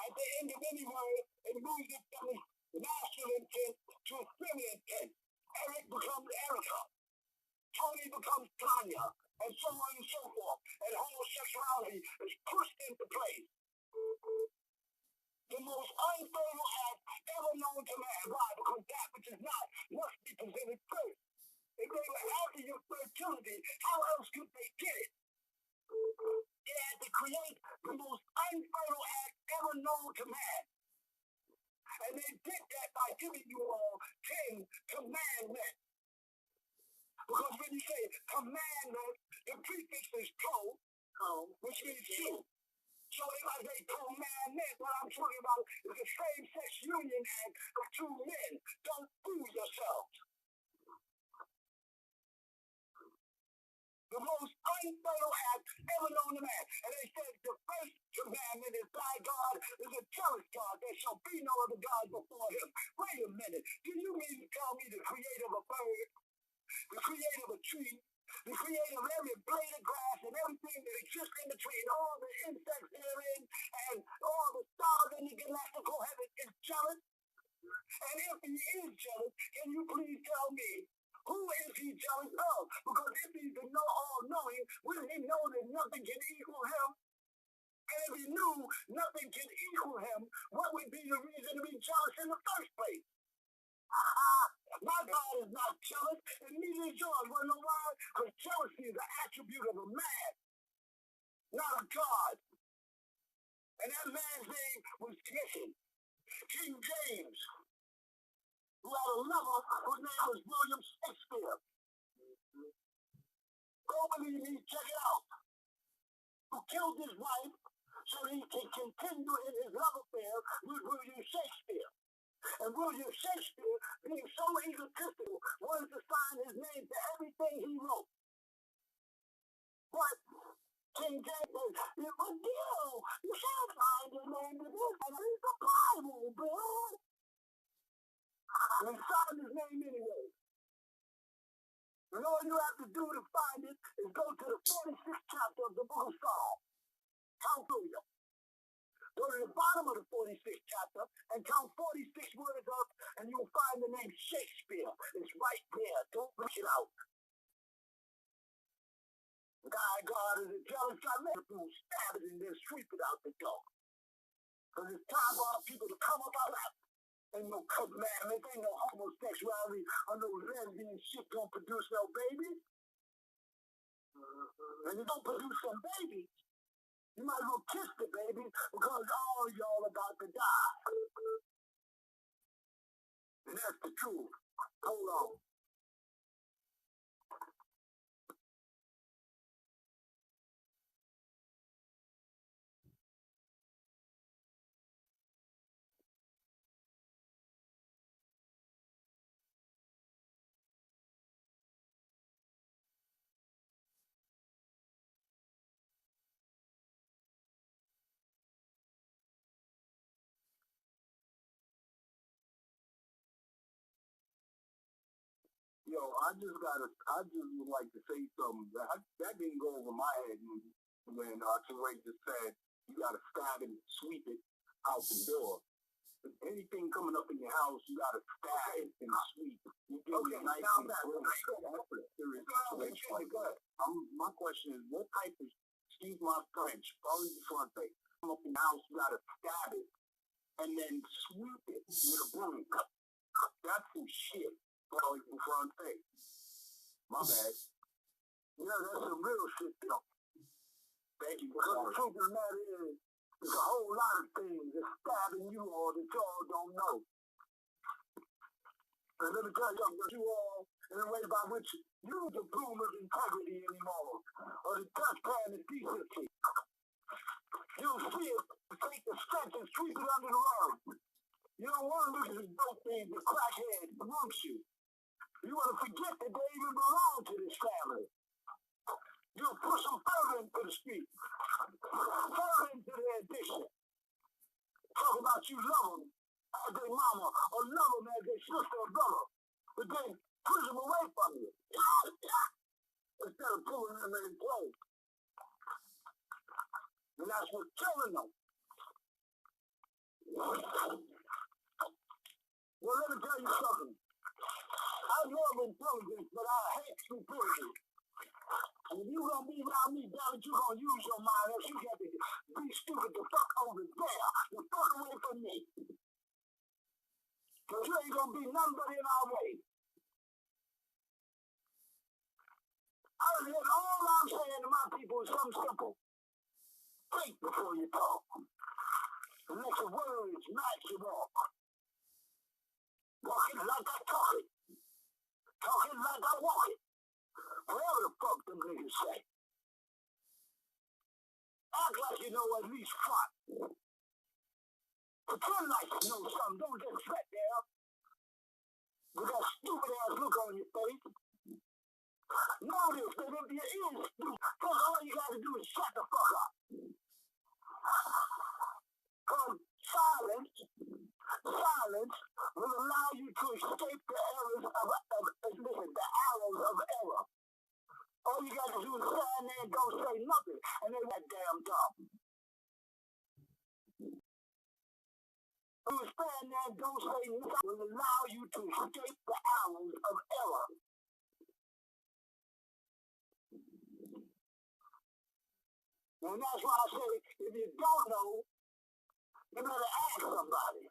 at the end of any word, it moves it from the masculine intent to a feminine intent. Eric becomes Erica. Tony becomes Tanya. And so on and so forth. And homosexuality is pushed into place. The most unfaithful act ever known to man. Why? Because that which is not must be presented first. If they were after your fertility, how else could they get it? They had to create the most unfaithful act ever known to man. And they did that by giving you all 10 commandments. Because when you say commandment, the prefix is co, which means two. So if I say commandment, what I'm talking about is the same-sex union act of two men. Don't fool yourselves. The most unfaithful act ever known to man. And they said the first commandment is thy God is a jealous God. There shall be no other God before him. Wait a minute. Do you mean to tell me the creator of a bird, the creator of a tree, the creator of every blade of grass and everything that exists in between, all the insects therein and all the stars in the galactical heaven is jealous? And if he is jealous, can you please tell me, who is he jealous of? Because if he's the all-knowing, wouldn't he know that nothing can equal him? And if he knew nothing can equal him, what would be the reason to be jealous in the first place? My God is not jealous, and neither is yours. Wanna know why? Because jealousy is an attribute of a man, not a God. And that man's name was King James, who had a lover whose name was William Shakespeare. Go believe me, check it out. Who killed his wife so that he can continue in his love affair with William Shakespeare. And William Shakespeare, being so egotistical, wanted to sign his name to everything he wrote. But King James said, but Bill, you can't find your name to this, and it's the Bible, Bill. And he signed his name anyway. And all you have to do to find it is go to the 46th chapter of the book of Psalms. Hallelujah. Go to the bottom of the 46th chapter and count 46 words up, and you'll find the name Shakespeare. It's right there. Don't push it out. God is a jealous God. Let people stab it and then sweep it out the door. Because it's time for our people to come up out of that. Ain't no commandments, ain't no homosexuality, or no lesbian shit don't produce no babies. And you don't produce some babies, you might as well kiss the baby because all y'all about to die. And that's the truth. Hold on. Yo, I just would like to say something. That didn't go over my head when Ray just said you gotta stab and sweep it out the door. Anything coming up in your house, you gotta stab it and sweep. You give me a nice and that's a serious situation. My question is, what type of, excuse my French, probably the front thing, come up in the house, you gotta stab it and then sweep it with a broom. That's some shit. Probably the front thing. My bad. Yeah, that's some real shit, though. Thank you. Because the truth of the matter is, there's a whole lot of things that's stabbing you all that y'all don't know. And let me tell you, you all, in a way by which you the bloom of integrity anymore, or the dustpan of decency. You'll see it, take the stench and sweep it under the rug. You don't want to look at the dope things, the crackheads amongst you. You want to forget that they even belong to this family. You'll push them further into the street, further into their addiction. Talk about you love them as their mama, or love them as their sister or brother, but then push them away from you. Instead of pulling them in place. And that's what's killing them. Well, let me tell you something. I love intelligence, but I hate stupidity. And if you're going to be around me, damn it, you're going to use your mind, else you got to be stupid the fuck over there. The fuck away from me. Because you ain't going to be none but in our way. All I'm saying to my people is something simple. Think before you talk. And let your words match your walk. Walking like I talk it. Talking like I walk it. Whatever the fuck them niggas say. Act like you know at least front. Pretend like you know something. Don't get sweat there. With that stupid ass look on your face. Notice that if your ears stupid, all you gotta do is shut the fuck up. Because silence will allow you to escape the errors the arrows of error. All you got to do is stand there and don't say nothing, and they that damn dumb. You stand there and don't say nothing will allow you to escape the arrows of error. And that's why I say, if you don't know, you better ask somebody.